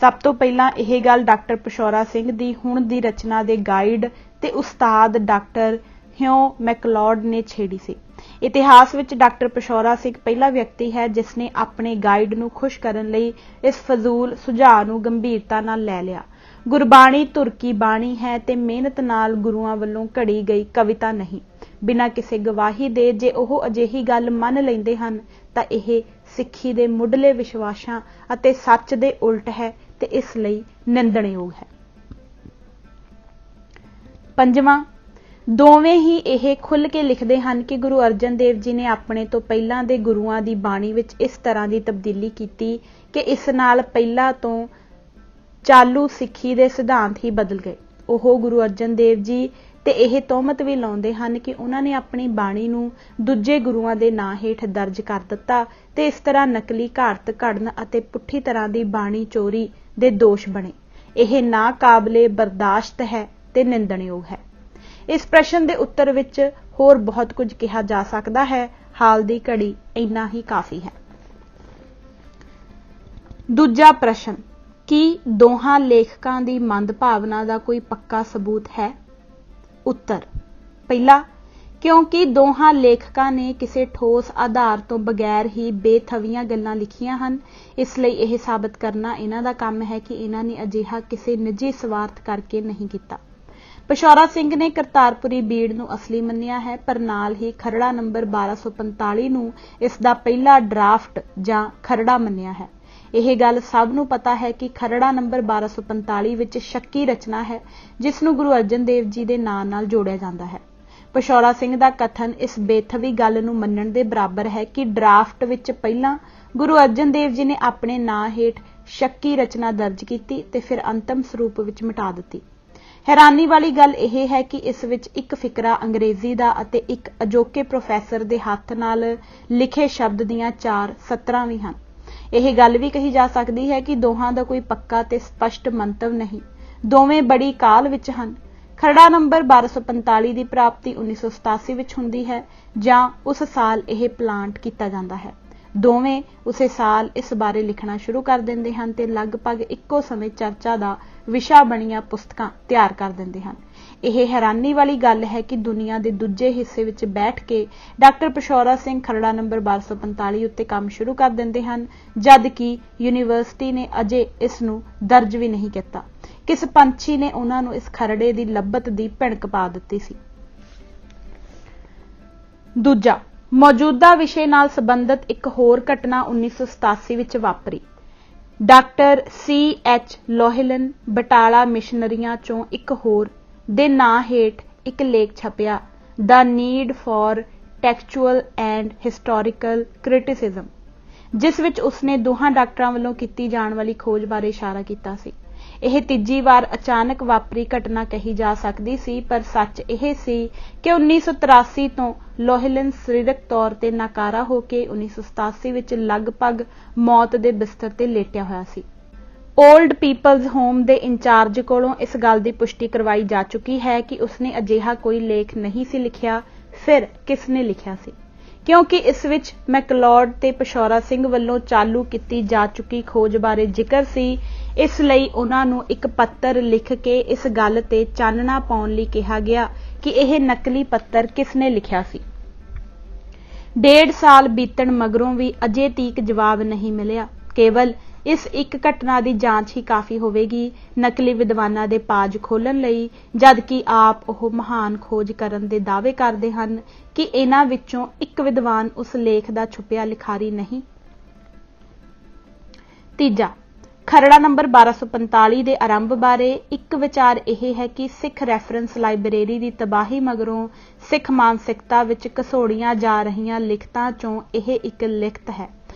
ਸਭ ਤੋਂ ਪਹਿਲਾਂ ਇਹ ਗੱਲ ਡਾਕਟਰ ਪਿਸ਼ੌਰਾ ਸਿੰਘ ਦੀ ਹੁਣ ਦੀ ਰਚਨਾ ਦੇ ਗਾਈਡ ਤੇ ਉਸਤਾਦ ਡਾਕਟਰ ਹਿਊ ਮੈਕਲੌਡ ਨੇ ਛੇੜੀ ਸੀ। ਇਤਿਹਾਸ ਵਿੱਚ ਡਾਕਟਰ ਪਿਸ਼ੌਰਾ ਸਿੰਘ ਪਹਿਲਾ ਵਿਅਕਤੀ ਹੈ ਜਿਸ ਨੇ ਆਪਣੇ ਗਾਈਡ ਨੂੰ ਖੁਸ਼ ਕਰਨ ਲਈ ਇਸ ਫਜ਼ੂਲ ਸੁਝਾਅ ਨੂੰ ਗੰਭੀਰਤਾ ਨਾਲ ਲੈ ਲਿਆ। ਗੁਰਬਾਣੀ ਧੁਰਕੀ ਬਾਣੀ ਹੈ ਤੇ ਮਿਹਨਤ ਨਾਲ ਗੁਰੂਆਂ ਵੱਲੋਂ ਘੜੀ ਗਈ ਕਵਿਤਾ ਨਹੀਂ। ਬਿਨਾਂ ਕਿਸੇ ਗਵਾਹੀ ਦੇ ਜੇ ਉਹ ਅਜਿਹੀ ਗੱਲ ਮੰਨ ਲੈਂਦੇ ਹਨ ਤਾਂ ਇਹ ਸਿੱਖੀ ਦੇ ਮੁੱਢਲੇ ਵਿਸ਼ਵਾਸਾਂ ਅਤੇ ਸੱਚ ਦੇ ਉਲਟ ਹੈ ਤੇ ਇਸ ਲਈ ਨਿੰਦਣਯੋਗ ਹੈ। ਪੰਜਵਾਂ, ਦੋਵੇਂ ਹੀ ਇਹ ਖੁੱਲ੍ਹ ਕੇ ਲਿਖਦੇ ਹਨ ਕਿ ਗੁਰੂ ਅਰਜਨ ਦੇਵ ਜੀ ਨੇ ਆਪਣੇ ਤੋਂ ਪਹਿਲਾਂ ਦੇ ਗੁਰੂਆਂ ਦੀ ਬਾਣੀ ਵਿੱਚ ਇਸ ਤਰ੍ਹਾਂ ਦੀ ਤਬਦੀਲੀ ਕੀਤੀ ਕਿ ਇਸ ਨਾਲ ਪਹਿਲਾਂ ਤੋਂ ਚਾਲੂ ਸਿੱਖੀ ਦੇ ਸਿਧਾਂਤ ਹੀ ਬਦਲ ਗਏ। ਉਹ ਗੁਰੂ ਅਰਜਨ ਦੇਵ ਜੀ ਤੇ ਇਹ ਤੋਹਮਤ ਵੀ ਲਾਉਂਦੇ ਹਨ ਕਿ ਉਹਨਾਂ ਨੇ ਆਪਣੀ ਬਾਣੀ ਨੂੰ ਦੂਜੇ ਗੁਰੂਆਂ ਦੇ ਨਾਂ ਹੇਠ ਦਰਜ ਕਰ ਦਿੱਤਾ ਤੇ ਇਸ ਤਰ੍ਹਾਂ ਨਕਲੀ ਘਾੜਤ ਘੜਨ ਅਤੇ ਪੁੱਠੀ ਤਰ੍ਹਾਂ ਦੀ ਬਾਣੀ ਚੋਰੀ ਦੇ ਦੋਸ਼ ਬਣੇ। ਇਹ ਨਾ ਕਾਬਲੇ ਬਰਦਾਸ਼ਤ ਹੈ ਤੇ ਨਿੰਦਣਯੋਗ ਹੈ। ਇਸ ਪ੍ਰਸ਼ਨ ਦੇ ਉੱਤਰ ਵਿੱਚ ਹੋਰ ਬਹੁਤ ਕੁਝ ਕਿਹਾ ਜਾ ਸਕਦਾ ਹੈ। ਹਾਲ ਦੀ ਘੜੀ ਇੰਨਾ ਹੀ ਕਾਫੀ ਹੈ। ਦੂਜਾ ਪ੍ਰਸ਼ਨ, ਕੀ ਦੋਹਾਂ ਲੇਖਕਾਂ ਦੀ ਮੰਦਭਾਵਨਾ ਦਾ ਕੋਈ ਪੱਕਾ ਸਬੂਤ ਹੈ? ਉੱਤਰ, ਪਹਿਲਾ, ਕਿਉਂਕਿ ਦੋਹਾਂ ਲੇਖਕਾਂ ਨੇ ਕਿਸੇ ਠੋਸ ਆਧਾਰ ਤੋਂ ਬਗੈਰ ਹੀ ਬੇਥਵੀਆਂ ਗੱਲਾਂ ਲਿਖੀਆਂ ਹਨ, ਇਸ ਲਈ ਇਹ ਸਾਬਤ ਕਰਨਾ ਇਹਨਾਂ ਦਾ ਕੰਮ ਹੈ ਕਿ ਇਹਨਾਂ ਨੇ ਅਜਿਹਾ ਕਿਸੇ ਨਿੱਜੀ ਸਵਾਰਥ ਕਰਕੇ ਨਹੀਂ ਕੀਤਾ। ਪਿਸ਼ੌਰਾ ਸਿੰਘ ਨੇ ਕਰਤਾਰਪੁਰੀ ਬੀੜ ਨੂੰ ਅਸਲੀ ਮੰਨਿਆ ਹੈ, ਪਰ ਨਾਲ ਹੀ ਖਰੜਾ ਨੰਬਰ 1245 ਨੂੰ ਇਸ ਦਾ ਪਹਿਲਾ ਡਰਾਫਟ ਜਾਂ ਖਰੜਾ ਮੰਨਿਆ ਹੈ। ਇਹ ਗੱਲ ਸਭ ਨੂੰ ਪਤਾ ਹੈ ਕਿ ਖਰੜਾ ਨੰਬਰ 1245 ਵਿੱਚ ਸ਼ੱਕੀ ਰਚਨਾ ਹੈ ਜਿਸ ਨੂੰ ਗੁਰੂ ਅਰਜਨ ਦੇਵ ਜੀ ਦੇ ਨਾਂ ਨਾਲ ਜੋੜਿਆ ਜਾਂਦਾ ਹੈ। ਪਿਸ਼ੌਰਾ ਸਿੰਘ ਦਾ ਕਥਨ ਇਸ ਬੇਥਵੀ ਗੱਲ ਨੂੰ ਮੰਨਣ ਦੇ ਬਰਾਬਰ ਹੈ ਕਿ ਡਰਾਫਟ ਵਿੱਚ ਪਹਿਲਾਂ ਗੁਰੂ ਅਰਜਨ ਦੇਵ ਜੀ ਨੇ ਆਪਣੇ ਨਾਂ ਹੇਠ ਸ਼ੱਕੀ ਰਚਨਾ ਦਰਜ ਕੀਤੀ ਤੇ ਫਿਰ ਅੰਤਮ ਸਰੂਪ ਵਿੱਚ ਮਿਟਾ ਦਿੱਤੀ। ਹੈਰਾਨੀ ਵਾਲੀ ਗੱਲ ਇਹ ਹੈ ਕਿ ਇਸ ਵਿੱਚ ਇੱਕ ਫਿਕਰਾ ਅੰਗਰੇਜ਼ੀ ਦਾ ਅਤੇ ਇੱਕ ਅਜੋਕੇ ਪ੍ਰੋਫੈਸਰ ਦੇ ਹੱਥ ਨਾਲ ਲਿਖੇ ਸ਼ਬਦ ਦੀਆਂ 4 ਸਤਰਾਂ ਵੀ ਹਨ। ਇਹ ਗੱਲ ਵੀ ਕਹੀ ਜਾ ਸਕਦੀ ਹੈ ਕਿ ਦੋਹਾਂ ਦਾ ਕੋਈ ਪੱਕਾ ਤੇ ਸਪਸ਼ਟ ਮੰਤਵ ਨਹੀਂ, ਦੋਵੇਂ ਬੜੀ ਕਾਲ ਵਿੱਚ ਹਨ। ਖਰੜਾ ਨੰਬਰ 1245 ਦੀ ਪ੍ਰਾਪਤੀ 1987 ਵਿੱਚ ਹੁੰਦੀ ਹੈ ਜਾਂ ਉਸ ਸਾਲ ਇਹ ਪਲਾਂਟ ਕੀਤਾ ਜਾਂਦਾ ਹੈ। ਦੋਵੇਂ ਉਸੇ ਸਾਲ ਇਸ ਬਾਰੇ ਲਿਖਣਾ ਸ਼ੁਰੂ ਕਰ ਦਿੰਦੇ ਹਨ ਤੇ ਲਗਭਗ ਇੱਕੋ ਸਮੇਂ ਚਰਚਾ ਦਾ ਵਿਸ਼ਾ ਬਣੀਆਂ ਪੁਸਤਕਾਂ ਤਿਆਰ ਕਰ ਦਿੰਦੇ ਹਨ। ਇਹ ਹੈਰਾਨੀ ਵਾਲੀ ਗੱਲ ਹੈ ਕਿ ਦੁਨੀਆ ਦੇ ਦੂਜੇ ਹਿੱਸੇ ਵਿੱਚ ਬੈਠ ਕੇ ਡਾਕਟਰ ਪਿਸ਼ੌਰਾ ਸਿੰਘ ਖਰੜਾ ਨੰਬਰ 1245 ਉੱਤੇ ਕੰਮ ਸ਼ੁਰੂ ਕਰ ਦਿੰਦੇ ਹਨ, ਜਦ ਕਿ ਯੂਨੀਵਰਸਿਟੀ ਨੇ ਅਜੇ ਇਸ ਨੂੰ ਦਰਜ ਵੀ ਨਹੀਂ ਕੀਤਾ। ਕਿਸ ਪੰਛੀ ਨੇ ਉਹਨਾਂ ਨੂੰ ਇਸ ਖਰੜੇ ਦੀ ਲੱਭਤ ਦੀ ਭਿਣਕ ਪਾ ਦਿੱਤੀ ਸੀ। ਦੂਜਾ, ਮੌਜੂਦਾ ਵਿਸ਼ੇ ਨਾਲ ਸੰਬੰਧਿਤ ਇੱਕ ਹੋਰ ਘਟਨਾ 1987 ਵਿੱਚ ਵਾਪਰੀ। Doctor C.H. ਲੋਹਿਲਨ ਬਟਾਲਾ ਮਿਸ਼ਨਰੀਆਂ ਚੋਂ ਇੱਕ ਹੋਰ ਦੇ ਨਾਂ ਹੇਠ ਇੱਕ ਲੇਖ ਛਪਿਆ, the need for textual and historical criticism, ਜਿਸ ਵਿੱਚ ਉਸਨੇ ਦੋਹਾਂ ਡਾਕਟਰਾਂ ਵੱਲੋਂ ਕੀਤੀ ਜਾਣ ਵਾਲੀ ਖੋਜ ਬਾਰੇ ਇਸ਼ਾਰਾ ਕੀਤਾ ਸੀ। ਇਹ ਤੀਜੀ ਵਾਰ ਅਚਾਨਕ ਵਾਪਰੀ ਘਟਨਾ ਕਹੀ ਜਾ ਸਕਦੀ ਸੀ, ਪਰ ਸੱਚ ਇਹ ਸੀ ਕਿ 1983 ਤੋਂ ਲੋਹਿਲਨ ਸਰੀਰਕ ਤੌਰ ਤੇ ਨਾਕਾਰਾ ਹੋ ਕੇ 1987 ਵਿੱਚ ਲਗਭਗ ਮੌਤ ਦੇ ਬਿਸਤਰ ਤੇ ਲੇਟਿਆ ਹੋਇਆ ਸੀ। ਓਲਡ ਪੀਪਲਜ਼ ਹੋਮ ਦੇ ਇੰਚਾਰਜ ਕੋਲੋਂ ਇਸ ਗੱਲ ਦੀ ਪੁਸ਼ਟੀ ਕਰਵਾਈ ਜਾ ਚੁੱਕੀ ਹੈ ਕਿ ਉਸਨੇ ਅਜਿਹਾ ਕੋਈ ਲੇਖ ਨਹੀਂ ਸੀ ਲਿਖਿਆ। ਫਿਰ ਕਿਸ ਨੇ ਲਿਖਿਆ ਸੀ? ਕਿਉਂਕਿ ਇਸ ਵਿੱਚ ਮੈਕਲੌਡ ਤੇ ਪਿਸ਼ੌਰਾ ਸਿੰਘ ਵੱਲੋਂ ਚਾਲੂ ਕੀਤੀ ਜਾ ਚੁੱਕੀ ਖੋਜ ਬਾਰੇ ਜ਼ਿਕਰ ਸੀ, ਇਸ ਲਈ ਉਹਨਾਂ ਨੂੰ ਇੱਕ ਪੱਤਰ ਲਿਖ ਕੇ ਇਸ ਗੱਲ ਤੇ ਚਾਨਣਾ ਪਾਉਣ ਲਈ ਕਿਹਾ ਗਿਆ ਕਿ ਇਹ ਨਕਲੀ ਪੱਤਰ ਕਿਸ ਨੇ ਲਿਖਿਆ ਸੀ। 1.5 ਸਾਲ ਬੀਤਣ ਮਗਰੋਂ ਵੀ ਅਜੇ ਤੀਕ ਜਵਾਬ ਨਹੀਂ ਮਿਲਿਆ। ਕੇਵਲ ਇਸ ਇੱਕ ਘਟਨਾ ਦੀ ਜਾਂਚ ਹੀ ਕਾਫੀ ਹੋਵੇਗੀ ਨਕਲੀ ਵਿਦਵਾਨਾਂ ਦੇ ਪਾਜ ਖੋਲ੍ਹਣ ਲਈ, ਜਦਕਿ ਆਪ ਉਹ ਮਹਾਨ ਖੋਜ ਕਰਨ ਦੇ ਦਾਅਵੇ ਕਰਦੇ ਹਨ ਕਿ ਇਹਨਾਂ ਵਿੱਚੋਂ ਇੱਕ ਵਿਦਵਾਨ ਉਸ ਲੇਖ ਦਾ ਛੁਪਿਆ ਲਿਖਾਰੀ ਨਹੀਂ। ਤੀਜਾ, ਖਰੜਾ ਨੰਬਰ 1245 ਦੇ ਆਰੰਭ ਬਾਰੇ ਇੱਕ ਵਿਚਾਰ ਇਹ ਹੈ ਕਿ ਸਿੱਖ ਰੈਫਰੈਂਸ ਲਾਇਬ੍ਰੇਰੀ ਦੀ ਤਬਾਹੀ ਮਗਰੋਂ ਸਿੱਖ ਮਾਨਸਿਕਤਾ ਵਿੱਚ ਘਸੋੜੀਆਂ ਜਾ ਰਹੀਆਂ ਲਿਖਤਾਂ ਚੋਂ ਇਹ ਇੱਕ ਲਿਖਤ ਹੈ।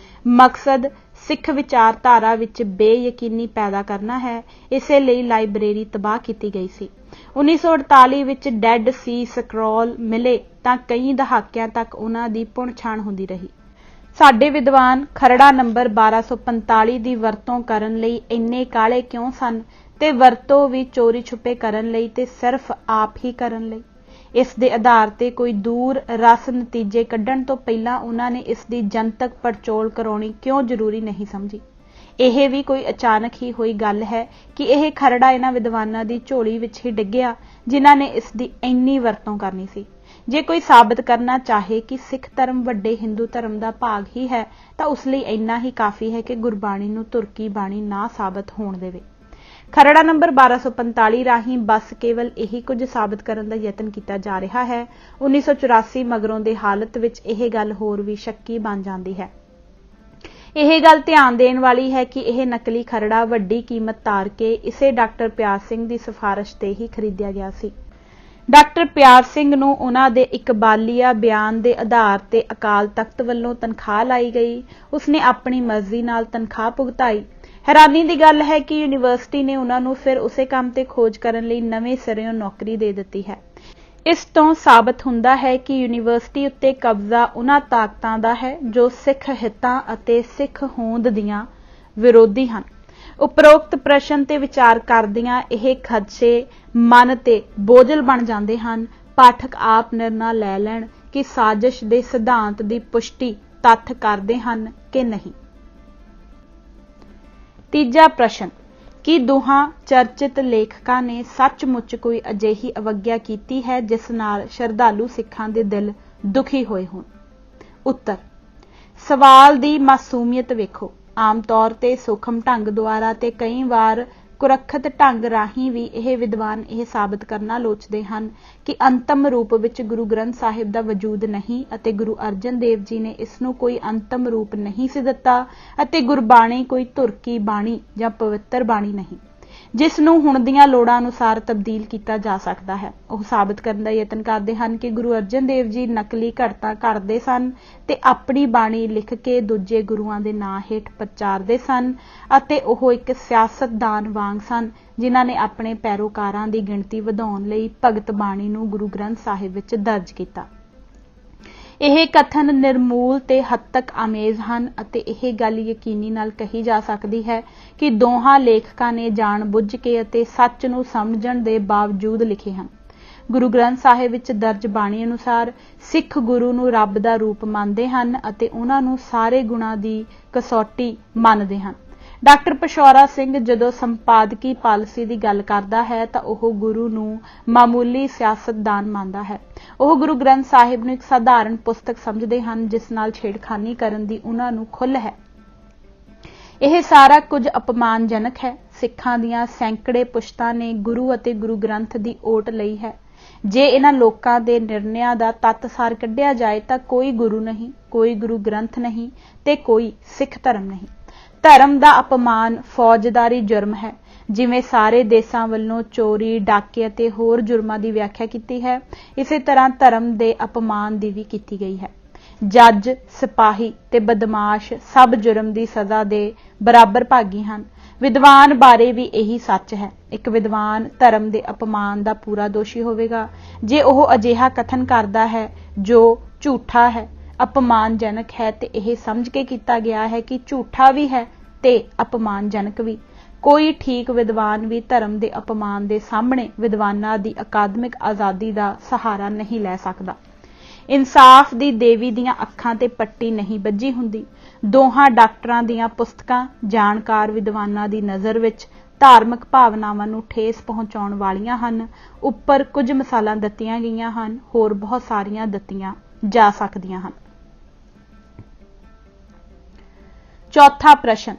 ਮਕਸਦ ਸਿੱਖ ਵਿਚਾਰਧਾਰਾ ਵਿੱਚ ਬੇਯਕੀਨੀ ਪੈਦਾ ਕਰਨਾ ਹੈ, ਇਸੇ ਲਈ ਲਾਇਬ੍ਰੇਰੀ ਤਬਾਹ ਕੀਤੀ ਗਈ ਸੀ। 1948 ਵਿੱਚ ਡੈਡ ਸੀ ਸਕਰੋਲ ਮਿਲੇ ਤਾਂ ਕਈ ਦਹਾਕਿਆਂ ਤੱਕ ਉਹਨਾਂ ਦੀ ਪੁਣਛਾਣ ਹੁੰਦੀ ਰਹੀ। ਸਾਡੇ ਵਿਦਵਾਨ ਖਰੜਾ ਨੰਬਰ 1245 ਦੀ ਵਰਤੋਂ ਕਰਨ ਲਈ ਇੰਨੇ ਕਾਹਲੇ ਕਿਉਂ ਸਨ ਤੇ ਵਰਤੋਂ ਵੀ ਚੋਰੀ ਛੁਪੇ ਕਰਨ ਲਈ ਤੇ ਸਿਰਫ ਆਪ ਹੀ ਕਰਨ ਲਈ? ਇਸ ਦੇ ਆਧਾਰ ਤੇ ਕੋਈ ਦੂਰ ਰਸ ਨਤੀਜੇ ਕੱਢਣ ਤੋਂ ਪਹਿਲਾਂ ਉਹਨਾਂ ਨੇ ਇਸ ਦੀ ਜਨਤਕ ਪੜਚੋਲ ਕਰਾਉਣੀ ਕਿਉਂ ਜ਼ਰੂਰੀ ਨਹੀਂ ਸਮਝੀ? ਇਹ ਵੀ ਕੋਈ ਅਚਾਨਕ ਹੀ ਹੋਈ ਗੱਲ ਹੈ ਕਿ ਇਹ ਖਰੜਾ ਇਹਨਾਂ ਵਿਦਵਾਨਾਂ ਦੀ ਝੋਲੀ ਵਿੱਚ ਹੀ ਡਿੱਗਿਆ ਜਿਨ੍ਹਾਂ ਨੇ ਇਸ ਦੀ ਇੰਨੀ ਵਰਤੋਂ ਕਰਨੀ ਸੀ। ਜੇ ਕੋਈ ਸਾਬਤ ਕਰਨਾ ਚਾਹੇ ਕਿ ਸਿੱਖ ਧਰਮ ਵੱਡੇ ਹਿੰਦੂ ਧਰਮ ਦਾ ਭਾਗ ਹੀ ਹੈ ਤਾਂ ਉਸ ਲਈ ਇੰਨਾ ਹੀ ਕਾਫੀ ਹੈ ਕਿ ਗੁਰਬਾਣੀ ਨੂੰ ਤੁਰਕੀ ਬਾਣੀ ਨਾ ਸਾਬਤ ਹੋਣ ਦੇਵੇ। ਖਰੜਾ ਨੰਬਰ 1245 ਰਾਹੀਂ ਬਸ ਕੇਵਲ ਇਹੀ ਕੁਝ ਸਾਬਤ ਕਰਨ ਦਾ ਯਤਨ ਕੀਤਾ ਜਾ ਰਿਹਾ ਹੈ। 1984 ਮਗਰੋਂ ਦੇ ਹਾਲਤ ਵਿੱਚ ਇਹ ਗੱਲ ਹੋਰ ਵੀ ਸ਼ੱਕੀ ਬਣ ਜਾਂਦੀ ਹੈ। ਇਹ ਗੱਲ ਧਿਆਨ ਦੇਣ ਵਾਲੀ ਹੈ ਕਿ ਇਹ ਨਕਲੀ ਖਰੜਾ ਵੱਡੀ ਕੀਮਤ ਤਾਰ ਕੇ ਇਸੇ ਡਾਕਟਰ ਪਿਆਰ ਸਿੰਘ ਦੀ ਸਿਫਾਰਿਸ਼ ਤੇ ਹੀ ਖਰੀਦਿਆ ਗਿਆ ਸੀ। ਡਾਕਟਰ ਪਿਆਰ ਸਿੰਘ ਨੂੰ ਉਹਨਾਂ ਦੇ ਇਕਬਾਲੀਆ ਬਿਆਨ ਦੇ ਆਧਾਰ ਤੇ ਅਕਾਲ ਤਖਤ ਵੱਲੋਂ ਤਨਖਾਹ ਲਾਈ ਗਈ। ਉਸਨੇ ਆਪਣੀ ਮਰਜ਼ੀ ਨਾਲ ਤਨਖਾਹ ਭੁਗਤਾਈ। ਹੈਰਾਨੀ ਦੀ ਗੱਲ ਹੈ ਕਿ ਯੂਨੀਵਰਸਿਟੀ ਨੇ ਉਹਨਾਂ ਨੂੰ ਫਿਰ ਉਸੇ ਕੰਮ ਤੇ ਖੋਜ ਕਰਨ ਲਈ ਨਵੇਂ ਸਿਰਿਓਂ ਨੌਕਰੀ ਦੇ ਦਿੱਤੀ ਹੈ। ਇਸ ਤੋਂ ਸਾਬਤ ਹੁੰਦਾ ਹੈ ਕਿ ਯੂਨੀਵਰਸਿਟੀ ਉੱਤੇ ਕਬਜ਼ਾ ਉਹਨਾਂ ਤਾਕਤਾਂ ਦਾ ਹੈ ਜੋ ਸਿੱਖ ਹਿੱਤਾਂ ਅਤੇ ਸਿੱਖ ਹੋਂਦ ਦੀਆਂ ਵਿਰੋਧੀ ਹਨ। ਉਪਰੋਕਤ ਪ੍ਰਸ਼ਨ ਤੇ ਵਿਚਾਰ ਕਰਦਿਆਂ ਇਹ ਖਦਸ਼ੇ ਮਨ ਤੇ ਬੋਝਲ ਬਣ ਜਾਂਦੇ ਹਨ। ਪਾਠਕ ਆਪ ਨਿਰਣਾ ਲੈ ਲੈਣ ਕਿ ਸਾਜ਼ਿਸ਼ ਦੇ ਸਿਧਾਂਤ ਦੀ ਪੁਸ਼ਟੀ ਤੱਥ ਕਰਦੇ ਹਨ ਕਿ ਨਹੀਂ। ਤੀਜਾ ਪ੍ਰਸ਼ਨ, ਕਿ ਦੋਹਾਂ ਚਰਚਿਤ ਲੇਖਕਾਂ ਨੇ ਸੱਚਮੁੱਚ ਕੋਈ ਅਜਿਹੀ ਅਵੱਗਿਆ ਕੀਤੀ ਹੈ ਜਿਸ ਨਾਲ ਸ਼ਰਧਾਲੂ ਸਿੱਖਾਂ ਦੇ ਦਿਲ ਦੁਖੀ ਹੋਏ ਹੋਣ। ਉੱਤਰ, ਸਵਾਲ ਦੀ ਮਾਸੂਮੀਅਤ ਵੇਖੋ। ਆਮ ਤੌਰ ਤੇ ਸੂਖਮ ਢੰਗ ਦੁਆਰਾ ਤੇ ਕਈ ਵਾਰ ਕੁਰੱਖਤ ਢੰਗ ਰਾਹੀਂ ਵੀ ਇਹ ਵਿਦਵਾਨ ਇਹ ਸਾਬਤ ਕਰਨਾ ਲੋਚਦੇ ਹਨ ਕਿ ਅੰਤਮ ਰੂਪ ਵਿੱਚ ਗੁਰੂ ਗ੍ਰੰਥ ਸਾਹਿਬ ਦਾ ਵਜੂਦ ਨਹੀਂ ਅਤੇ ਗੁਰੂ ਅਰਜਨ ਦੇਵ ਜੀ ਨੇ ਇਸ ਨੂੰ ਕੋਈ ਅੰਤਮ ਰੂਪ ਨਹੀਂ ਸੀ ਦਿੱਤਾ ਅਤੇ ਗੁਰਬਾਣੀ ਕੋਈ ਤੁਰਕੀ ਬਾਣੀ ਜਾਂ ਪਵਿੱਤਰ ਬਾਣੀ ਨਹੀਂ ਜਿਸ ਨੂੰ ਹੁਣ ਦੀਆਂ ਲੋੜਾਂ ਅਨੁਸਾਰ ਤਬਦੀਲ ਕੀਤਾ ਜਾ ਸਕਦਾ ਹੈ। ਉਹ ਸਾਬਤ ਕਰਨ ਦਾ ਯਤਨ ਕਰਦੇ ਹਨ ਕਿ ਗੁਰੂ ਅਰਜਨ ਦੇਵ ਜੀ ਨਕਲੀ ਘੜਤਾਂ ਘੜਦੇ ਸਨ ਤੇ ਆਪਣੀ ਬਾਣੀ ਲਿਖ ਕੇ ਦੂਜੇ ਗੁਰੂਆਂ ਦੇ ਨਾਂ ਹੇਠ ਪ੍ਰਚਾਰਦੇ ਸਨ ਅਤੇ ਉਹ ਇੱਕ ਸਿਆਸਤਦਾਨ ਵਾਂਗ ਸਨ ਜਿਨ੍ਹਾਂ ਨੇ ਆਪਣੇ ਪੈਰੋਕਾਰਾਂ ਦੀ ਗਿਣਤੀ ਵਧਾਉਣ ਲਈ ਭਗਤ ਬਾਣੀ ਨੂੰ ਗੁਰੂ ਗ੍ਰੰਥ ਸਾਹਿਬ ਵਿੱਚ ਦਰਜ ਕੀਤਾ। ਇਹ ਕਥਨ ਨਿਰਮੂਲ ਤੇ ਹੱਦ ਤੱਕ ਆਮੇਜ਼ ਹਨ ਅਤੇ ਇਹ ਗੱਲ ਯਕੀਨੀ ਨਾਲ ਕਹੀ ਜਾ ਸਕਦੀ ਹੈ ਕਿ ਦੋਹਾਂ ਲੇਖਕਾਂ ਨੇ ਜਾਣ ਬੁੱਝ ਕੇ ਅਤੇ ਸੱਚ ਨੂੰ ਸਮਝਣ ਦੇ ਬਾਵਜੂਦ ਲਿਖੇ ਹਨ। ਗੁਰੂ ਗ੍ਰੰਥ ਸਾਹਿਬ ਵਿੱਚ ਦਰਜ ਬਾਣੀ ਅਨੁਸਾਰ ਸਿੱਖ ਗੁਰੂ ਨੂੰ ਰੱਬ ਦਾ ਰੂਪ ਮੰਨਦੇ ਹਨ ਅਤੇ ਉਹਨਾਂ ਨੂੰ ਸਾਰੇ ਗੁਣਾਂ ਦੀ ਕਸੌਟੀ ਮੰਨਦੇ ਹਨ। ਡਾਕਟਰ ਪਸ਼ੌਰਾ ਸਿੰਘ ਜਦੋਂ ਸੰਪਾਦਕੀ ਪਾਲਿਸੀ ਦੀ ਗੱਲ ਕਰਦਾ ਹੈ ਤਾਂ ਉਹ ਗੁਰੂ ਨੂੰ ਮਾਮੂਲੀ ਸਿਆਸਤਦਾਨ ਮੰਨਦਾ ਹੈ। ਉਹ ਗੁਰੂ ਗ੍ਰੰਥ ਸਾਹਿਬ ਨੂੰ ਇੱਕ ਸਾਧਾਰਨ ਪੁਸਤਕ ਸਮਝਦੇ ਹਨ ਜਿਸ ਨਾਲ ਛੇੜਖਾਨੀ ਕਰਨ ਦੀ ਉਹਨਾਂ ਨੂੰ ਖੁੱਲ੍ਹ ਹੈ। ਇਹ ਸਾਰਾ ਕੁਝ ਅਪਮਾਨਜਨਕ ਹੈ। ਸਿੱਖਾਂ ਦੀਆਂ ਸੈਂਕੜੇ ਪੁਸ਼ਤਾਂ ਨੇ ਗੁਰੂ ਅਤੇ ਗੁਰੂ ਗ੍ਰੰਥ ਦੀ ਓਟ ਲਈ ਹੈ। ਜੇ ਇਹਨਾਂ ਲੋਕਾਂ ਦੇ ਨਿਰਣਿਆਂ ਦਾ ਤੱਤਸਾਰ ਕੱਢਿਆ ਜਾਏ ਤਾਂ ਕੋਈ ਗੁਰੂ ਨਹੀਂ, ਕੋਈ ਗੁਰੂ ਗ੍ਰੰਥ ਨਹੀਂ ਤੇ ਕੋਈ ਸਿੱਖ ਧਰਮ ਨਹੀਂ। ਧਰਮ ਦਾ ਅਪਮਾਨ ਫੌਜਦਾਰੀ ਜੁਰਮ ਹੈ। ਜਿਵੇਂ ਸਾਰੇ ਦੇਸ਼ਾਂ ਵੱਲੋਂ ਚੋਰੀ, ਡਾਕੇ ਅਤੇ ਹੋਰ ਜੁਰਮਾਂ ਦੀ ਵਿਆਖਿਆ ਕੀਤੀ ਹੈ, ਇਸੇ ਤਰ੍ਹਾਂ ਧਰਮ ਦੇ ਅਪਮਾਨ ਦੀ ਵੀ ਕੀਤੀ ਗਈ ਹੈ। ਜੱਜ, ਸਿਪਾਹੀ ਤੇ ਬਦਮਾਸ਼ ਸਭ ਜੁਰਮ ਦੀ ਸਜ਼ਾ ਦੇ ਬਰਾਬਰ ਭਾਗੀ ਹਨ। ਵਿਦਵਾਨ ਬਾਰੇ ਵੀ ਇਹੀ ਸੱਚ ਹੈ। ਇੱਕ ਵਿਦਵਾਨ ਧਰਮ ਦੇ ਅਪਮਾਨ ਦਾ ਪੂਰਾ ਦੋਸ਼ੀ ਹੋਵੇਗਾ ਜੇ ਉਹ ਅਜਿਹਾ ਕਥਨ ਕਰਦਾ ਹੈ ਜੋ ਝੂਠਾ ਹੈ, ਅਪਮਾਨਜਨਕ ਹੈ ਤੇ ਇਹ ਸਮਝ ਕੇ ਕੀਤਾ ਗਿਆ ਹੈ ਕਿ ਝੂਠਾ ਵੀ ਹੈ ਤੇ ਅਪਮਾਨਜਨਕ ਵੀ। ਕੋਈ ਠੀਕ ਵਿਦਵਾਨ ਵੀ ਧਰਮ ਦੇ ਅਪਮਾਨ ਦੇ ਸਾਹਮਣੇ ਵਿਦਵਾਨਾਂ ਦੀ ਅਕਾਦਮਿਕ ਆਜ਼ਾਦੀ ਦਾ ਸਹਾਰਾ ਨਹੀਂ ਲੈ ਸਕਦਾ। ਇਨਸਾਫ ਦੀ ਦੇਵੀ ਦੀਆਂ ਅੱਖਾਂ ਤੇ ਪੱਟੀ ਨਹੀਂ ਵੱਜੀ ਹੁੰਦੀ। ਦੋਹਾਂ ਡਾਕਟਰਾਂ ਦੀਆਂ ਪੁਸਤਕਾਂ ਜਾਣਕਾਰ ਵਿਦਵਾਨਾਂ ਦੀ ਨਜ਼ਰ ਵਿੱਚ ਧਾਰਮਿਕ ਭਾਵਨਾਵਾਂ ਨੂੰ ਠੇਸ ਪਹੁੰਚਾਉਣ ਵਾਲੀਆਂ ਹਨ। ਉੱਪਰ ਕੁਝ ਮਿਸਾਲਾਂ ਦਿੱਤੀਆਂ ਗਈਆਂ ਹਨ, ਹੋਰ ਬਹੁਤ ਸਾਰੀਆਂ ਦਿੱਤੀਆਂ ਜਾ ਸਕਦੀਆਂ ਹਨ। ਚੌਥਾ ਪ੍ਰਸ਼ਨ,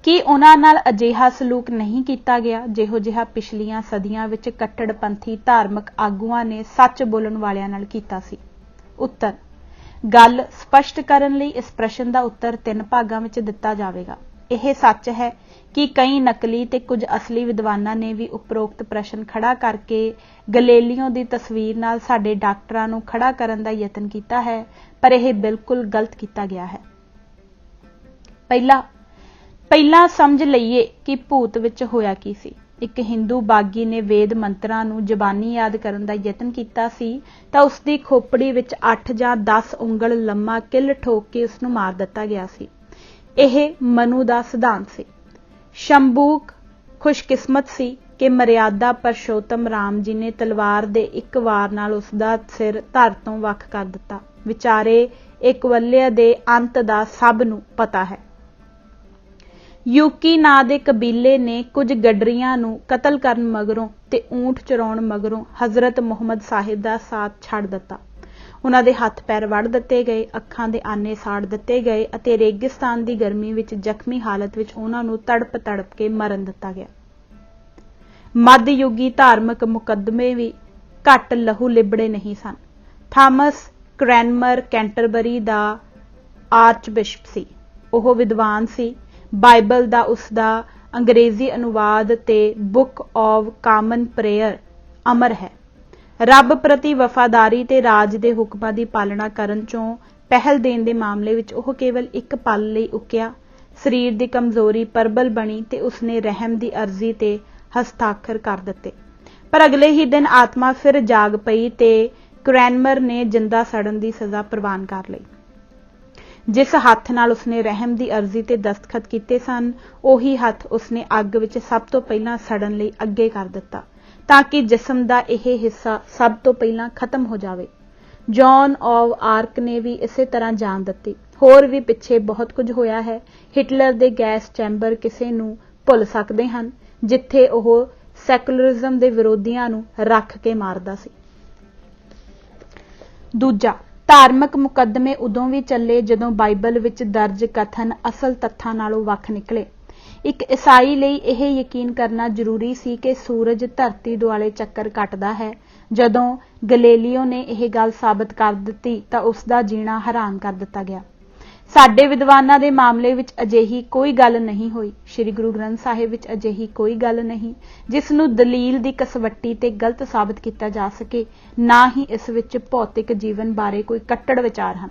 ਕੀ ਉਹਨਾਂ ਨਾਲ ਅਜਿਹਾ ਸਲੂਕ ਨਹੀਂ ਕੀਤਾ ਗਿਆ ਜਿਹੋ ਜਿਹਾ ਪਿਛਲੀਆਂ ਸਦੀਆਂ ਵਿੱਚ ਕੱਟੜਪੰਥੀ ਧਾਰਮਿਕ ਆਗੂਆਂ ਨੇ ਸੱਚ ਬੋਲਣ ਵਾਲਿਆਂ ਨਾਲ ਕੀਤਾ ਸੀ? ਉੱਤਰ, ਗੱਲ ਸਪਸ਼ਟ ਕਰਨ ਲਈ ਇਸ ਪ੍ਰਸ਼ਨ ਦਾ ਉੱਤਰ 3 ਭਾਗਾਂ ਵਿੱਚ ਦਿੱਤਾ ਜਾਵੇਗਾ। ਇਹ ਸੱਚ ਹੈ ਕਿ ਕਈ ਨਕਲੀ ਤੇ ਕੁਝ ਅਸਲੀ ਵਿਦਵਾਨਾਂ ਨੇ ਵੀ ਉਪਰੋਕਤ ਪ੍ਰਸ਼ਨ ਖੜਾ ਕਰਕੇ ਗਲੇਲੀਓ ਦੀ ਤਸਵੀਰ ਨਾਲ ਸਾਡੇ ਡਾਕਟਰਾਂ ਨੂੰ ਖੜਾ ਕਰਨ ਦਾ ਯਤਨ ਕੀਤਾ ਹੈ, ਪਰ ਇਹ ਬਿਲਕੁਲ ਗਲਤ ਕੀਤਾ ਗਿਆ ਹੈ। ਪਹਿਲਾਂ ਸਮਝ ਲਈਏ ਕਿ ਭੂਤ ਵਿੱਚ ਹੋਇਆ ਕੀ ਸੀ। ਇੱਕ ਹਿੰਦੂ ਬਾਗੀ ਨੇ ਵੇਦ ਮੰਤਰਾਂ ਨੂੰ ਜ਼ਬਾਨੀ ਯਾਦ ਕਰਨ ਦਾ ਯਤਨ ਕੀਤਾ ਸੀ ਤਾਂ ਉਸ ਦੀ ਖੋਪੜੀ ਵਿੱਚ 8 ਜਾਂ 10 ਉਂਗਲ ਲੰਮਾ ਕਿੱਲ ਠੋਕ ਕੇ ਉਸ ਨੂੰ ਮਾਰ ਦਿੱਤਾ ਗਿਆ ਸੀ। ਇਹ ਮਨੂ ਦਾ ਸਿਧਾਂਤ ਸੀ। ਸ਼ੰਭੂਕ ਖੁਸ਼ਕਿਸਮਤ ਸੀ ਕਿ ਮਰਿਆਦਾ ਪਰਸ਼ੋਤਮ ਰਾਮ ਜੀ ਨੇ ਤਲਵਾਰ ਦੇ ਇੱਕ ਵਾਰ ਨਾਲ ਉਸ ਦਾ ਸਿਰ ਧੜ ਤੋਂ ਵੱਖ ਕਰ ਦਿੱਤਾ। ਵਿਚਾਰੇ ਏਕਵਲਿਆ ਦੇ ਅੰਤ ਦਾ ਸਭ ਨੂੰ ਪਤਾ ਹੈ। ਯੂਕੀ ਨਾਂ ਦੇ ਕਬੀਲੇ ਨੇ ਕੁਝ ਗੱਡਰੀਆਂ ਨੂੰ ਕਤਲ ਕਰਨ ਮਗਰੋਂ ਤੇ ਊਂਠ ਚਰਾਉਣ ਮਗਰੋਂ ਹਜ਼ਰਤ ਮੁਹੰਮਦ ਸਾਹਿਬ ਦਾ ਸਾਥ ਛੱਡ ਦਿੱਤਾ। ਉਹਨਾਂ ਦੇ ਹੱਥ ਪੈਰ ਵੱਢ ਦਿੱਤੇ ਗਏ, ਅੱਖਾਂ ਦੇ ਆਨੇ ਸਾੜ ਦਿੱਤੇ ਗਏ ਅਤੇ ਰੇਗਿਸਤਾਨ ਦੀ ਗਰਮੀ ਵਿੱਚ ਜ਼ਖਮੀ ਹਾਲਤ ਵਿੱਚ ਉਹਨਾਂ ਨੂੰ ਤੜਪ ਕੇ ਮਰਨ ਦਿੱਤਾ ਗਿਆ। ਮੱਧਯੁਗੀ ਧਾਰਮਿਕ ਮੁਕੱਦਮੇ ਵੀ ਘੱਟ ਲਹੂ ਲਿਬੜੇ ਨਹੀਂ ਸਨ। ਥਾਮਸ ਕਰੈਨਮਰ ਕੈਂਟਰਬਰੀ ਦਾ ਆਰਚ ਬਿਸ਼ਪ ਸੀ। ਉਹ ਵਿਦਵਾਨ ਸੀ। ਬਾਈਬਲ ਦਾ ਉਸਦਾ ਅੰਗਰੇਜ਼ੀ ਅਨੁਵਾਦ ਤੇ ਬੁੱਕ ਆਫ ਕਾਮਨ ਪ੍ਰੇਅਰ ਅਮਰ ਹੈ। ਰੱਬ ਪ੍ਰਤੀ ਵਫਾਦਾਰੀ ਤੇ ਰਾਜ ਦੇ ਹੁਕਮਾਂ ਦੀ ਪਾਲਣਾ ਕਰਨ ਚੋਂ ਪਹਿਲ ਦੇਣ ਦੇ ਮਾਮਲੇ ਵਿੱਚ ਉਹ ਕੇਵਲ ਇੱਕ ਪਲ ਲਈ ਉਕਿਆ। ਸਰੀਰ ਦੀ ਕਮਜ਼ੋਰੀ ਪ੍ਰਬਲ ਬਣੀ ਤੇ ਉਸਨੇ ਰਹਿਮ ਦੀ ਅਰਜ਼ੀ ਤੇ ਹਸਤਾਖਰ ਕਰ ਦਿੱਤੇ। ਪਰ ਅਗਲੇ ਹੀ ਦਿਨ ਆਤਮਾ ਫਿਰ ਜਾਗ ਪਈ ਤੇ ਕਰੈਨਮਰ ਨੇ ਜਿੰਦਾ ਸੜਨ ਦੀ ਸਜ਼ਾ ਪ੍ਰਵਾਨ ਕਰ ਲਈ। ਜਿਸ ਹੱਥ ਨਾਲ ਉਸਨੇ ਰਹਿਮ ਦੀ ਅਰਜ਼ੀ ਤੇ ਦਸਤਖਤ ਕੀਤੇ ਸਨ, ਉਹੀ ਹੱਥ ਉਸਨੇ ਅੱਗ ਵਿੱਚ ਸਭ ਤੋਂ ਪਹਿਲਾਂ ਸੜਨ ਲਈ ਅੱਗੇ ਕਰ ਦਿੱਤਾ, ਤਾਂ ਕਿ ਜਿਸਮ ਦਾ ਇਹ ਹਿੱਸਾ ਸਭ ਤੋਂ ਪਹਿਲਾਂ ਖਤਮ ਹੋ ਜਾਵੇ। ਜੌਨ ਆਫ ਆਰਕ ਨੇ ਵੀ ਇਸੇ ਤਰ੍ਹਾਂ ਜਾਨ ਦਿੱਤੀ। ਹੋਰ ਵੀ ਪਿੱਛੇ ਬਹੁਤ ਕੁਝ ਹੋਇਆ ਹੈ। ਹਿਟਲਰ ਦੇ ਗੈਸ ਚੈਂਬਰ ਕਿਸੇ ਨੂੰ ਭੁੱਲ ਸਕਦੇ ਹਨ, ਜਿੱਥੇ ਉਹ ਸੈਕੂਲਰਿਜ਼ਮ ਦੇ ਵਿਰੋਧੀਆਂ ਨੂੰ ਰੱਖ ਕੇ ਮਾਰਦਾ ਸੀ। ਦੂਜਾ, ਧਾਰਮਿਕ ਮੁਕੱਦਮੇ ਉਦੋਂ ਵੀ ਚੱਲੇ ਜਦੋਂ ਬਾਈਬਲ ਵਿੱਚ ਦਰਜ ਕਥਨ ਅਸਲ ਤੱਥਾਂ ਨਾਲੋਂ ਵੱਖ ਨਿਕਲੇ। ਇੱਕ ਈਸਾਈ ਲਈ ਇਹ ਯਕੀਨ ਕਰਨਾ ਜ਼ਰੂਰੀ ਸੀ ਕਿ ਸੂਰਜ ਧਰਤੀ ਦੁਆਲੇ ਚੱਕਰ ਕੱਟਦਾ ਹੈ। ਜਦੋਂ ਗੈਲੀਲੀਓ ਨੇ ਇਹ ਗੱਲ ਸਾਬਤ ਕਰ ਦਿੱਤੀ ਤਾਂ ਉਸਦਾ ਜੀਣਾ ਹਰਾਮ ਕਰ ਦਿੱਤਾ ਗਿਆ। ਸਾਡੇ ਵਿਦਵਾਨਾਂ ਦੇ ਮਾਮਲੇ ਵਿੱਚ ਅਜਿਹੀ ਕੋਈ ਗੱਲ ਨਹੀਂ ਹੋਈ। ਸ੍ਰੀ ਗੁਰੂ ਗ੍ਰੰਥ ਸਾਹਿਬ ਵਿੱਚ ਅਜਿਹੀ ਕੋਈ ਗੱਲ ਨਹੀਂ ਜਿਸ ਨੂੰ ਦਲੀਲ ਦੀ ਕਸਵੱਟੀ ਤੇ ਗਲਤ ਸਾਬਤ ਕੀਤਾ ਜਾ ਸਕੇ। ਨਾ ਹੀ ਇਸ ਵਿੱਚ ਭੌਤਿਕ ਜੀਵਨ ਬਾਰੇ ਕੋਈ ਕੱਟੜ ਵਿਚਾਰ ਹਨ।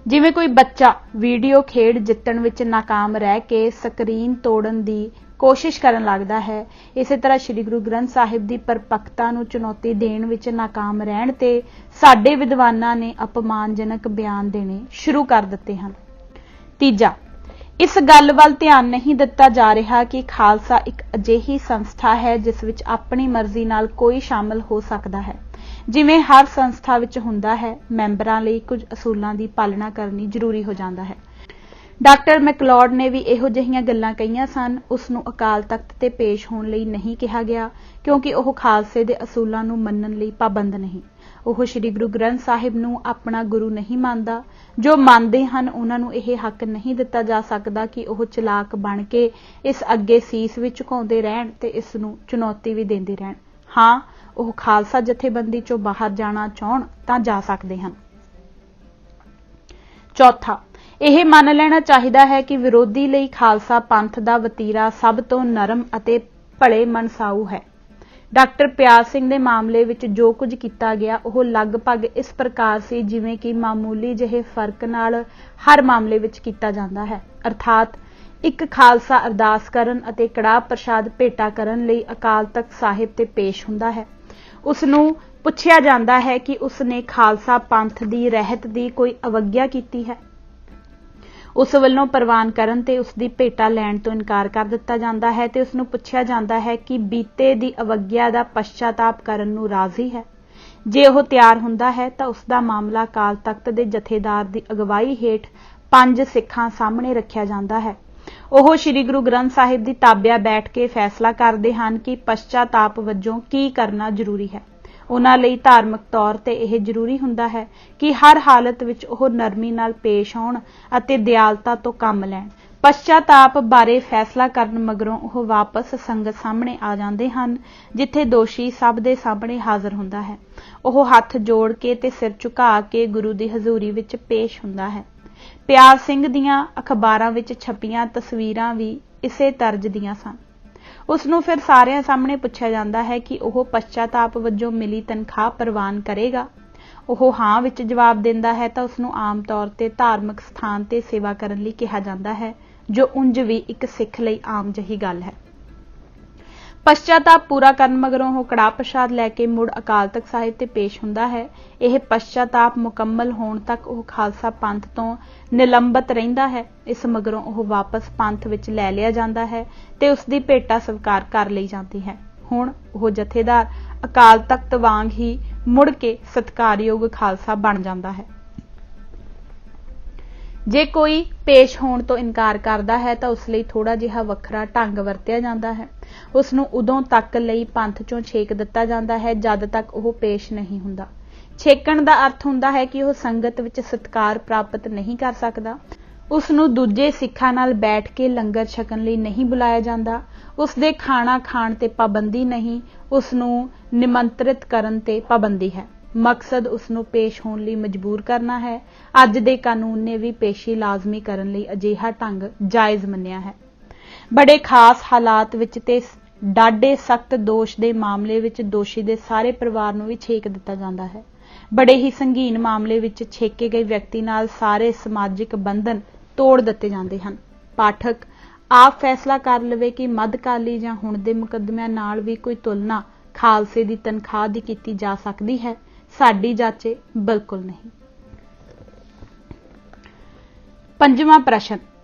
ਜਿਵੇਂ ਕੋਈ ਬੱਚਾ ਵੀਡੀਓ ਖੇਡ ਜਿੱਤਣ ਵਿੱਚ ਨਾਕਾਮ ਰਹਿ ਕੇ ਸਕਰੀਨ ਤੋੜਨ ਦੀ ਕੋਸ਼ਿਸ਼ ਕਰਨ ਲੱਗਦਾ ਹੈ, ਇਸੇ ਤਰ੍ਹਾਂ ਸ੍ਰੀ ਗੁਰੂ ਗ੍ਰੰਥ ਸਾਹਿਬ ਦੀ ਪਰਪੱਕਤਾ ਨੂੰ ਚੁਣੌਤੀ ਦੇਣ ਵਿੱਚ ਨਾਕਾਮ ਰਹਿਣ ਤੇ ਸਾਡੇ ਵਿਦਵਾਨਾਂ ਨੇ ਅਪਮਾਨਜਨਕ ਬਿਆਨ ਦੇਣੇ ਸ਼ੁਰੂ ਕਰ ਦਿੱਤੇ ਹਨ। ਤੀਜਾ, ਇਸ ਗੱਲ ਵੱਲ ਧਿਆਨ ਨਹੀਂ ਦਿੱਤਾ ਜਾ ਰਿਹਾ ਕਿ ਖਾਲਸਾ ਇੱਕ ਅਜਿਹੀ ਸੰਸਥਾ ਹੈ ਜਿਸ ਵਿੱਚ ਆਪਣੀ ਮਰਜ਼ੀ ਨਾਲ ਕੋਈ ਸ਼ਾਮਲ ਹੋ ਸਕਦਾ ਹੈ। ਜਿਵੇਂ ਹਰ ਸੰਸਥਾ ਵਿੱਚ ਹੁੰਦਾ ਹੈ, ਮੈਂਬਰਾਂ ਲਈ ਕੁਝ ਅਸੂਲਾਂ ਦੀ ਪਾਲਣਾ ਕਰਨੀ ਜ਼ਰੂਰੀ ਹੋ ਜਾਂਦਾ ਹੈ। ਡਾਕਟਰ ਮੈਕਲੌਡ ਨੇ ਵੀ ਇਹੋ ਜਿਹੀਆਂ ਗੱਲਾਂ ਕਹੀਆਂ ਸਨ। ਉਸ ਨੂੰ ਅਕਾਲ ਤਖਤ ਤੇ ਪੇਸ਼ ਹੋਣ ਲਈ ਨਹੀਂ ਕਿਹਾ ਗਿਆ, ਕਿਉਂਕਿ ਉਹ ਖਾਲਸੇ ਦੇ ਅਸੂਲਾਂ ਨੂੰ ਮੰਨਣ ਲਈ ਪਾਬੰਦ ਨਹੀਂ। ਉਹ ਸ੍ਰੀ ਗੁਰੂ ਗ੍ਰੰਥ ਸਾਹਿਬ ਨੂੰ ਆਪਣਾ ਗੁਰੂ ਨਹੀਂ ਮੰਨਦਾ। ਜੋ ਮੰਨਦੇ ਹਨ ਉਹਨਾਂ ਨੂੰ ਇਹ ਹੱਕ ਨਹੀਂ ਦਿੱਤਾ ਜਾ ਸਕਦਾ ਕਿ ਉਹ ਚਲਾਕ ਬਣ ਕੇ ਇਸ ਅੱਗੇ ਸੀਸ ਵੀ ਝੁਕਾਉਂਦੇ ਰਹਿਣ ਤੇ ਇਸ ਨੂੰ ਚੁਣੌਤੀ ਵੀ ਦਿੰਦੇ ਰਹਿਣ। ਹਾਂ, ਉਹ ਖਾਲਸਾ ਜਥੇਬੰਦੀ ਚੋਂ ਬਾਹਰ ਜਾਣਾ ਚਾਹੁਣ ਤਾਂ ਜਾ ਸਕਦੇ ਹਨ। ਚੌਥਾ, ਇਹ ਮੰਨ ਲੈਣਾ ਚਾਹੀਦਾ ਹੈ ਕਿ ਵਿਰੋਧੀ ਲਈ ਖਾਲਸਾ ਪੰਥ ਦਾ ਵਤੀਰਾ ਸਭ ਤੋਂ ਨਰਮ ਅਤੇ ਭਲੇ ਮਨਸਾਊ ਹੈ। ਡਾਕਟਰ ਪਿਆਰ ਸਿੰਘ ਦੇ ਮਾਮਲੇ ਵਿੱਚ ਜੋ ਕੁਝ ਕੀਤਾ ਗਿਆ ਉਹ ਲਗਭਗ ਇਸ ਪ੍ਰਕਾਰ ਸੀ ਜਿਵੇਂ ਕਿ ਮਾਮੂਲੀ ਜਿਹੇ ਫਰਕ ਨਾਲ ਹਰ ਮਾਮਲੇ ਵਿੱਚ ਕੀਤਾ ਜਾਂਦਾ ਹੈ। ਅਰਥਾਤ ਇੱਕ ਖਾਲਸਾ ਅਰਦਾਸ ਕਰਨ ਅਤੇ ਕੜਾਹ ਪ੍ਰਸ਼ਾਦ ਭੇਟਾ ਕਰਨ ਲਈ ਅਕਾਲ ਤਖਤ ਸਾਹਿਬ ਤੇ ਪੇਸ਼ ਹੁੰਦਾ ਹੈ। ਉਸ ਨੂੰ ਪੁੱਛਿਆ ਜਾਂਦਾ ਹੈ ਕਿ ਉਸ ਨੇ ਖਾਲਸਾ ਪੰਥ ਦੀ ਰਹਿਤ ਦੀ ਕੋਈ ਅਵੱਗਿਆ ਕੀਤੀ ਹੈ। ਉਸ ਵੱਲੋਂ ਪ੍ਰਵਾਨ ਕਰਨ ਤੇ ਉਸ ਦੀ ਭੇਟਾ ਲੈਣ ਤੋਂ ਇਨਕਾਰ ਕਰ ਦਿੱਤਾ ਜਾਂਦਾ ਹੈ ਤੇ ਉਸ ਨੂੰ ਪੁੱਛਿਆ ਜਾਂਦਾ ਹੈ ਕਿ ਬੀਤੇ ਦੀ ਅਵੱਗਿਆ ਦਾ ਪਛਤਾਤਾਪ ਕਰਨ ਨੂੰ ਰਾਜ਼ੀ ਹੈ। ਜੇ ਉਹ ਤਿਆਰ ਹੁੰਦਾ ਹੈ ਤਾਂ ਉਸ ਦਾ ਮਾਮਲਾ ਅਕਾਲ ਤਖਤ ਦੇ ਜਥੇਦਾਰ ਦੀ ਅਗਵਾਈ ਹੇਠ 5 ਸਿੱਖਾਂ ਸਾਹਮਣੇ ਰੱਖਿਆ ਜਾਂਦਾ ਹੈ। ਉਹ ਸ੍ਰੀ ਗੁਰੂ ਗ੍ਰੰਥ ਸਾਹਿਬ ਦੀ ਤਾਬਿਆ ਬੈਠ ਕੇ ਫੈਸਲਾ ਕਰਦੇ ਹਨ ਕਿ ਪਛਤਾਤਾਪ ਵਜੋਂ ਕੀ ਕਰਨਾ ਜ਼ਰੂਰੀ ਹੈ। ਉਹਨਾਂ ਲਈ ਧਾਰਮਿਕ ਤੌਰ ਤੇ ਇਹ ਜ਼ਰੂਰੀ ਹੁੰਦਾ ਹੈ ਕਿ ਹਰ ਹਾਲਤ ਵਿੱਚ ਉਹ ਨਰਮੀ ਨਾਲ ਪੇਸ਼ ਆਉਣ ਅਤੇ ਦਿਆਲਤਾ ਤੋਂ ਕੰਮ ਲੈਣ। ਪਛਤਾਤਾਪ ਬਾਰੇ ਫੈਸਲਾ ਕਰਨ ਮਗਰੋਂ ਉਹ ਵਾਪਸ ਸੰਗਤ ਸਾਹਮਣੇ ਆ ਜਾਂਦੇ ਹਨ, ਜਿੱਥੇ ਦੋਸ਼ੀ ਸਭ ਦੇ ਸਾਹਮਣੇ ਹਾਜ਼ਰ ਹੁੰਦਾ ਹੈ। ਉਹ ਹੱਥ ਜੋੜ ਕੇ ਤੇ ਸਿਰ ਝੁਕਾ ਕੇ ਗੁਰੂ ਦੀ ਹਜ਼ੂਰੀ ਵਿੱਚ ਪੇਸ਼ ਹੁੰਦਾ ਹੈ। ਪਿਆਰ ਸਿੰਘ ਦੀਆਂ ਅਖਬਾਰਾਂ ਵਿੱਚ ਛਪੀਆਂ ਤਸਵੀਰਾਂ ਵੀ ਇਸੇ ਤਰਜ਼ ਦੀਆਂ ਸਨ। ਉਸ ਨੂੰ ਫਿਰ ਸਾਰਿਆਂ ਸਾਹਮਣੇ ਪੁੱਛਿਆ ਜਾਂਦਾ ਹੈ ਕਿ ਉਹ ਪਛਤਾਤਾਪ ਵਜੋਂ ਮਿਲੀ ਤਨਖਾਹ ਪ੍ਰਵਾਨ ਕਰੇਗਾ। ਉਹ ਹਾਂ ਵਿੱਚ ਜਵਾਬ ਦਿੰਦਾ ਹੈ ਤਾਂ ਉਸ ਨੂੰ ਆਮ ਤੌਰ ਤੇ ਧਾਰਮਿਕ ਸਥਾਨ ਤੇ ਸੇਵਾ ਕਰਨ ਲਈ ਕਿਹਾ ਜਾਂਦਾ ਹੈ, ਜੋ ਉਂਝ ਵੀ ਇੱਕ ਸਿੱਖ ਲਈ ਆਮ ਜਿਹੀ ਗੱਲ ਹੈ। ਪਛਤਾਤਾਪ ਪੂਰਾ ਕਰਨ ਮਗਰੋਂ ਉਹ ਕੜਾਹ ਪ੍ਰਸ਼ਾਦ ਲੈ ਕੇ ਮੁੜ ਅਕਾਲ ਤਖਤ ਸਾਹਿਬ ਤੇ ਪੇਸ਼ ਹੁੰਦਾ ਹੈ। ਇਹ ਪਛਤਾਤਾਪ ਮੁਕੰਮਲ ਹੋਣ ਤੱਕ ਉਹ ਖਾਲਸਾ ਪੰਥ ਤੋਂ ਨਿਲੰਬਤ ਰਹਿੰਦਾ ਹੈ। ਇਸ ਮਗਰੋਂ ਉਹ ਵਾਪਸ ਪੰਥ ਵਿੱਚ ਲੈ ਲਿਆ ਜਾਂਦਾ ਹੈ ਤੇ ਉਸ ਦੀ ਭੇਟਾ ਸਵੀਕਾਰ ਕਰ ਲਈ ਜਾਂਦੀ ਹੈ। ਹੁਣ ਉਹ ਜਥੇਦਾਰ ਅਕਾਲ ਤਖਤ ਵਾਂਗ ਹੀ ਮੁੜ ਕੇ ਸਤਿਕਾਰਯੋਗ ਖਾਲਸਾ ਬਣ ਜਾਂਦਾ ਹੈ। ਜੇ ਕੋਈ ਪੇਸ਼ ਹੋਣ ਤੋਂ ਇਨਕਾਰ ਕਰਦਾ ਹੈ ਤਾਂ ਉਸ ਲਈ ਥੋੜਾ ਜਿਹਾ ਵੱਖਰਾ ਢੰਗ ਵਰਤਿਆ ਜਾਂਦਾ ਹੈ। ਉਸ ਨੂੰ ਉਦੋਂ ਤੱਕ ਲਈ ਪੰਥ ਚੋਂ ਛੇਕ ਦਿੱਤਾ ਜਾਂਦਾ ਹੈ ਜਦ ਤੱਕ ਉਹ ਪੇਸ਼ ਨਹੀਂ ਹੁੰਦਾ। ਛੇਕਣ ਦਾ ਅਰਥ ਹੁੰਦਾ ਹੈ ਕਿ ਉਹ ਸੰਗਤ ਵਿੱਚ ਸਤਿਕਾਰ ਪ੍ਰਾਪਤ ਨਹੀਂ ਕਰ ਸਕਦਾ, ਉਸ ਨੂੰ ਦੂਜੇ ਸਿੱਖਾਂ ਨਾਲ ਬੈਠ ਕੇ ਲੰਗਰ ਛਕਣ ਲਈ ਨਹੀਂ ਬੁਲਾਇਆ ਜਾਂਦਾ, ਉਸ ਦੇ ਖਾਣਾ ਖਾਣ ਤੇ ਪਾਬੰਦੀ ਨਹੀਂ, ਉਸ ਨੂੰ ਨਿਮੰਤਰਿਤ ਕਰਨ ਤੇ ਪਾਬੰਦੀ ਹੈ। ਮਕਸਦ ਉਸ ਨੂੰ ਪੇਸ਼ ਹੋਣ ਲਈ ਮਜਬੂਰ ਕਰਨਾ ਹੈ। ਅੱਜ ਦੇ ਕਾਨੂੰਨ ਨੇ ਵੀ ਪੇਸ਼ੀ ਲਾਜ਼ਮੀ ਕਰਨ ਲਈ ਅਜਿਹਾ ਢੰਗ ਜਾਇਜ਼ ਮੰਨਿਆ ਹੈ। ਬੜੇ ਖਾਸ ਹਾਲਾਤ ਵਿੱਚ ਤੇ ਡਾਢੇ ਸਖਤ ਦੋਸ਼ ਦੇ ਮਾਮਲੇ ਵਿੱਚ ਦੋਸ਼ੀ ਦੇ ਸਾਰੇ ਪਰਿਵਾਰ ਨੂੰ ਵੀ ਛੇਕ ਦਿੱਤਾ ਜਾਂਦਾ ਹੈ। ਬੜੇ ਹੀ ਸੰਗੀਨ ਮਾਮਲੇ ਵਿੱਚ ਛੇਕੇ ਗਏ ਵਿਅਕਤੀ ਨਾਲ ਸਾਰੇ ਸਮਾਜਿਕ ਬੰਧਨ ਤੋੜ ਦਿੱਤੇ ਜਾਂਦੇ ਹਨ। ਪਾਠਕ ਆਪ ਫੈਸਲਾ ਕਰ ਲਵੇ ਕਿ ਮੱਧਕਾਲੀ ਜਾਂ ਹੁਣ ਦੇ ਮੁਕੱਦਮਿਆਂ ਨਾਲ ਵੀ ਕੋਈ ਤੁਲਨਾ ਖਾਲਸੇ ਦੀ ਤਨਖਾਹ ਦੀ ਕੀਤੀ ਜਾ ਸਕਦੀ ਹੈ। ਸਾਡੀ ਜਾਚੇ ਬਿਲਕੁਲ ਨਹੀਂ। ਪੰਜਵਾਂ ਪ੍ਰਸ਼ਨ,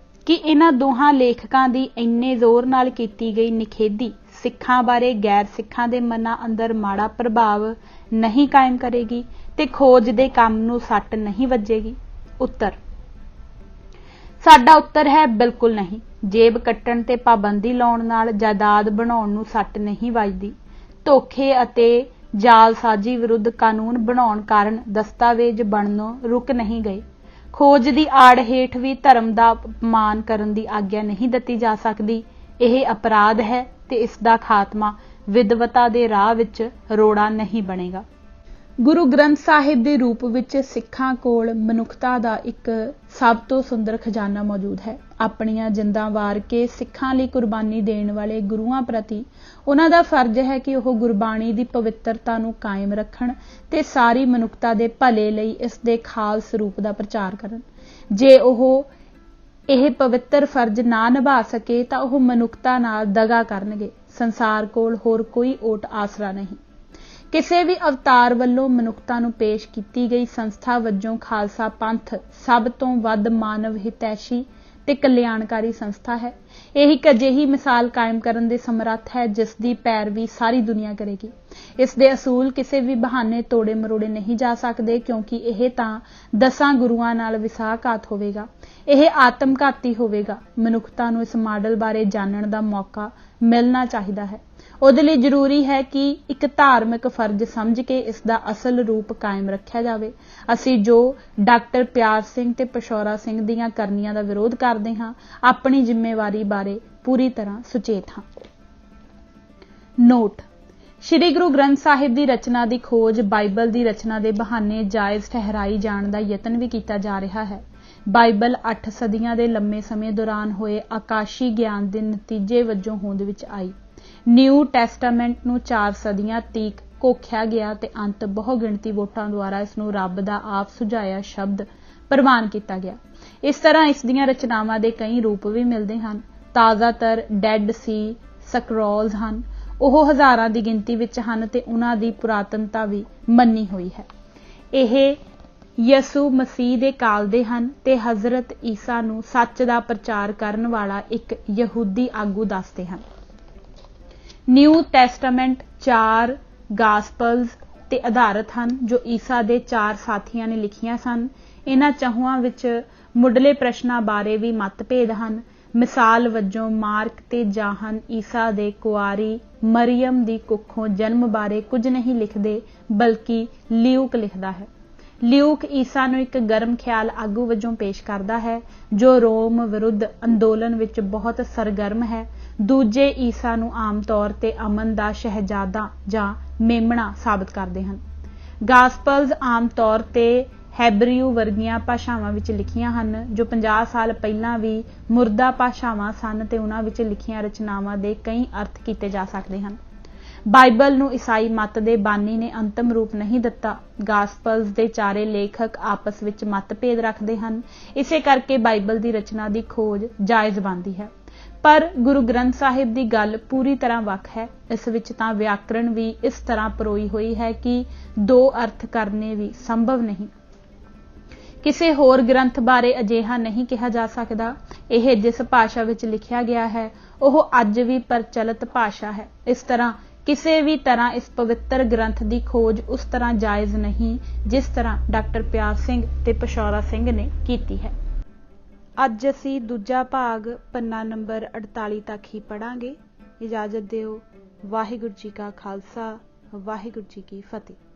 ਕਿ ਇਹਨਾਂ ਦੋਹਾਂ ਲੇਖਕਾਂ ਦੀ ਇੰਨੇ ਜ਼ੋਰ ਨਾਲ ਕੀਤੀ ਗਈ ਨਿਖੇਧੀ ਸਿੱਖਾਂ ਬਾਰੇ ਗੈਰ ਸਿੱਖਾਂ ਦੇ ਮਨਾਂ ਅੰਦਰ ਮਾੜਾ ਪ੍ਰਭਾਵ ਨਹੀਂ ਕਾਇਮ ਕਰੇਗੀ ਤੇ ਖੋਜ ਦੇ ਕੰਮ ਨੂੰ ਸੱਟ ਨਹੀਂ ਵੱਜੇਗੀ? ਉੱਤਰ, ਸਾਡਾ ਉੱਤਰ ਹੈ ਬਿਲਕੁਲ ਨਹੀਂ। ਜੇਬ ਕੱਟਣ ਤੇ ਪਾਬੰਦੀ ਲਾਉਣ ਨਾਲ ਜਾਇਦਾਦ ਬਣਾਉਣ ਨੂੰ ਸੱਟ ਨਹੀਂ ਵੱਜਦੀ। ਧੋਖੇ ਅਤੇ ਜਾਲਸਾਜ਼ੀ ਵਿਰੁੱਧ ਕਾਨੂੰਨ ਬਣਾਉਣ ਕਾਰਨ ਦਸਤਾਵੇਜ਼ ਬਣਨੋਂ ਰੁਕ ਨਹੀਂ ਗਏ। ਖੋਜ ਦੀ ਆੜ ਹੇਠ ਵੀ ਧਰਮ ਦਾ ਅਪਮਾਨ ਕਰਨ ਦੀ ਆਗਿਆ ਨਹੀਂ ਦਿੱਤੀ ਜਾ ਸਕਦੀ। ਇਹ ਅਪਰਾਧ ਹੈ ਤੇ ਇਸ ਦਾ ਖਾਤਮਾ ਵਿਦਵਤਾ ਦੇ ਰਾਹ ਵਿੱਚ ਰੋੜਾ ਨਹੀਂ ਬਣੇਗਾ। ਗੁਰੂ ਗ੍ਰੰਥ ਸਾਹਿਬ ਦੇ ਰੂਪ ਵਿੱਚ ਸਿੱਖਾਂ ਕੋਲ ਮਨੁੱਖਤਾ ਦਾ ਇੱਕ ਸਭ ਤੋਂ ਸੁੰਦਰ ਖਜ਼ਾਨਾ ਮੌਜੂਦ ਹੈ। ਆਪਣੀਆਂ ਜਿੰਦਾਂ ਵਾਰ ਕੇ ਸਿੱਖਾਂ ਲਈ ਕੁਰਬਾਨੀ ਦੇਣ ਵਾਲੇ ਗੁਰੂਆਂ ਪ੍ਰਤੀ ਉਹਨਾਂ ਦਾ ਫਰਜ਼ ਹੈ ਕਿ ਉਹ ਗੁਰਬਾਣੀ ਦੀ ਪਵਿੱਤਰਤਾ ਨੂੰ ਕਾਇਮ ਰੱਖਣ ਤੇ ਸਾਰੀ ਮਨੁੱਖਤਾ ਦੇ ਭਲੇ ਲਈ ਇਸ ਦੇ ਖਾਲਸ ਰੂਪ ਦਾ ਪ੍ਰਚਾਰ ਕਰਨ। ਜੇ ਉਹ ਇਹ ਪਵਿੱਤਰ ਫਰਜ਼ ਨਾ ਨਿਭਾ ਸਕੇ ਤਾਂ ਉਹ ਮਨੁੱਖਤਾ ਨਾਲ ਦਗਾ ਕਰਨਗੇ। ਸੰਸਾਰ ਕੋਲ ਹੋਰ ਕੋਈ ਓਟ ਆਸਰਾ ਨਹੀਂ। ਕਿਸੇ ਵੀ ਅਵਤਾਰ ਵੱਲੋਂ ਮਨੁੱਖਤਾ ਨੂੰ ਪੇਸ਼ ਕੀਤੀ ਗਈ ਸੰਸਥਾ ਵਜੋਂ ਖਾਲਸਾ ਪੰਥ ਸਭ ਤੋਂ ਵੱਧ ਮਾਨਵ ਹਿਤੈਸ਼ੀ ਤੇ ਕਲਿਆਣਕਾਰੀ ਸੰਸਥਾ ਹੈ। ਇਹ ਇੱਕ ਅਜਿਹੀ ਮਿਸਾਲ ਕਾਇਮ ਕਰਨ ਦੇ ਸਮਰੱਥ ਹੈ ਜਿਸ ਦੀ ਪੈਰਵੀ ਸਾਰੀ ਦੁਨੀਆ ਕਰੇਗੀ। ਇਸ ਦੇ ਅਸੂਲ ਕਿਸੇ ਵੀ ਬਹਾਨੇ ਤੋੜੇ ਮਰੋੜੇ ਨਹੀਂ ਜਾ ਸਕਦੇ, ਕਿਉਂਕਿ ਇਹ ਤਾਂ 10 ਗੁਰੂਆਂ ਨਾਲ ਵਿਸਾਹਘਾਤ ਹੋਵੇਗਾ। ਇਹ ਆਤਮਘਾਤੀ ਹੋਵੇਗਾ। ਮਨੁੱਖਤਾ ਨੂੰ ਇਸ ਮਾਡਲ ਬਾਰੇ ਜਾਣਨ ਦਾ ਮੌਕਾ ਮਿਲਣਾ ਚਾਹੀਦਾ ਹੈ। ਉਹਦੇ ਲਈ ਜ਼ਰੂਰੀ ਹੈ ਕਿ ਇੱਕ ਧਾਰਮਿਕ ਫਰਜ਼ ਸਮਝ ਕੇ ਇਸ ਦਾ ਅਸਲ ਰੂਪ ਕਾਇਮ ਰੱਖਿਆ ਜਾਵੇ। ਅਸੀਂ ਜੋ ਡਾਕਟਰ ਪਿਆਰ ਸਿੰਘ ਤੇ ਪਿਸ਼ੌਰਾ ਸਿੰਘ ਦੀਆਂ ਕਰਨੀਆਂ ਦਾ ਵਿਰੋਧ ਕਰਦੇ ਹਾਂ, ਆਪਣੀ ਜ਼ਿੰਮੇਵਾਰੀ ਬਾਰੇ ਪੂਰੀ ਤਰ੍ਹਾਂ ਸੁਚੇਤ ਹਾਂ। ਨੋਟ: ਸ਼੍ਰੀ ਗੁਰੂ ਗ੍ਰੰਥ ਸਾਹਿਬ ਦੀ ਰਚਨਾ ਦੀ ਖੋਜ ਬਾਈਬਲ ਦੀ ਰਚਨਾ ਦੇ ਬਹਾਨੇ ਜਾਇਜ਼ ਠਹਿਰਾਈ ਜਾਣ ਦਾ ਯਤਨ ਵੀ ਕੀਤਾ ਜਾ ਰਿਹਾ ਹੈ। ਬਾਈਬਲ 8 ਸਦੀਆਂ ਦੇ ਲੰਮੇ ਸਮੇਂ ਦੌਰਾਨ ਹੋਏ ਆਕਾਸ਼ੀ ਗਿਆਨ ਦੇ ਨਤੀਜੇ ਵਜੋਂ ਹੋਂਦ ਵਿੱਚ ਆਈ। ਨਿਊ ਟੈਸਟਾਮੈਂਟ ਨੂੰ 4 ਸਦੀਆਂ ਤੀਕ ਘੋਖਿਆ ਗਿਆ ਤੇ ਅੰਤ ਬਹੁ ਗਿਣਤੀ ਵੋਟਾਂ ਦੁਆਰਾ ਇਸ ਨੂੰ ਰੱਬ ਦਾ ਆਪ ਸੁਝਾਇਆ ਸ਼ਬਦ ਪ੍ਰਵਾਨ ਕੀਤਾ ਗਿਆ। ਇਸ ਤਰ੍ਹਾਂ ਇਸ ਦੀਆਂ ਰਚਨਾਵਾਂ ਦੇ ਕਈ ਰੂਪ ਵੀ ਮਿਲਦੇ ਹਨ। ਤਾਜ਼ਾਤਰ ਡੈਡ ਸੀ ਸਕਰੋਲਜ਼ ਹਨ। ਉਹ ਹਜ਼ਾਰਾਂ ਦੀ ਗਿਣਤੀ ਵਿੱਚ ਹਨ ਤੇ ਉਹਨਾਂ ਦੀ ਪੁਰਾਤਨਤਾ ਵੀ ਮੰਨੀ ਹੋਈ ਹੈ। ਇਹ ਯਸੂ ਮਸੀਹ ਦੇ ਕਾਲ ਦੇ ਹਨ ਤੇ ਹਜ਼ਰਤ ਈਸਾ ਨੂੰ ਸੱਚ ਦਾ ਪ੍ਰਚਾਰ ਕਰਨ ਵਾਲਾ ਇੱਕ ਯਹੂਦੀ ਆਗੂ ਦੱਸਦੇ ਹਨ। ਨਿਊ ਟੈਸਟਾਮੈਂਟ 4 ਗਾਸਪਲਜ਼ ਤੇ ਆਧਾਰਿਤ ਹਨ ਜੋ ਈਸਾ ਦੇ 4 ਸਾਥੀਆਂ ਨੇ ਲਿਖੀਆਂ ਸਨ। ਇਹਨਾਂ ਚਹੁਆਂ ਵਿੱਚ ਮੁੱਢਲੇ ਪ੍ਰਸ਼ਨਾਂ ਬਾਰੇ ਵੀ ਮਤਭੇਦ ਹਨ। ਮਿਸਾਲ ਵਜੋਂ ਮਾਰਕ ਤੇ ਜਾਹਨ ਈਸਾ ਦੇ ਕੁਆਰੀ ਮਰੀਅਮ ਦੀ ਕੁੱਖੋਂ ਜਨਮ ਬਾਰੇ ਕੁਝ ਨਹੀਂ ਲਿਖਦੇ, ਬਲਕਿ ਲਿਊਕ ਲਿਖਦਾ ਹੈ। ਲਿਊਕ ਈਸਾ ਨੂੰ ਇੱਕ ਗਰਮ ਖਿਆਲ ਆਗੂ ਵਜੋਂ ਪੇਸ਼ ਕਰਦਾ ਹੈ ਜੋ ਰੋਮ ਵਿਰੁੱਧ ਅੰਦੋਲਨ ਵਿੱਚ ਬਹੁਤ ਸਰਗਰਮ ਹੈ। ਦੂਜੇ ਈਸਾ ਨੂੰ ਆਮ ਤੌਰ ਤੇ ਅਮਨ ਦਾ ਸ਼ਹਿਜ਼ਾਦਾ ਜਾਂ ਮੇਮਣਾ ਸਾਬਤ ਕਰਦੇ ਹਨ। ਗਾਸਪਲਜ਼ ਆਮ ਤੌਰ ਤੇ ਹੈਬਰੀਊ ਵਰਗੀਆਂ ਭਾਸ਼ਾਵਾਂ ਵਿੱਚ ਲਿਖੀਆਂ ਹਨ ਜੋ 50 ਸਾਲ ਪਹਿਲਾਂ ਵੀ ਮੁਰਦਾ ਭਾਸ਼ਾਵਾਂ ਸਨ ਤੇ ਉਹਨਾਂ ਵਿੱਚ ਲਿਖੀਆਂ ਰਚਨਾਵਾਂ ਦੇ ਕਈ ਅਰਥ ਕੀਤੇ ਜਾ ਸਕਦੇ ਹਨ। ਬਾਈਬਲ ਨੂੰ ਈਸਾਈ ਮਤ ਦੇ ਬਾਨੀ ਨੇ ਅੰਤਮ ਰੂਪ ਨਹੀਂ ਦਿੱਤਾ। ਗਾਸਪਲਜ਼ ਦੇ ਚਾਰੇ ਲੇਖਕ ਆਪਸ ਵਿੱਚ ਮਤਭੇਦ ਰੱਖਦੇ ਹਨ। ਇਸੇ ਕਰਕੇ ਬਾਈਬਲ ਦੀ ਰਚਨਾ ਦੀ ਖੋਜ ਜਾਇਜ਼ ਬਣਦੀ ਹੈ। ਪਰ ਗੁਰੂ ਗ੍ਰੰਥ ਸਾਹਿਬ ਦੀ ਗੱਲ ਪੂਰੀ ਤਰ੍ਹਾਂ ਵੱਖ ਹੈ। ਇਸ ਵਿੱਚ ਤਾਂ ਵਿਆਕਰਣ ਵੀ ਇਸ ਤਰ੍ਹਾਂ ਪਰੋਈ ਹੋਈ ਹੈ ਕਿ 2 ਅਰਥ ਕਰਨੇ ਵੀ ਸੰਭਵ ਨਹੀਂ। ਕਿਸੇ ਹੋਰ ਗ੍ਰੰਥ ਬਾਰੇ ਅਜਿਹਾ ਨਹੀਂ ਕਿਹਾ ਜਾ ਸਕਦਾ। ਇਹ ਜਿਸ ਭਾਸ਼ਾ ਵਿੱਚ ਲਿਖਿਆ ਗਿਆ ਹੈ ਉਹ ਅੱਜ ਵੀ ਪ੍ਰਚਲਿਤ ਭਾਸ਼ਾ ਹੈ। ਇਸ ਤਰ੍ਹਾਂ ਕਿਸੇ ਵੀ ਤਰ੍ਹਾਂ ਇਸ ਪਵਿੱਤਰ ਗ੍ਰੰਥ ਦੀ ਖੋਜ ਉਸ ਤਰ੍ਹਾਂ ਜਾਇਜ਼ ਨਹੀਂ ਜਿਸ ਤਰ੍ਹਾਂ ਡਾਕਟਰ ਪਿਆਰ ਸਿੰਘ ਤੇ ਪਿਸ਼ੌਰਾ ਸਿੰਘ ਨੇ ਕੀਤੀ ਹੈ। ਅੱਜ ਅਸੀਂ ਦੂਜਾ ਭਾਗ ਪੰਨਾ ਨੰਬਰ 48 ਤੱਕ ਹੀ ਪੜ੍ਹਾਂਗੇ। ਇਜਾਜ਼ਤ ਦਿਓ। ਵਾਹਿਗੁਰੂ ਜੀ ਕਾ ਖਾਲਸਾ, ਵਾਹਿਗੁਰੂ ਜੀ ਕੀ ਫਤਿਹ।